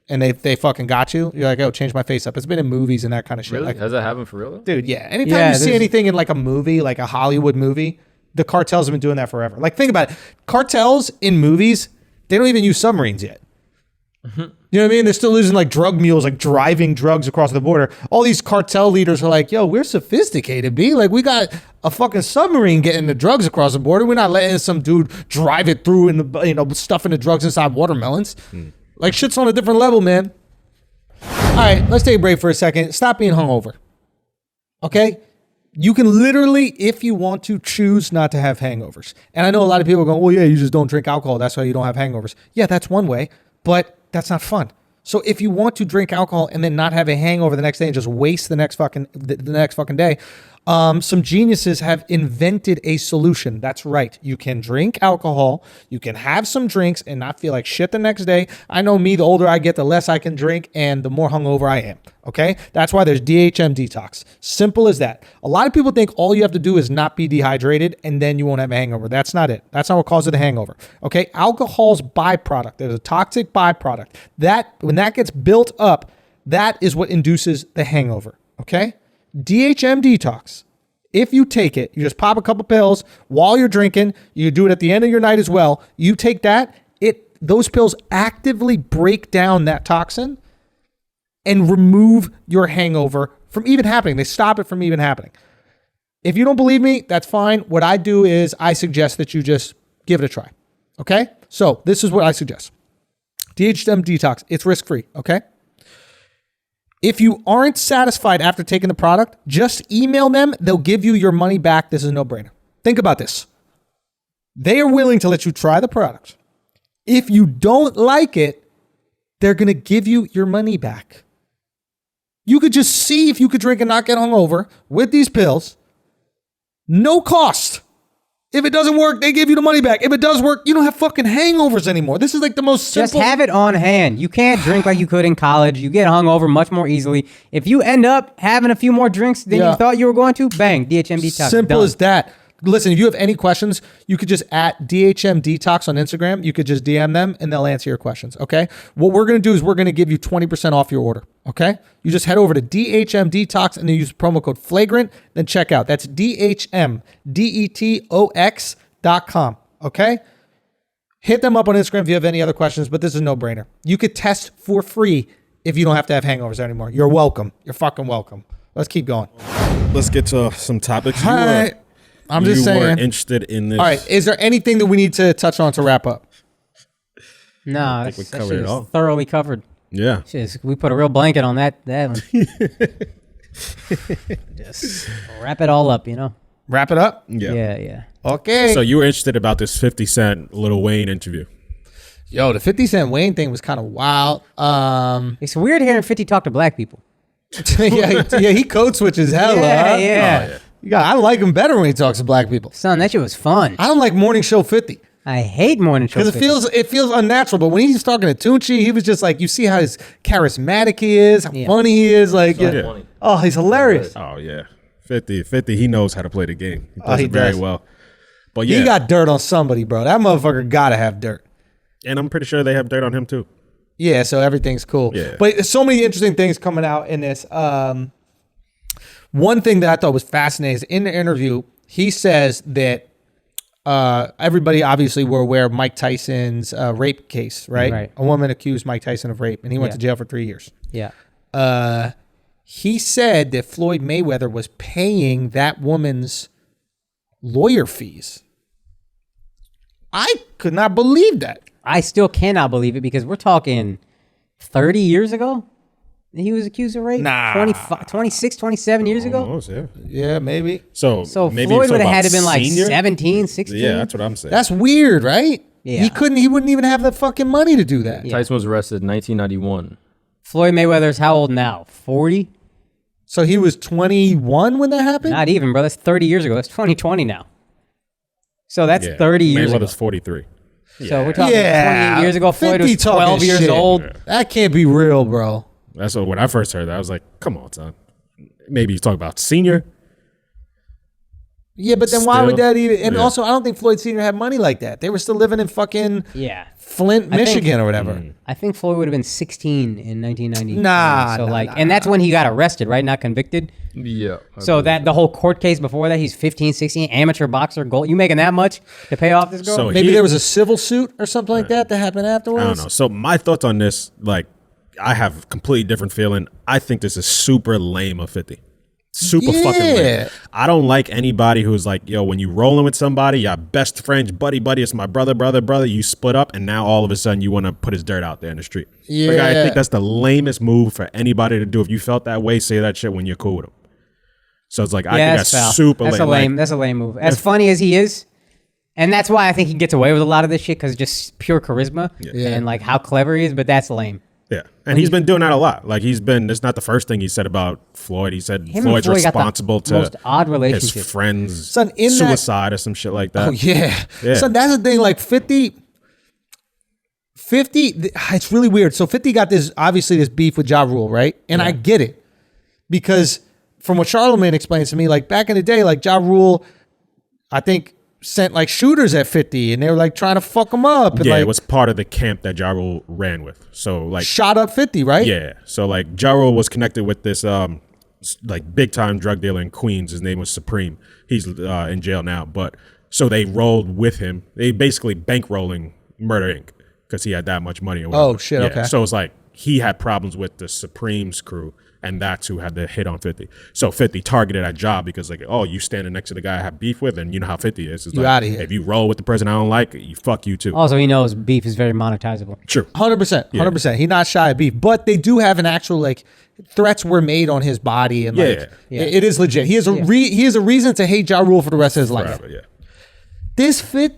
and they fucking got you, you're like, oh, change my face up. It's been in movies and that kind of shit. Really? Like, Has that happened for real though? dude, yeah. Anytime you see anything in like a movie, like a Hollywood movie, the cartels have been doing that forever. Like think about it. Cartels in movies, they don't even use submarines yet. You know what I mean? They're still using like drug mules, like driving drugs across the border. All these cartel leaders are like, yo, we're sophisticated, B. Like we got a fucking submarine getting the drugs across the border. We're not letting some dude drive it through and stuffing the drugs inside watermelons. Like shit's on a different level, man. All right, let's take a break for a second. Stop being hungover. Okay? You can literally, if you want to, choose not to have hangovers. And I know a lot of people are going, well, yeah, you just don't drink alcohol. That's why you don't have hangovers. Yeah, that's one way, but that's not fun. So if you want to drink alcohol and then not have a hangover the next day and just waste the next fucking day, some geniuses have invented a solution. That's right. You can drink alcohol. You can have some drinks and not feel like shit the next day. I know me, the older I get, the less I can drink and the more hungover I am. Okay? That's why there's DHM detox. Simple as that. A lot of people think all you have to do is not be dehydrated and then you won't have a hangover. That's not it. That's not what causes the hangover. Okay? Alcohol's byproduct. There's a toxic byproduct. When that gets built up, that is what induces the hangover. Okay? DHM detox. If you take it, you just pop a couple pills while you're drinking. You do it at the end of your night as well. You take that, those pills actively break down that toxin and remove your hangover from even happening. They stop it from even happening. If you don't believe me, that's fine. What I do is I suggest that you just give it a try. Okay? So this is what I suggest. DHM detox. It's risk-free. Okay? If you aren't satisfied after taking the product, just email them. They'll give you your money back. This is a no-brainer. Think about this. They are willing to let you try the product. If you don't like it, they're going to give you your money back. You could just see if you could drink and not get hungover with these pills. No cost. If it doesn't work, they give you the money back. If it does work, you don't have fucking hangovers anymore. This is like the most simple. Just have it on hand. You can't drink like you could in college. You get hungover much more easily. If you end up having a few more drinks than you thought you were going to, bang, DHM Detox. Simple done. as that. Listen, if you have any questions, you could just at DHM Detox on Instagram. You could just DM them and they'll answer your questions, okay? What we're going to do is we're going to give you 20% off your order, okay? You just head over to DHM Detox and then use promo code Flagrant, then check out. That's DHMDETOX.com, okay? Hit them up on Instagram if you have any other questions, but this is a no-brainer. You could test for free if you don't have to have hangovers anymore. You're welcome. You're fucking welcome. Let's keep going. Let's get to some topics. Hi. I'm just saying. You were interested in this. All right. Is there anything that we need to touch on to wrap up? No, think we that covered shit it is all. thoroughly covered. Yeah. We put a real blanket on that one. Just wrap it all up, you know? Wrap it up? Yeah. Okay. So you were interested about this 50 Cent Lil Wayne interview. Yo, the 50 Cent Wayne thing was kind of wild. It's weird hearing 50 talk to black people. He code switches hella. Huh? Yeah. I like him better when he talks to black people. Son, that shit was fun. I don't like Morning Show 50 I hate morning show. because it feels unnatural. But when he's talking to Tunchi, he was just like, you see how his charismatic he is, how funny he is. Like, funny. Oh, he's hilarious. Oh, yeah. 50, he knows how to play the game. He plays he it very does. well. But yeah. He got dirt on somebody, bro. That motherfucker got to have dirt. And I'm pretty sure they have dirt on him, too. Yeah, so everything's cool. Yeah. But there's so many interesting things coming out in this. One thing that I thought was fascinating is in the interview, he says that everybody obviously were aware of Mike Tyson's rape case, right? Right. A woman accused Mike Tyson of rape, and he went to jail for 3 years. Yeah. He said that Floyd Mayweather was paying that woman's lawyer fees. I could not believe that. I still cannot believe it because we're talking 30 years ago that he was accused of rape? Nah. 26, 27 years ago? Almost, yeah. Yeah, maybe. So Floyd maybe you're would talking have had to about been like senior? 17, 16. Yeah, that's what I'm saying. That's weird, right? Yeah. He wouldn't even have the fucking money to do that. Yeah. Tyson was arrested in 1991. Floyd Mayweather's how old now? 40? So he was 21 when that happened? Not even, bro. That's 30 years ago. That's 2020 now. So that's 30 years ago. Mayweather's 43. So we're talking 28 years ago. Floyd 50 was 12 talking years shit. old. That can't be real, bro. That's what when I first heard that, I was like, come on, son. Maybe he's talking about senior. Yeah, but then why would Still, that even... And yeah. also, I don't think Floyd Sr. had money like that. They were still living in fucking Yeah. Flint, I think- Michigan or whatever. I think Floyd would have been 16 in 1990. Nah, So nah. and that's when he got arrested, right? Not convicted. Yeah. So that the whole court case before that, he's 15, 16, amateur boxer, gold. You making that much to pay off this girl? So Maybe he- there was a civil suit or something like that happened afterwards. I don't know. So my thoughts on this, like, I have a completely different feeling. I think this is super lame of 50. Super fucking lame. Yeah. I don't like anybody who's like, yo, when you rolling with somebody, your best friends, buddy, it's my brother, you split up, and now all of a sudden you want to put his dirt out there in the street. Like, I Yeah. think that's the lamest move for anybody to do. If you felt that way, say that shit when you're cool with them. So it's like, I think that's foul. super That's lame. a lame. Like, That's a lame move. As funny as he is, and that's why I think he gets away with a lot of this shit because just pure charisma and like how clever he is. But that's lame. yeah. And he's been doing that a lot. Like, it's not the first thing he said about Floyd. He said Him and Floyd's Floyd got the responsible to most odd his relationship. friend's Son, in that- suicide or some shit like that. Oh, yeah. Yeah. So that's the thing, like 50, it's really weird. So 50 got this beef with Ja Rule, right? And I get it. Because from what Charlamagne explains to me, like back in the day, like Ja Rule, I think, sent like shooters at 50 and they were like trying to fuck him up. And Yeah, like, it was part of the camp that Ja Rule ran with. So like, shot up 50, right? yeah. So like, Ja Rule was connected with this like big time drug dealer in Queens. His name was Supreme. He's in jail now. But so they rolled with him. They basically bankrolling Murder Inc. because he had that much money. Or whatever. Oh, shit, okay. So it's like he had problems with the Supreme's crew. And that's who had the hit on 50. So 50 targeted that job because like, oh, you standing next to the guy I have beef with, and you know how 50 is. It's You like, outta here. If you roll with the person I don't like, you fuck you too. Also, he knows beef is very monetizable. True. 100%. 100%. He's not shy of beef. But they do have an actual, like, threats were made on his body. And like, Yeah. it is legit. He has a he has a reason to hate Ja Rule for the rest of his life. Forever, yeah. This Floyd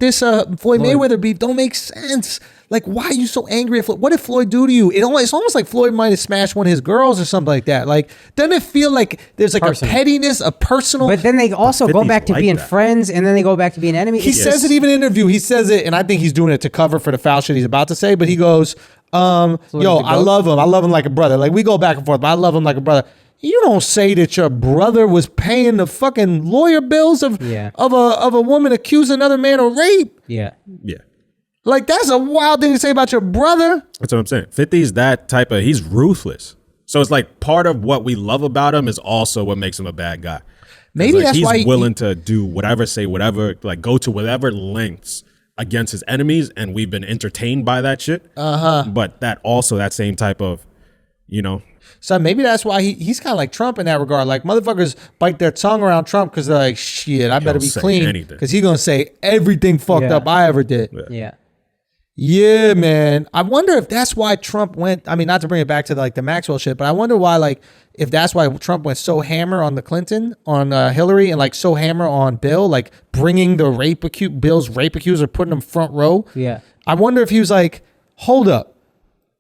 Mayweather beef don't make sense. Like, why are you so angry at Floyd? What did Floyd do to you? It's almost like Floyd might have smashed one of his girls or something like that. Like, doesn't it feel like there's like Personal. a pettiness, a personal? But then they also go 50s back to like being that. friends, and then they go back to being enemies. he says it even in an interview. He says it, and I think he's doing it to cover for the foul shit he's about to say. But he goes, yo, I love him. I love him like a brother. Like, we go back and forth, but I love him like a brother. You don't say that your brother was paying the fucking lawyer bills of a woman accusing another man of rape. Yeah. Yeah. Like, that's a wild thing to say about your brother. That's what I'm saying. 50's that type of, he's ruthless. So it's like part of what we love about him is also what makes him a bad guy. Maybe like, that's he's why willing to do whatever, say whatever, like go to whatever lengths against his enemies, and we've been entertained by that shit. But that also, that same type of, you know. So maybe that's why he's kind of like Trump in that regard. Like, motherfuckers bite their tongue around Trump because they're like, shit, I better be say clean. anything. Because he's going to say everything fucked up I ever did. Yeah. Yeah, man. I wonder if that's why Trump went, I mean, not to bring it back to like the Maxwell shit, but I wonder why, like, if that's why Trump went so hammer on the Clinton, on Hillary, and like so hammer on Bill, like bringing the Bill's rape accuser, putting him front row. Yeah. I wonder if he was like, hold up.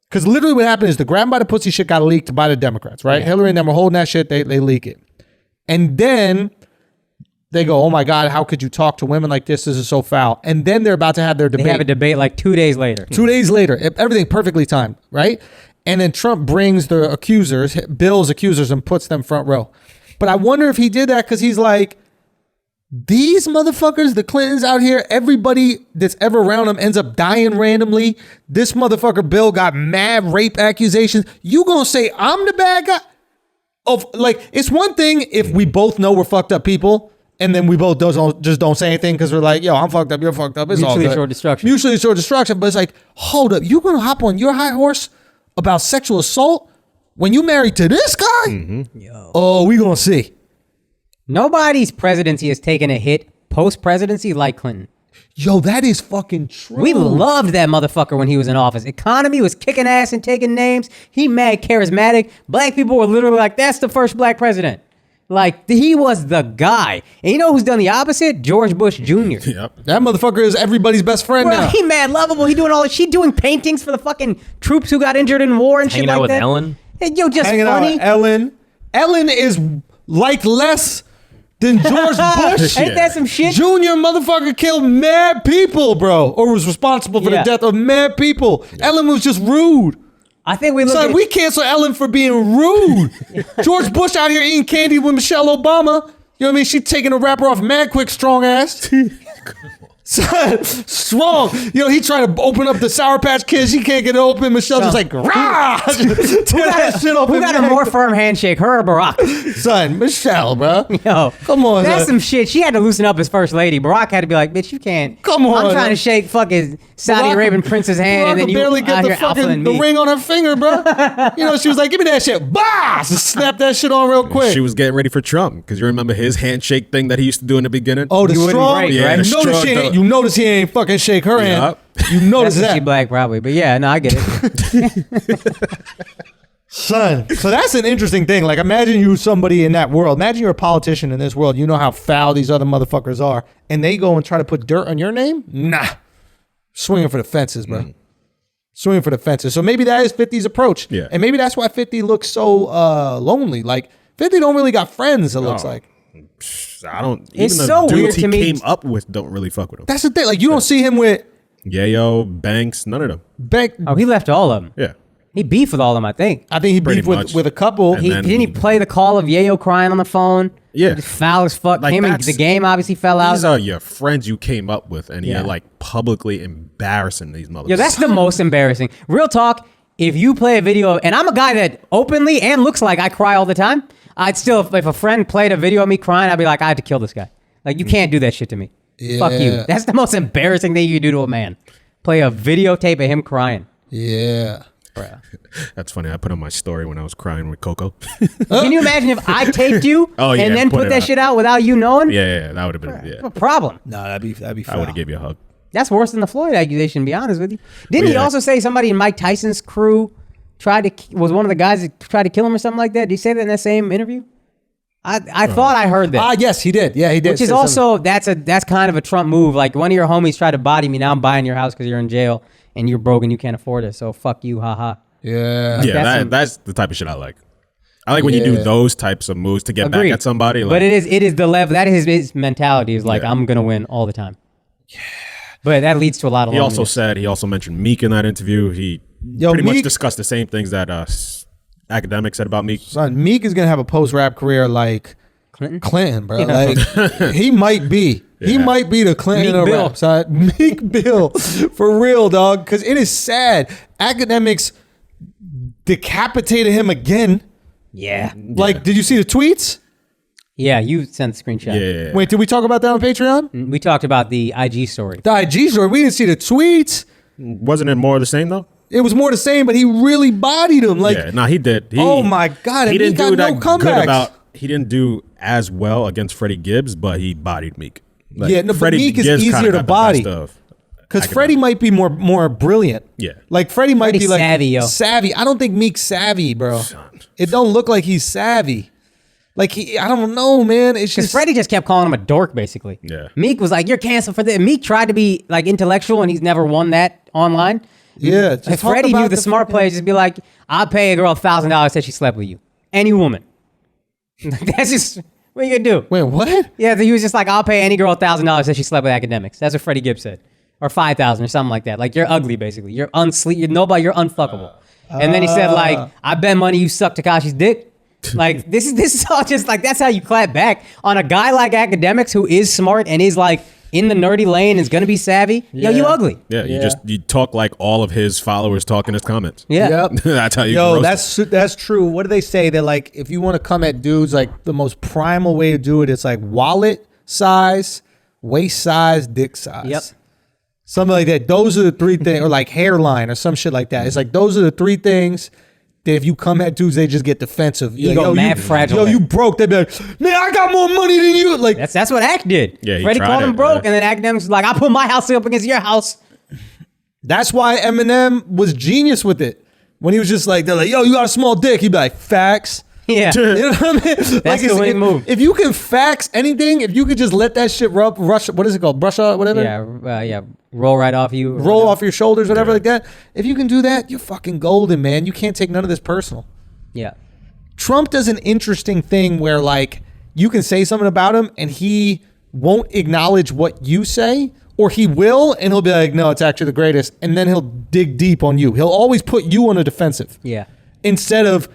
Because literally what happened is the grab by the pussy shit got leaked by the Democrats, right? Hillary and them were holding that shit, they leak it. And then they go, oh my God, how could you talk to women like this? This is so foul. And then they're about to have their debate. They have a debate like 2 days later. 2 days later, everything perfectly timed, right? And then Trump brings the accusers, Bill's accusers, and puts them front row. But I wonder if he did that because he's like, these motherfuckers, the Clintons out here, everybody that's ever around them ends up dying randomly. This motherfucker Bill got mad rape accusations. You gonna say I'm the bad guy? Like, it's one thing if we both know we're fucked up people, and then we both just don't say anything because we're like, yo, I'm fucked up, you're fucked up. It's all Mutually good. assured destruction. Mutually assured destruction. But it's like, hold up, you gonna hop on your high horse about sexual assault when you married to this guy? Oh, we gonna see. Nobody's presidency has taken a hit post-presidency like Clinton. Yo, that is fucking true. We loved that motherfucker when he was in office. Economy was kicking ass and taking names. He mad charismatic. Black people were literally like, that's the first black president. Like, he was the guy. And you know who's done the opposite? George Bush Jr. Yep. That motherfucker is everybody's best friend Bro, now. he mad lovable. He doing all this. She doing paintings for the fucking troops who got injured in war and Hanging shit out like with that. Ellen? Hey, yo, just Hanging out funny. with Ellen. Ellen is like less than George Bush. Ain't that some shit? Junior motherfucker killed mad people, bro, or was responsible for the death of mad people. Ellen was just rude. I think we look Son, at... we cancel Ellen for being rude. George Bush out here eating candy with Michelle Obama. You know what I mean? She taking a rapper off mad quick, strong ass. Son, strong. You know, he trying to open up the Sour Patch Kids. He can't get it open. Michelle just like, rah! Tear that shit open. Who got a more firm handshake, her or Barack? Son, Michelle, bro. Yo, Come on, that's son. some shit. She had to loosen up as first lady. Barack had to be like, bitch, you can't. Come on, I'm trying man. to shake fucking Saudi Barack- Arabian prince's hand, Barack and then could you barely out get the here fucking alphaing the me. ring on her finger, bro. You know, she was like, give me that shit. Bah! Just snap that shit on real quick. She was getting ready for Trump because you remember his handshake thing that he used to do in the beginning. Oh, the You wouldn't strong. break, Yeah, right? the You notice, strong- you notice he ain't fucking shake her hand. Yup. You notice That's that. she black probably, but yeah, no, I get it. Son, so that's an interesting thing. Like, imagine you somebody in that world. Imagine you're a politician in this world. You know how foul these other motherfuckers are, and they go and try to put dirt on your name. Nah, swinging for the fences, bro. Swinging for the fences. So maybe that is 50's approach. Yeah. And maybe that's why 50 looks so lonely. Like 50 don't really got friends. It looks like. I don't. It's Even the so dudes weird he to me. came up with don't really fuck with him. That's the thing. Like, you don't see him with Yayo, Banks, none of them. Bank. Oh, he left all of them. Yeah. He beefed with all of them, I think. I think he Pretty beefed much. with a couple. And He then- didn't he play the call of Yayo crying on the phone? Yeah. Just foul as fuck. Like, Him and that's- the game obviously fell out. These are your friends you came up with, and Yeah. you're like publicly embarrassing these motherfuckers. Yo, that's the most embarrassing. Real talk, if you play a video, and I'm a guy that openly and looks like I cry all the time, I'd still, if a friend played a video of me crying, I'd be like, I had to kill this guy. Like, you can't do that shit to me. Fuck you. Yeah. That's the most embarrassing thing you do to a man. Play a videotape of him crying. Yeah. That's funny. I put on my story when I was crying with Coco. Can you imagine if I taped you Oh, yeah, and then put put it that out. shit out without you knowing? yeah, that would have been. What's Yeah, the problem? No, that'd be I foul. would have gave you a hug. That's worse than the Floyd accusation, to be honest with you. Didn't he Yeah. also say somebody in Mike Tyson's crew was one of the guys that tried to kill him or something like that? Did he say that in that same interview? I thought I heard that. Yes, he did. Yeah, he did. Which is also that's kind of a Trump move. Like one of your homies tried to body me. Now I'm buying your house because you're in jail and you're broke and you can't afford it. So fuck you, haha. Yeah. Yeah, that's the type of shit I like. I like when you do those types of moves to get back at somebody. Like, but it is the level. That is his mentality. Is like I'm gonna win all the time. Yeah. But that leads to a lot of. He also mentioned Meek in that interview. He pretty much discussed the same things that academics said about Meek. Son, Meek is gonna have a post-rap career like Clinton, bro. Like he might be. Yeah. He might be the Clinton of rap side. Meek Bill. For real, dog. Because it is sad. Academics decapitated him again. Yeah. Like, did you see the tweets? Yeah, you sent the screenshot. Yeah. Wait, did we talk about that on Patreon? We talked about the IG story. The IG story. We didn't see the tweets. Wasn't it more of the same though? It was more the same, but he really bodied him. Like, he did. Oh my God! He didn't do that good about. He didn't do as well against Freddie Gibbs, but he bodied Meek. Like, but Meek is easier to body because Freddie might be more brilliant. Yeah, like Freddie might be like savvy. I don't think Meek's savvy, bro. It don't look like he's savvy. Like I don't know, man. It's just Freddie just kept calling him a dork, basically. Yeah. Meek was like, "You're canceled for this." Meek tried to be like intellectual, and he's never won that online. Yeah. Like Freddie knew the smart play. Just be like, "I'll pay a girl $1,000 that she slept with you, any woman." That's just what you gonna do. Wait, what? Yeah, he was just like, "I'll pay any girl $1,000 that she slept with academics." That's what Freddie Gibbs said, or 5,000 or something like that. Like you're ugly, basically. You're you're nobody. You're unfuckable. And then he said like, "I bet money you sucked Tekashi's dick." Like this is all just like that's how you clap back on a guy like academics who is smart and is like in the nerdy lane and is gonna be savvy. Yeah. Yo, you ugly. Yeah, you talk like all of his followers talk in his comments. Yeah, yep. That's how you. Yo, that's true. What do they say? That like if you want to come at dudes, like the most primal way to do it is like wallet size, waist size, dick size. Yep. Something like that. Those are the three things, or like hairline or some shit like that. It's like those are the three things. If you come at dudes, they just get defensive. Ego, mad fragile. Yo, you broke. They be like, man, I got more money than you. Like that's what Ack did. Yeah, Freddie called him broke, and then academics was like, I put my house up against your house. That's why Eminem was genius with it. When he was just like, they're like, yo, you got a small dick. He'd be like, facts. Yeah. You know what I mean? That's like the winning move. If you can fax anything, if you could just let that shit rush, what is it called? Brush off, whatever? Yeah, roll right off you. Roll off your shoulders, whatever like that. If you can do that, you're fucking golden, man. You can't take none of this personal. Yeah. Trump does an interesting thing where like you can say something about him and he won't acknowledge what you say, or he will and he'll be like, no, it's actually the greatest. And then he'll dig deep on you. He'll always put you on a defensive. Yeah. Instead of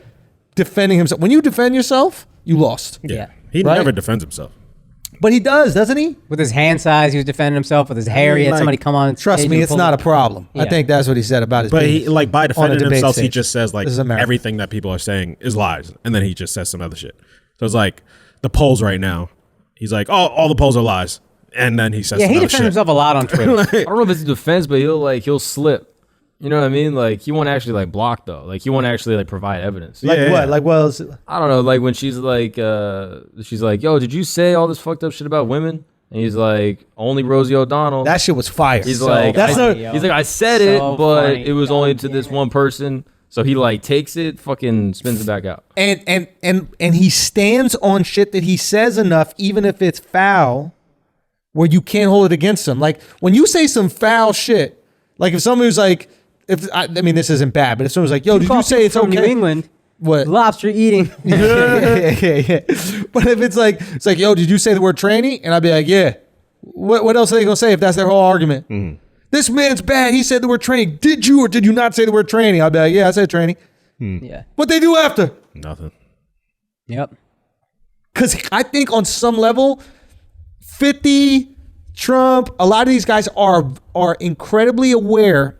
defending himself. When you defend yourself, you lost. Yeah. He never defends himself. But he does, doesn't he? With his hand size, he was defending himself. With his hair, he had somebody come on. Trust me, it's not a problem. Yeah. I think that's what he said about his. But he like by defending himself, stage. he just says like everything that people are saying is lies, and then he just says some other shit. So it's like the polls right now. He's like, oh, all the polls are lies, and then he says, yeah, he defends himself a lot on Twitter. I don't know if it's defense, but he'll slip. You know what I mean? Like he won't actually like block though. Like he won't actually like provide evidence. Like what? Like well, I don't know. Like when she's like, yo, did you say all this fucked up shit about women? And he's like, only Rosie O'Donnell. That shit was fire. He's so like, I said it, but funny. it was only to this one person. So he like takes it, fucking spins it back out. And he stands on shit that he says enough, even if it's foul, where you can't hold it against him. Like when you say some foul shit, like if somebody was like, I mean, this isn't bad, but if someone's like, yo, did you say it's from okay? New England. What? Lobster eating. yeah. But if it's like, yo, did you say the word tranny? And I'd be like, yeah. What else are they gonna say if that's their whole argument? Mm-hmm. This man's bad. He said the word tranny. Did you or did you not say the word tranny? I'd be like, yeah, I said tranny. Yeah. What they do after? Nothing. Yep. Because I think on some level, 50, Trump, a lot of these guys are incredibly aware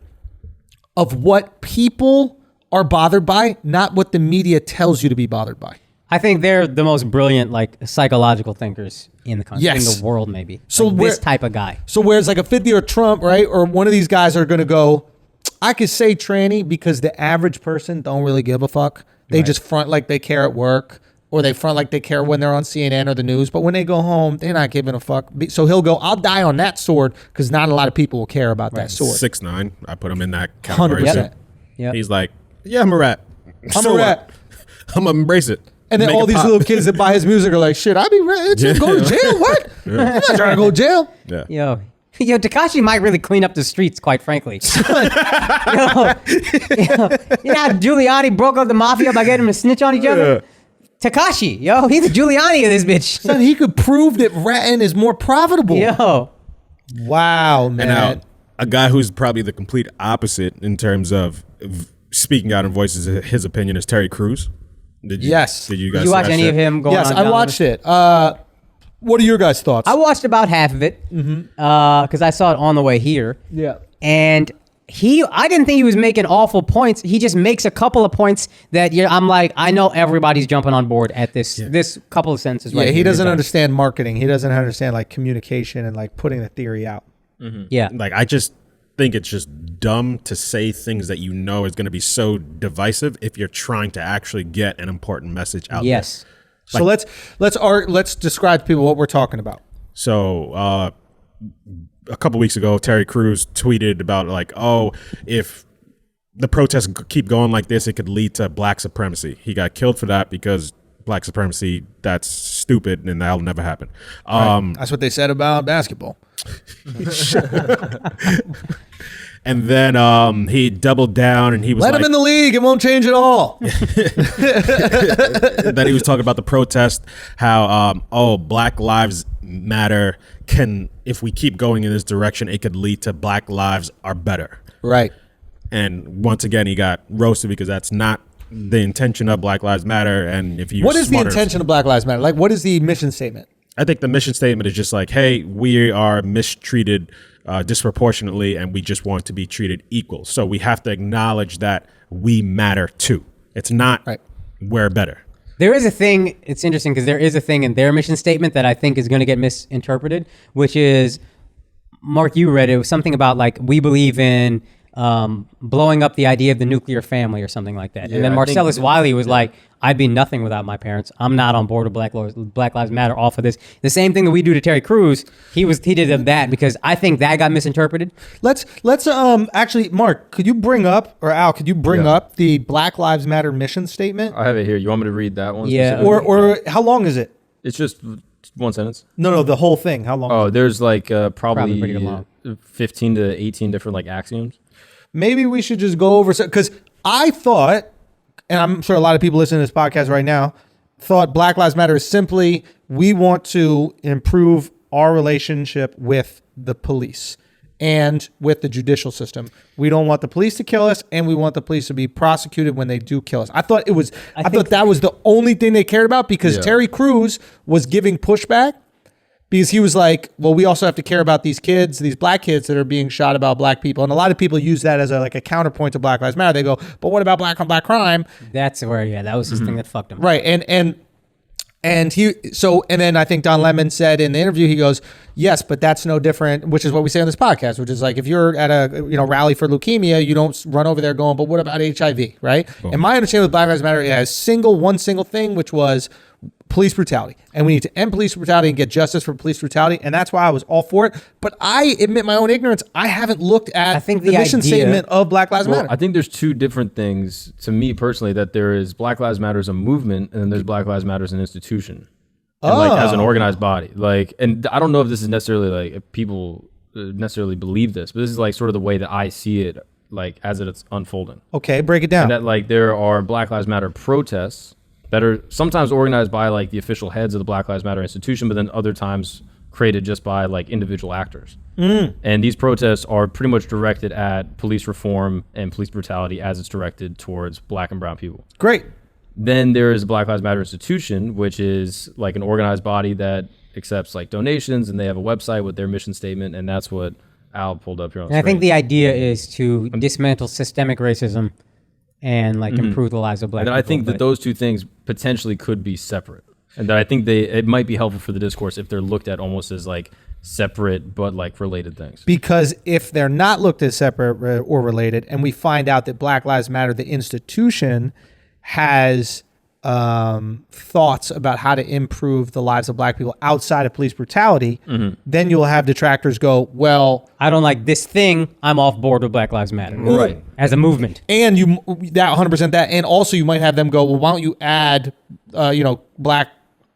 of what people are bothered by, not what the media tells you to be bothered by. I think they're the most brilliant, like psychological thinkers in the country, in the world, maybe. So like this type of guy. So whereas like a 50 or Trump, right, or one of these guys are going to go, I could say tranny because the average person don't really give a fuck. They just front like they care at work, or they front like they care when they're on CNN or the news. But when they go home, they're not giving a fuck. So he'll go, I'll die on that sword because not a lot of people will care about that sword. 6'9", I put him in that category. 100%. Yep. He's like, yeah, I'm a rat. I'm a rat. I'm gonna embrace it. And then Make all it these pop. little kids that buy his music are like, shit, I'd be ready to go to jail. What? I'm not trying to go to jail. Yeah. Yo, Tekashi might really clean up the streets, quite frankly. You know how Giuliani broke up the mafia by getting them to snitch on each other? Tekashi, yo, he's the Giuliani of this bitch. Son, he could prove that ratting is more profitable. Yo. Wow, man. And now, a guy who's probably the complete opposite in terms of speaking out and voices his opinion is Terry Crews. Did you guys Did you see watch that any shit? of him going on? Yes, I watched it. What are your guys' thoughts? I watched about half of it because I saw it on the way here. Yeah. And I didn't think he was making awful points. He just makes a couple of points that I'm like, I know everybody's jumping on board at this couple of sentences. Yeah, right he here. doesn't understand marketing. He doesn't understand like communication and like putting the theory out. Yeah. Like, I just think it's just dumb to say things that you know is going to be so divisive if you're trying to actually get an important message out there. Yes. So let's describe to people what we're talking about. So a couple weeks ago, Terry Crews tweeted about like, oh, if the protests keep going like this, it could lead to black supremacy. He got killed for that because black supremacy, that's stupid and that'll never happen. That's what they said about basketball. And then he doubled down and he was Let him in the league. It won't change at all. Then he was talking about the protest, how Black Lives Matter if we keep going in this direction, it could lead to Black Lives Are Better. Right. And once again, he got roasted because that's not the intention of Black Lives Matter. And if you What is the intention of Black Lives Matter? Like, what is the mission statement? I think the mission statement is just like, hey, we are mistreated disproportionately, and we just want to be treated equal. So we have to acknowledge that we matter too. It's not we're better. There is a thing, it's interesting because there is a thing in their mission statement that I think is going to get misinterpreted, which is, Mark, you read it, was something about like, we believe in blowing up the idea of the nuclear family or something like that. And then Marcellus Wiley was like, I'd be nothing without my parents. I'm not on board with Black Lives Matter off of this. The same thing that we do to Terry Crews, he did that because I think that got misinterpreted. Let's actually, Mark, could you bring up, or Al, could you bring up the Black Lives Matter mission statement? I have it here. You want me to read that one? Yeah. Or how long is it? It's just one sentence. No, the whole thing. How long? Oh, there's like Probably pretty probably long. 15 to 18 different like axioms. Maybe we should just go over, because I thought, and I'm sure a lot of people listening to this podcast right now, thought Black Lives Matter is simply, we want to improve our relationship with the police and with the judicial system. We don't want the police to kill us, and we want the police to be prosecuted when they do kill us. I thought that was the only thing they cared about, because Terry Crews was giving pushback. Because he was like, well, we also have to care about these kids, these black kids that are being shot about black people. And a lot of people use that as a counterpoint to Black Lives Matter. They go, but what about black on black crime? That's where, that was his thing that fucked him. Right. And then I think Don Lemon said in the interview, he goes, yes, but that's no different, which is what we say on this podcast, which is like, if you're at a rally for leukemia, you don't run over there going, but what about HIV, right? Cool. And my understanding with Black Lives Matter, it has one single thing, which was police brutality. And we need to end police brutality and get justice for police brutality. And that's why I was all for it. But I admit my own ignorance. I haven't looked at the mission statement of Black Lives Matter. I think there's two different things to me personally, that there is Black Lives Matter as a movement, and then there's Black Lives Matter as an institution. And like as an organized body. Like, and I don't know if this is necessarily like, if people necessarily believe this, but this is like sort of the way that I see it, like as it's unfolding. Okay, break it down. And that like there are Black Lives Matter protests that are sometimes organized by like the official heads of the Black Lives Matter institution, but then other times created just by like individual actors. And these protests are pretty much directed at police reform and police brutality as it's directed towards black and brown people. Great. Then there is the Black Lives Matter institution, which is like an organized body that accepts like donations, and they have a website with their mission statement, and that's what Al pulled up here on And I think the idea is to dismantle systemic racism and like improve the lives of black people. And I think that those two things potentially could be separate, and that I think it might be helpful for the discourse if they're looked at almost as like separate but like related things. Because if they're not looked at separate or related, and we find out that Black Lives Matter, the institution, has thoughts about how to improve the lives of black people outside of police brutality, then you'll have detractors go, well, I don't like this thing. I'm off board with Black Lives Matter. Right. As a movement. and that 100% that, and also you might have them go, well, why don't you add, black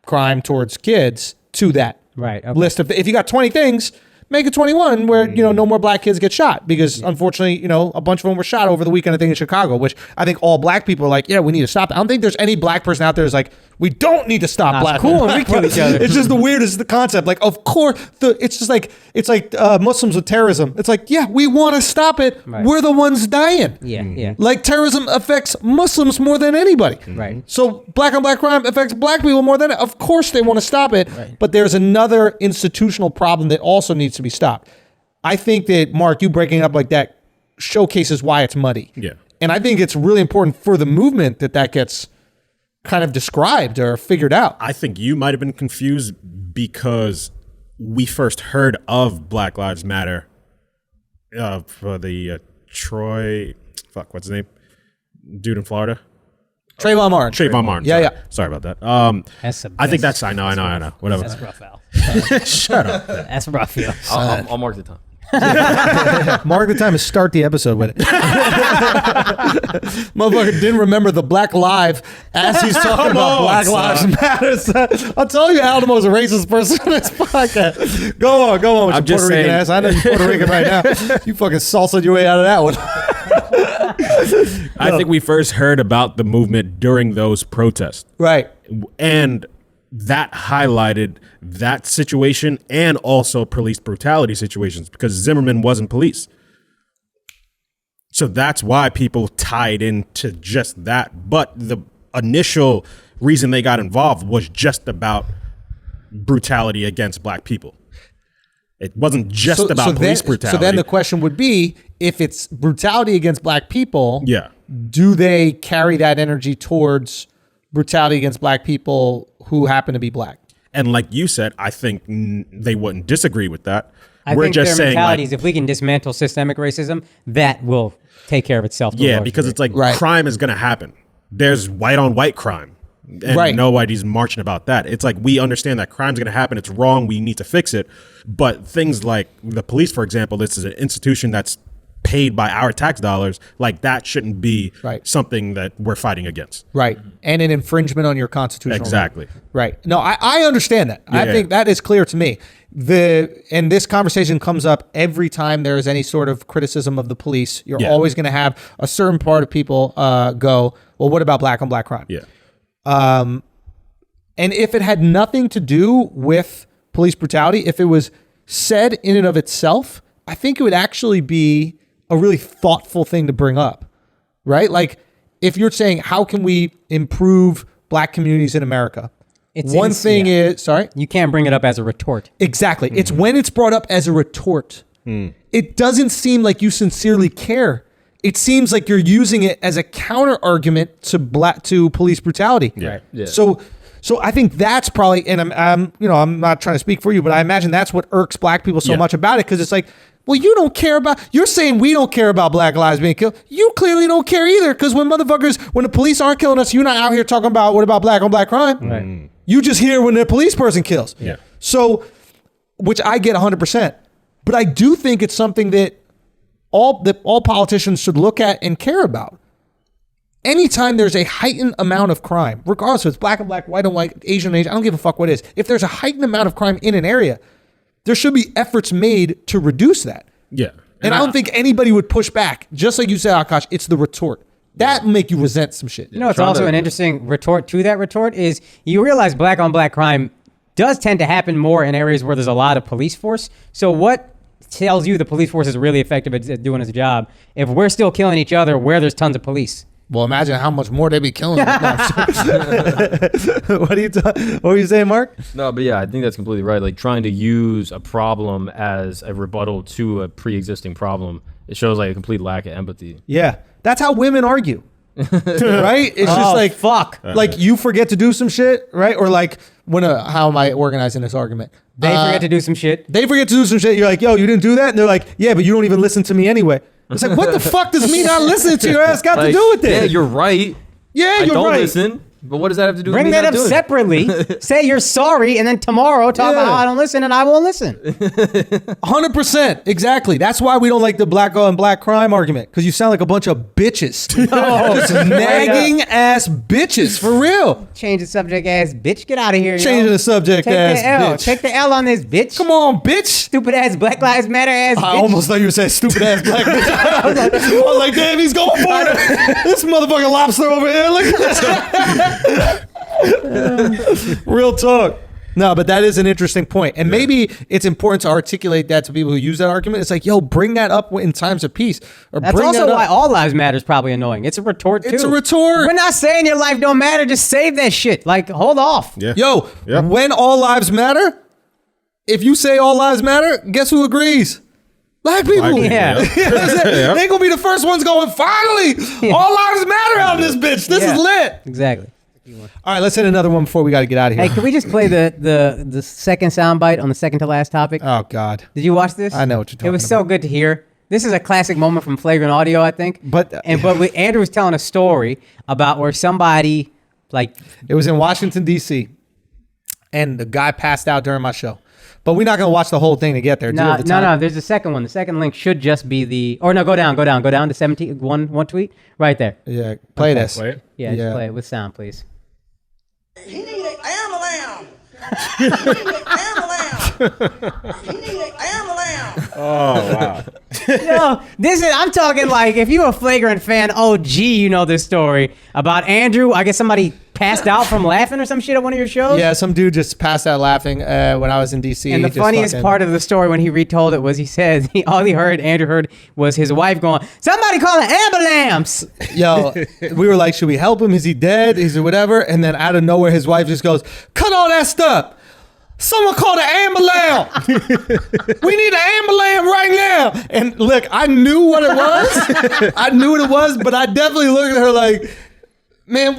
crime towards kids to that Right. Okay. list of, if you got 20 things, make it 21 where, no more black kids get shot because unfortunately, a bunch of them were shot over the weekend, I think in Chicago, which I think all black people are like, yeah, we need to stop. I don't think there's any black person out there who's like, we don't need to stop black cool people. when we kill each other. It's just the weirdest the concept. Like, of course, it's like Muslims with terrorism. It's like, yeah, we want to stop it. Right. We're the ones dying. Yeah. Like terrorism affects Muslims more than anybody. Right. So black on black crime affects black people more than, of course they want to stop it. Right. But there's another institutional problem that also needs to be stopped. I think that, Mark, you breaking it up like that showcases why it's muddy. Yeah. And I think it's really important for the movement that gets kind of described or figured out. I think you might have been confused because we first heard of Black Lives Matter for the Troy, what's his name? Dude in Florida. Trayvon Martin. Trayvon Martin. Yeah, sorry. yeah. Sorry about that. I think that's, I know. Whatever. That's rough, Al. Shut up. That's rough, yo. I'll mark the time. Mark the time and start the episode with it. Motherfucker didn't remember the Black Live as he's talking about Black Lives Matter. I'll tell you, Aldo's a racist person on this podcast. Go on with I'm your just Puerto Rican saying. ass. I know you're Puerto Rican right now. You fucking salsa'd your way out of that one. I think we first heard about the movement during those protests. Right. And that highlighted that situation and also police brutality situations because Zimmerman wasn't police. So that's why people tied into just that. But the initial reason they got involved was just about brutality against black people. It wasn't just about police brutality. So then the question would be, if it's brutality against black people, yeah. do they carry that energy towards brutality against black people who happen to be black? And like you said, I think they wouldn't disagree with that. I We're think just their saying, mentality like, is if we can dismantle systemic racism, that will take care of itself. to a yeah, large because degree. it's like crime is going to happen. There's white on white crime. And Right. nobody's marching about that. It's like we understand that crime's going to happen. It's wrong. We need to fix it. But things like the police, for example, this is an institution that's paid by our tax dollars. Like that shouldn't be something that we're fighting against. Right. And an infringement on your constitutional Exactly. right. No, I understand that. I think that is clear to me. And this conversation comes up every time there is any sort of criticism of the police. You're always going to have a certain part of people go, well, what about black on black crime? Yeah. And if it had nothing to do with police brutality, if it was said in and of itself, I think it would actually be a really thoughtful thing to bring up, right? Like if you're saying, how can we improve black communities in America? One thing is, sorry? You can't bring it up as a retort. Exactly. It's when it's brought up as a retort. It doesn't seem like you sincerely care. It seems like you're using it as a counter argument to police brutality. Yeah. Right. Yeah. So I think that's probably, and I'm not trying to speak for you, but I imagine that's what irks black people so much about it, because it's like, well, you don't care about, you're saying we don't care about black lives being killed. You clearly don't care either, because when the police aren't killing us, you're not out here talking about what about black on black crime. Right. You just hear when the police person kills. Yeah. So, which I get 100%, but I do think it's something that all politicians should look at and care about. Anytime there's a heightened amount of crime, regardless if it's black and black, white and white, Asian and Asian, I don't give a fuck what it is. If there's a heightened amount of crime in an area, there should be efforts made to reduce that. Yeah. And I don't think anybody would push back. Just like you said, Akaash, it's the retort. That will make you resent some shit. You know, it's also an interesting retort to that retort is you realize black on black crime does tend to happen more in areas where there's a lot of police force. So what tells you the police force is really effective at doing its job if we're still killing each other where there's tons of police? Well, imagine how much more they be killing. What are you saying, Mark? No, but yeah, I think that's completely right. Like trying to use a problem as a rebuttal to a pre-existing problem, it shows like a complete lack of empathy. Yeah, that's how women argue, right? It's just like fuck. Like you forget to do some shit, right? Or like how am I organizing this argument? They forget to do some shit. They forget to do some shit. You're like, yo, you didn't do that, and they're like, yeah, but you don't even listen to me anyway. It's like, what the fuck does me not listening to your ass got to do with it? Yeah, you're right. Yeah, I you're don't right. listen. But what does that have to do with Bring me that not up doing it? separately. Say you're sorry, and then tomorrow talk about how I don't listen, and I won't listen. 100%. Exactly. That's why we don't like the black on black crime argument, because you sound like a bunch of bitches. Just nagging ass bitches, for real. Change the subject, ass bitch. Get out of here. Changing the subject, Take ass the L. bitch. Take the L on this bitch. Come on, bitch. Stupid ass Black Lives Matter ass bitch. I almost thought you were saying stupid ass black bitch. I was like, damn, he's going for it. This motherfucking lobster over here. Look at this. Real talk. No, but that is an interesting point. And maybe it's important to articulate that to people who use that argument. It's like, yo, bring that up in times of peace. Or That's bring also that up. why all lives matter is probably annoying. It's a retort too. It's a retort. We're not saying your life don't matter. Just save that shit. Like, hold off. Yeah. Yo, Yep. when all lives matter, if you say all lives matter, guess who agrees? Black people. Black people, Yeah. yeah. They gonna be the first ones going, finally, all lives matter out in this bitch. This Yeah. is lit. Exactly. All right, let's hit another one before we got to get out of here. Hey, can we just play the second soundbite on the second to last topic? Oh, God. Did you watch this? I know what you're talking It was so good to hear. This is a classic moment from Flagrant Audio, I think. But- Andrew was telling a story about where somebody like It was in Washington, D.C., and the guy passed out during my show. But we're not going to watch the whole thing to get there. Do you have the time? no. There's a second one. The second link should just be the go down to 17 one tweet right there. Yeah, play this. Play it. Yeah, Yeah. just play it with sound, please. He need an ambulance. He need an ambulance. He need an ambulance. Oh wow. Yo, I'm talking like if you're a Flagrant fan, you know this story about Andrew. I guess somebody passed out from laughing or some shit at one of your shows. Yeah, some dude just passed out laughing when I was in D.C. And the Just funniest fucking- part of the story when he retold it was he said Andrew heard was his wife going, "Somebody call an ambulance." Yo, we were like, should we help him? Is he dead? Is it whatever? And then out of nowhere, his wife just goes, cut all that stuff. Someone call the ambulance. We need an ambulance right now. And look, I knew what it was. I knew what it was, but I definitely looked at her like, man,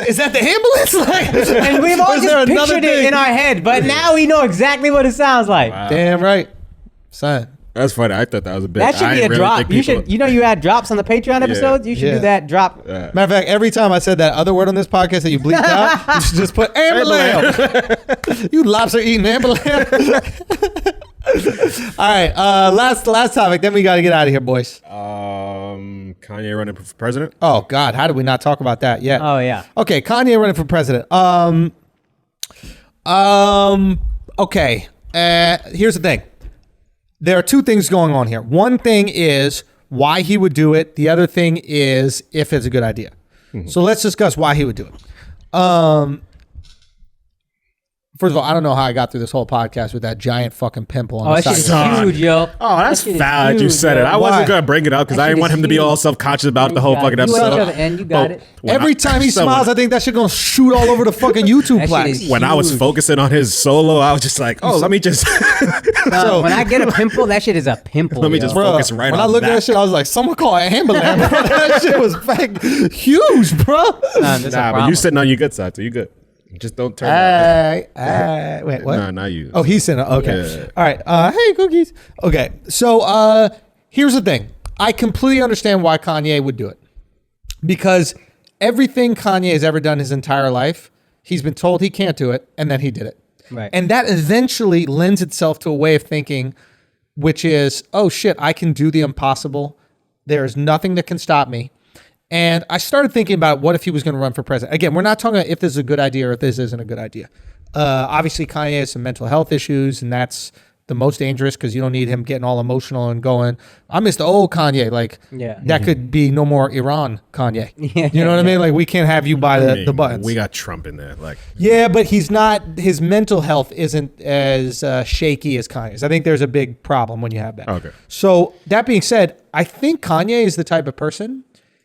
is that the ambulance? Like, And we've all or is there just another pictured it thing? in our head, but now we know exactly what it sounds like. Damn right, son. That's funny. I thought that was a bit. That should I be a didn't really drop. think You people- should, you had drops on the Patreon episodes. You should Yeah. do that drop. Matter of fact, every time I said that other word on this podcast that you bleeped out, you should just put ambulance. You lobster eating ambulance. All right, last topic. Then we got to get out of here, boys. Kanye running for president. Oh God, how did we not talk about that yet? Oh yeah. Okay, Kanye running for president. Okay. Here's the thing. There are two things going on here. One thing is why he would do it. The other thing is if it's a good idea. So let's discuss why he would do it. First of all, I don't know how I got through this whole podcast with that giant fucking pimple on Oh, the that shit side. is huge, yo. Oh, that's That shit is foul that you huge, said yo. it. I Why? wasn't gonna bring it up because That I shit didn't want is him to be huge. all self-conscious about the whole got fucking it. You went episode. to the end, you got it. Every time he someone- smiles, I think that shit gonna shoot all over the fucking YouTube That shit plaques. is when I was huge. focusing on his solo, I was just like, oh, let me just No, when I get a pimple, that shit is a pimple. Let me yo. just Bruh, focus right when on I looked at that. that shit, I was like, someone call an ambulance. Bro. That shit was huge, bro. That's a Nah, but problem. you sitting on your good side, so you good. Just don't turn. that. Wait, what? Nah, not you. Oh, he's in it. Okay. Yeah. All right. Hey, cookies. Okay. So here's the thing. I completely understand why Kanye would do it. Because everything Kanye has ever done his entire life, he's been told he can't do it, and then he did it. Right. And that eventually lends itself to a way of thinking, which is, oh shit, I can do the impossible. There's nothing that can stop me. And I started thinking about what if he was going to run for president. Again, we're not talking about if this is a good idea or if this isn't a good idea. Obviously, Kanye has some mental health issues, and that's the most dangerous because you don't need him getting all emotional and going, I miss the old Kanye. Like, Yeah. that could be no more Iran Kanye. Yeah. You know what I mean? Like, we can't have you by the buttons. We got Trump in there. Like, Yeah, but he's not, his mental health isn't as shaky as Kanye's. I think there's a big problem when you have that. Okay. So that being said, I think Kanye is the type of person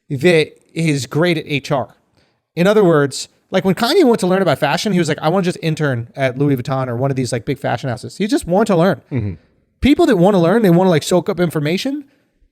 that is great at HR. In other words, like when Kanye went to learn about fashion, he was like, I want to just intern at Louis Vuitton or one of these like big fashion houses. He just wanted to learn. People that want to learn, they want to like soak up information.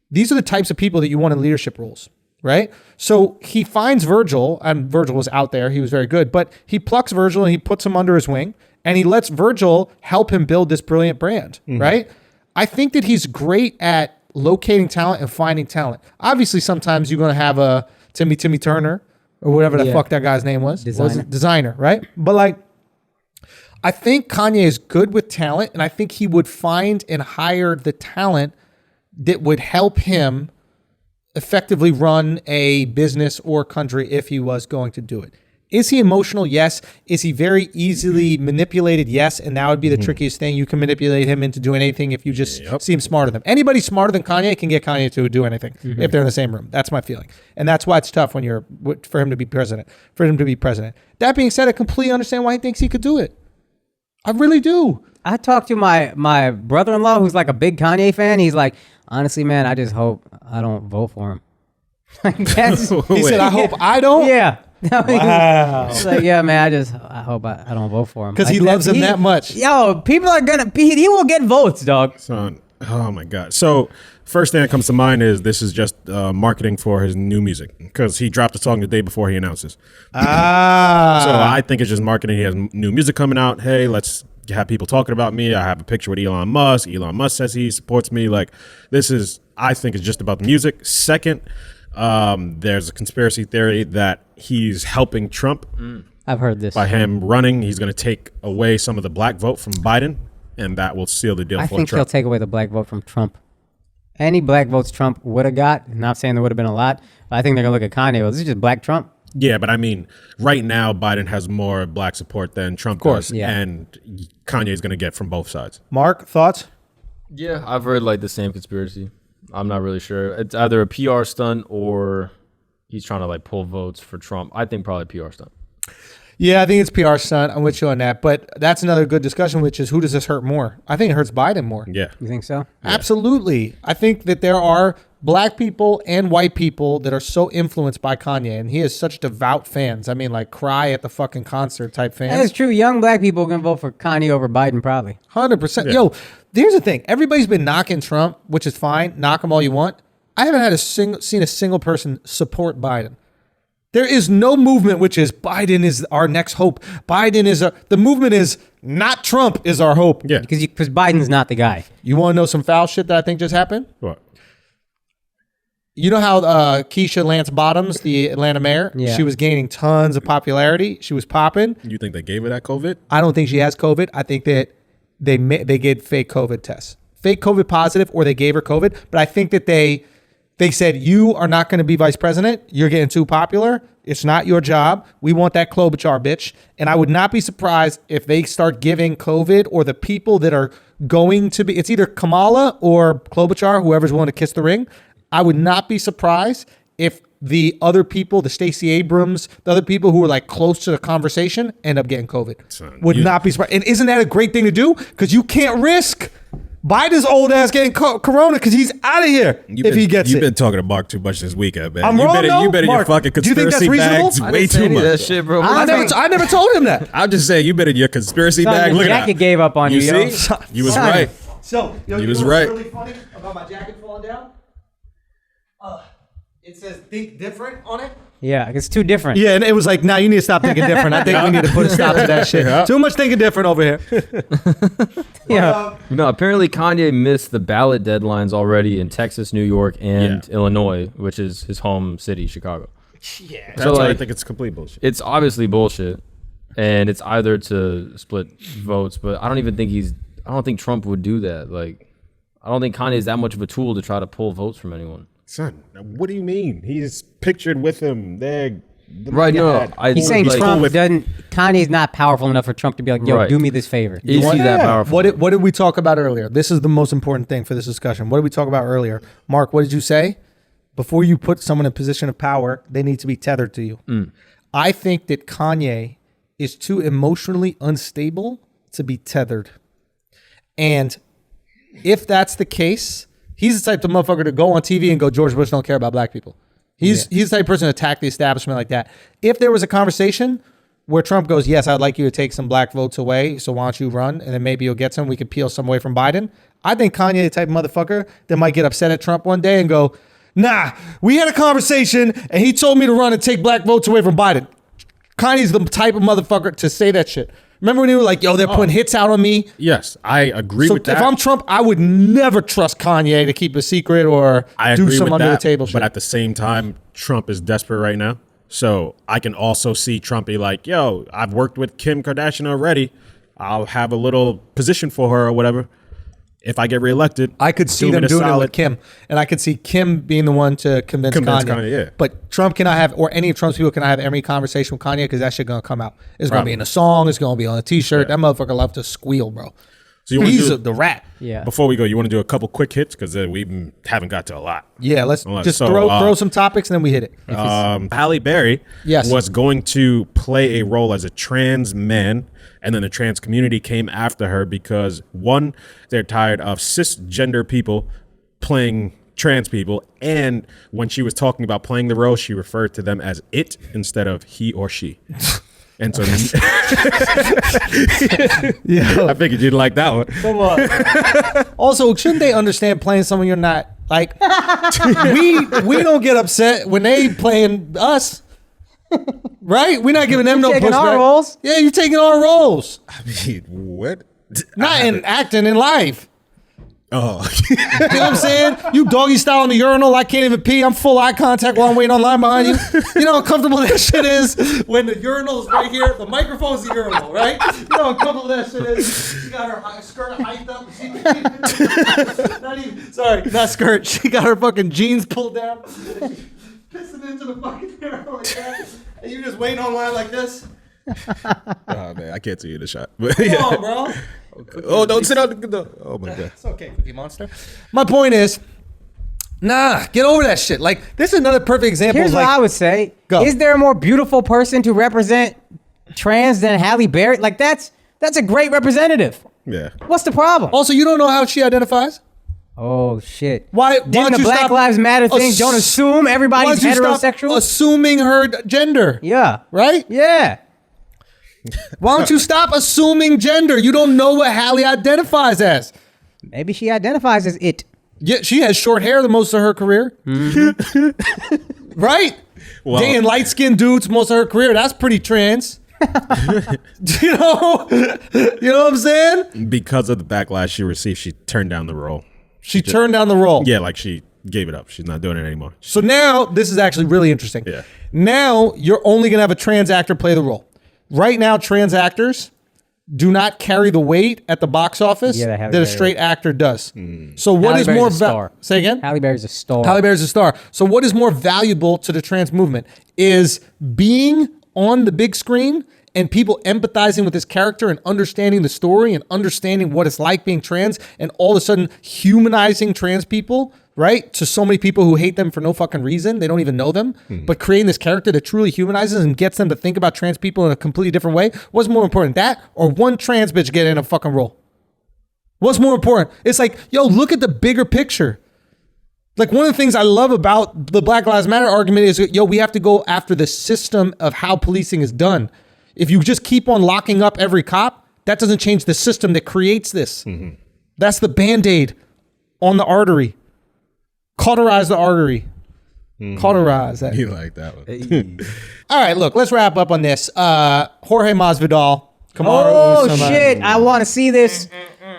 These are the types of people that you want in leadership roles, right? So he finds Virgil, and Virgil was out there. He was very good, but he plucks Virgil and he puts him under his wing and he lets Virgil help him build this brilliant brand, right? I think that he's great at locating talent and finding talent. Obviously, sometimes you're going to have a Timmy Turner or whatever the Yeah. fuck that guy's name was. Designer. Was it Designer, right? But like, I think Kanye is good with talent, and I think he would find and hire the talent that would help him effectively run a business or country if he was going to do it. Is he emotional? Yes. Is he very easily manipulated? Yes. And that would be the trickiest thing. You can manipulate him into doing anything if you just seem smarter than him. Anybody smarter than Kanye can get Kanye to do anything if they're in the same room. That's my feeling. And that's why it's tough when for him to be president. That being said, I completely understand why he thinks he could do it. I really do. I talked to my brother-in-law who's like a big Kanye fan. He's like, honestly, man, I just hope I don't vote for him. Like, that's, He said, I hope I don't. yeah. Wow. He's like, yeah, man, I hope I don't vote for him. Because he loves him that much. Yo, people are he will get votes, dog. Son, oh my God. So first thing that comes to mind is this is just marketing for his new music because he dropped a song the day before he announces. So I think it's just marketing. He has new music coming out. Hey, let's have people talking about me. I have a picture with Elon Musk. Elon Musk says he supports me. Like I think it's just about the music. Second, there's a conspiracy theory that he's helping Trump. I've heard this. By him running, he's going to take away some of the black vote from Biden, and that will seal the deal I for think he'll Trump. take away the black vote from Trump. Any black votes Trump would have got, not saying there would have been a lot, but I think they're going to look at Kanye. Well, this is just black Trump. Yeah, but I mean, right now, Biden has more black support than Trump does, yeah. and Kanye's going to get from both sides. Mark, thoughts? Yeah, I've heard like the same conspiracy. I'm not really sure. It's either a PR stunt or he's trying to like pull votes for Trump. I think probably a PR stunt. Yeah, I think it's PR stunt. I'm with you on that. But that's another good discussion, which is who does this hurt more? I think it hurts Biden more. Yeah. You think so? Absolutely. I think that there are black people and white people that are so influenced by Kanye, and he has such devout fans. I mean, like cry at the fucking concert type fans. That's true. Young black people can vote for Kanye over Biden, probably. 100%. Yeah. Yo, here's the thing. Everybody's been knocking Trump, which is fine. Knock him all you want. I haven't had seen a single person support Biden. There is no movement which is Biden is our next hope. The movement is not Trump is our hope. Yeah. Because Biden's not the guy. You want to know some foul shit that I think just happened? What? You know how Keisha Lance Bottoms, the Atlanta mayor, Yeah. she was gaining tons of popularity. She was popping. You think they gave her that COVID? I don't think she has COVID. I think that they gave fake COVID tests, fake COVID positive, or they gave her COVID. But I think that they said, you are not going to be vice president. You're getting too popular. It's not your job. We want that Klobuchar bitch. And I would not be surprised if they start giving COVID or the people that are going to be, it's either Kamala or Klobuchar, whoever's willing to kiss the ring. I would not be surprised if the other people, the Stacey Abrams, the other people who were like close to the conversation end up getting COVID. Son, would not be surprised. And isn't that a great thing to do? Because you can't risk Biden's old ass getting corona because he's out of here if he gets You've it. been talking to Mark too much this weekend, man. I'm you wrong, better, though? you better Mark, your fucking do you think that's conspiracy reasonable? bags I way didn't say too any of that much. shit, bro. I never told him that. I'm just saying, you better your conspiracy Son, bag. the Look at jacket that. gave up on you, yo. See? You was Son. right. So, He was right. really funny about my jacket falling down? It says think different on it. Yeah, it's too different. Yeah, and it was like, nah, you need to stop thinking different. I think we need to put a stop to that shit. Yeah. Too much thinking different over here. Yeah. No, apparently Kanye missed the ballot deadlines already in Texas, New York, and Illinois, which is his home city, Chicago. Yeah. That's So, why I like, think it's complete bullshit. It's obviously bullshit, and it's either to split votes, but I don't think Trump would do that. Like, I don't think Kanye is that much of a tool to try to pull votes from anyone. Son, what do you mean? He's pictured with him there. Right, no, He's saying like, Trump with- doesn't. Kanye's not powerful enough for Trump to be like, yo, Right. do me this favor. Is he that powerful? What did we talk about earlier? This is the most important thing for this discussion. What did we talk about earlier? Mark, what did you say? Before you put someone in a position of power, they need to be tethered to you. I think that Kanye is too emotionally unstable to be tethered. And if that's the case, he's the type of motherfucker to go on TV and go, George Bush don't care about black people. He's the type of person to attack the establishment like that. If there was a conversation where Trump goes, yes, I'd like you to take some black votes away, so why don't you run? And then maybe you'll get some. We could peel some away from Biden. I think Kanye the type of motherfucker that might get upset at Trump one day and go, nah, we had a conversation and he told me to run and take black votes away from Biden. Kanye's the type of motherfucker to say that shit. Remember when he was like, yo, they're putting hits out on me? Yes, I agree So with that. if I'm Trump, I would never trust Kanye to keep a secret or I do agree some with under that, the table shit. but at the same time, Trump is desperate right now. So I can also see Trump be like, yo, I've worked with Kim Kardashian already. I'll have a little position for her or whatever. If I get reelected, I could see them doing it with Kim, and I could see Kim being the one to convince Kanye. Yeah. But Trump cannot have, or any of Trump's people cannot have every conversation with Kanye because that shit gonna come out. It's gonna be in a song. It's gonna be on a T-shirt. That motherfucker love to squeal, bro. So you He's the rat. Yeah. Before we go, you want to do a couple quick hits because we haven't got to a lot. Yeah, let's just throw some topics and then we hit it. Halle Berry Yes. was going to play a role as a trans man, and then the trans community came after her because, one, they're tired of cisgender people playing trans people, and when she was talking about playing the role, she referred to them as it instead of he or she. And so I figured you'd like that one. Come on. Also, shouldn't they understand playing someone you're not? Like, we don't get upset when they playing us. Right? We're not giving them no taking pushback. our roles? Yeah, you're taking our roles. I mean, what? Not in acting, in life. Oh. You know what I'm saying? You doggy style in the urinal. I can't even pee. I'm full eye contact while I'm waiting on line behind you. You know how comfortable that shit is when the urinal's right here. The microphone's the urinal, right? You know how comfortable that shit is. She got her skirt hiked up. Not skirt. She got her fucking jeans pulled down. Pissing into the fucking urinal like that. And you just waiting on line like this. Oh man, I can't see you in the shot. Come on, bro. Oh, don't sit on the. Oh my god. It's okay, Cookie Monster. My point is, get over that shit. Like, this is another perfect example. Here's what I would say. Go. Is there a more beautiful person to represent trans than Halle Berry? Like, that's a great representative. Yeah. What's the problem? Also, you don't know how she identifies? Oh, shit. Why Didn't don't the you Black stop Lives Matter thing, don't assume why everybody's don't you stop heterosexual? assuming her gender. Yeah. Right? Yeah. Why don't you stop assuming gender? You don't know what Halle identifies as. Maybe she identifies as it. Yeah, she has short hair the most of her career. Right? Well- Dating light-skinned dudes most of her career. That's pretty trans. You know what I'm saying? Because of the backlash she received, she turned down the role. She turned down the role. Yeah, like she gave it up. She's not doing it anymore. So now, this is actually really interesting. Yeah. Now, you're only going to have a trans actor play the role. Right now, trans actors do not carry the weight at the box office that a straight actor does. So what Halle is Berry's more... a star. Say again? Halle Berry's a star. Halle Berry's a star. So what is more valuable to the trans movement is being on the big screen and people empathizing with this character and understanding the story and understanding what it's like being trans and all of a sudden humanizing trans people, right? To so many people who hate them for no fucking reason. They don't even know them. But creating this character that truly humanizes and gets them to think about trans people in a completely different way. What's more important, that or one trans bitch getting in a fucking role? What's more important? It's like, yo, look at the bigger picture. Like, one of the things I love about the Black Lives Matter argument is, yo, we have to go after the system of how policing is done. If you just keep on locking up every cop, that doesn't change the system that creates this. That's the Band-Aid on the artery. Cauterize the artery. Cauterize that. You like that one. All right, look, let's wrap up on this. Jorge Masvidal. Oh, shit. I want to see this.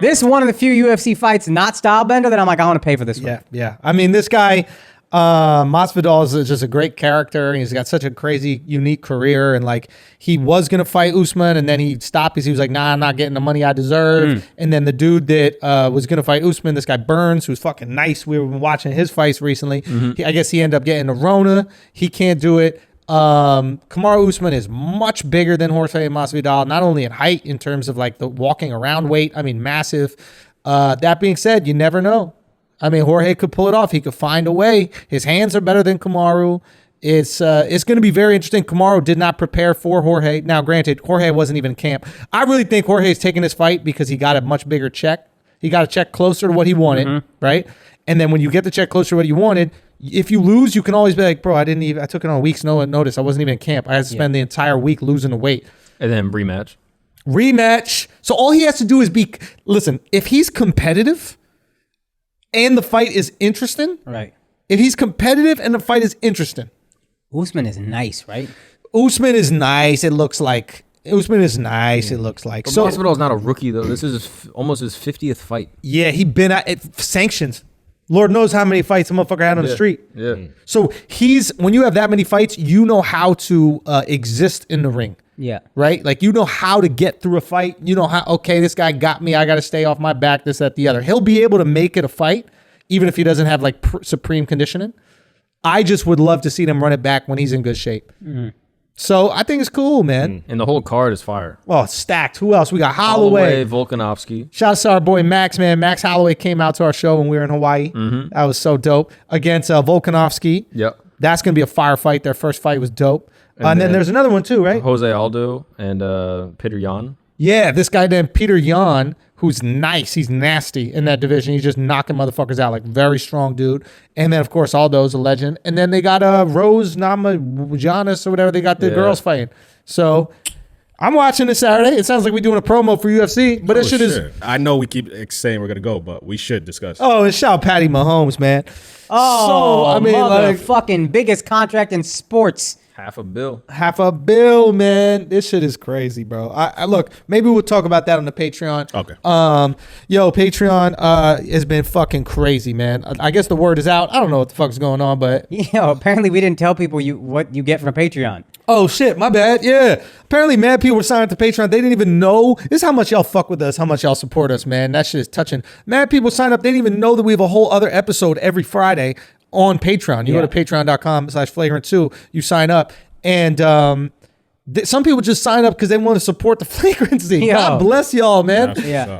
This is one of the few UFC fights not style bender that I'm like, I want to pay for this one. Yeah. I mean, this guy, Masvidal is just a great character. He's got such a crazy, unique career. And like, he was going to fight Usman and then he stopped because he was like, nah, I'm not getting the money I deserve. And then the dude that was going to fight Usman, this guy Burns, who's fucking nice. We've been watching his fights recently. I guess he ended up getting the Rona. He can't do it. Kamaru Usman is much bigger than Jorge Masvidal, not only in height, in terms of like the walking around weight. I mean, massive. That being said, you never know. I mean, Jorge could pull it off. He could find a way. His hands are better than Kamaru. It's going to be very interesting. Kamaru did not prepare for Jorge. Now, granted, Jorge wasn't even in camp. I really think Jorge is taking this fight because he got a much bigger check. He got a check closer to what he wanted, right? And then when you get the check closer to what you wanted, if you lose, you can always be like, bro, I took it on a week's notice. I wasn't even in camp. I had to spend the entire week losing the weight. And then rematch. So all he has to do is listen, if he's competitive and the fight is interesting. Right. If he's competitive and the fight is interesting. Usman is nice, right? Usman is nice. It looks like. So Masvidal is not a rookie though. This is almost his 50th fight. Yeah, he been at it, sanctions. Lord knows how many fights a motherfucker had on the street. Yeah. So when you have that many fights, you know how to exist in the ring. Yeah. Right? Like, you know how to get through a fight. You know how, okay, this guy got me. I got to stay off my back, this, that, the other. He'll be able to make it a fight, even if he doesn't have like supreme conditioning. I just would love to see them run it back when he's in good shape. Mm-hmm. So I think it's cool, man. And the whole card is fire. Oh, it's stacked. Who else? We got Holloway. Volkanovski. Shout out to our boy Max, man. Max Holloway came out to our show when we were in Hawaii. That was so dope. Against Volkanovski. Yep. That's going to be a fire fight. Their first fight was dope. And then there's another one too, right? Jose Aldo and Peter Yan. Yeah, this guy named Peter Yan, who's nice. He's nasty in that division. He's just knocking motherfuckers out. Like, very strong dude. And then, of course, Aldo's a legend. And then they got Rose Namajunas or whatever. They got the girls fighting. So I'm watching this Saturday. It sounds like we're doing a promo for UFC, but that shit is. I know we keep saying we're gonna go, but we should discuss. Oh, and shout out Patty Mahomes, man. Oh, so, I mean, like, fucking biggest contract in sports. $500 million, man. This shit is crazy, bro. I look, maybe we'll talk about that on the Patreon. Okay. Patreon has been fucking crazy, man. I guess the word is out. I don't know what the fuck's going on, but apparently we didn't tell people what you get from Patreon. Oh shit, my bad. Yeah. Apparently mad people were signed to Patreon. They didn't even know. This is how much y'all fuck with us, how much y'all support us, man. That shit is touching. Mad people sign up. They didn't even know that we have a whole other episode every Friday on Patreon. You go to patreon.com/flagrant2, you sign up. And some people just sign up because they want to support the flagrancy. God bless y'all, man.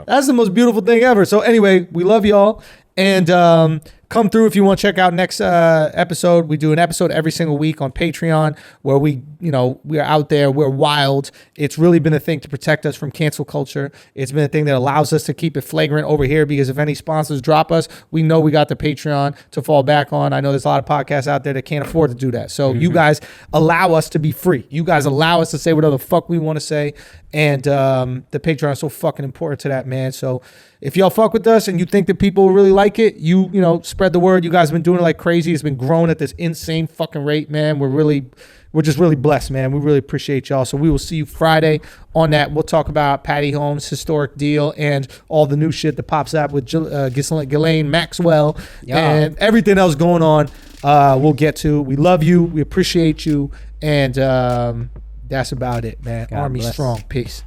That's the most beautiful thing ever. So anyway, we love y'all. And come through if you want to check out next episode. We do an episode every single week on Patreon where we are out there. We're wild. It's really been a thing to protect us from cancel culture. It's been a thing that allows us to keep it flagrant over here, because if any sponsors drop us, we know we got the Patreon to fall back on. I know there's a lot of podcasts out there that can't afford to do that. So you guys allow us to be free. You guys allow us to say whatever the fuck we want to say. And the Patreon is so fucking important to that, man. So if y'all fuck with us and you think that people really like it, you spread the word. You guys have been doing it like crazy. It's been growing at this insane fucking rate, man. We're just really blessed, man. We really appreciate y'all. So we will see you Friday on that. We'll talk about Patty Holmes' historic deal and all the new shit that pops up with Ghislaine, Maxwell, and everything else going on. We'll get to. We love you. We appreciate you. And that's about it, man. Army strong. Peace.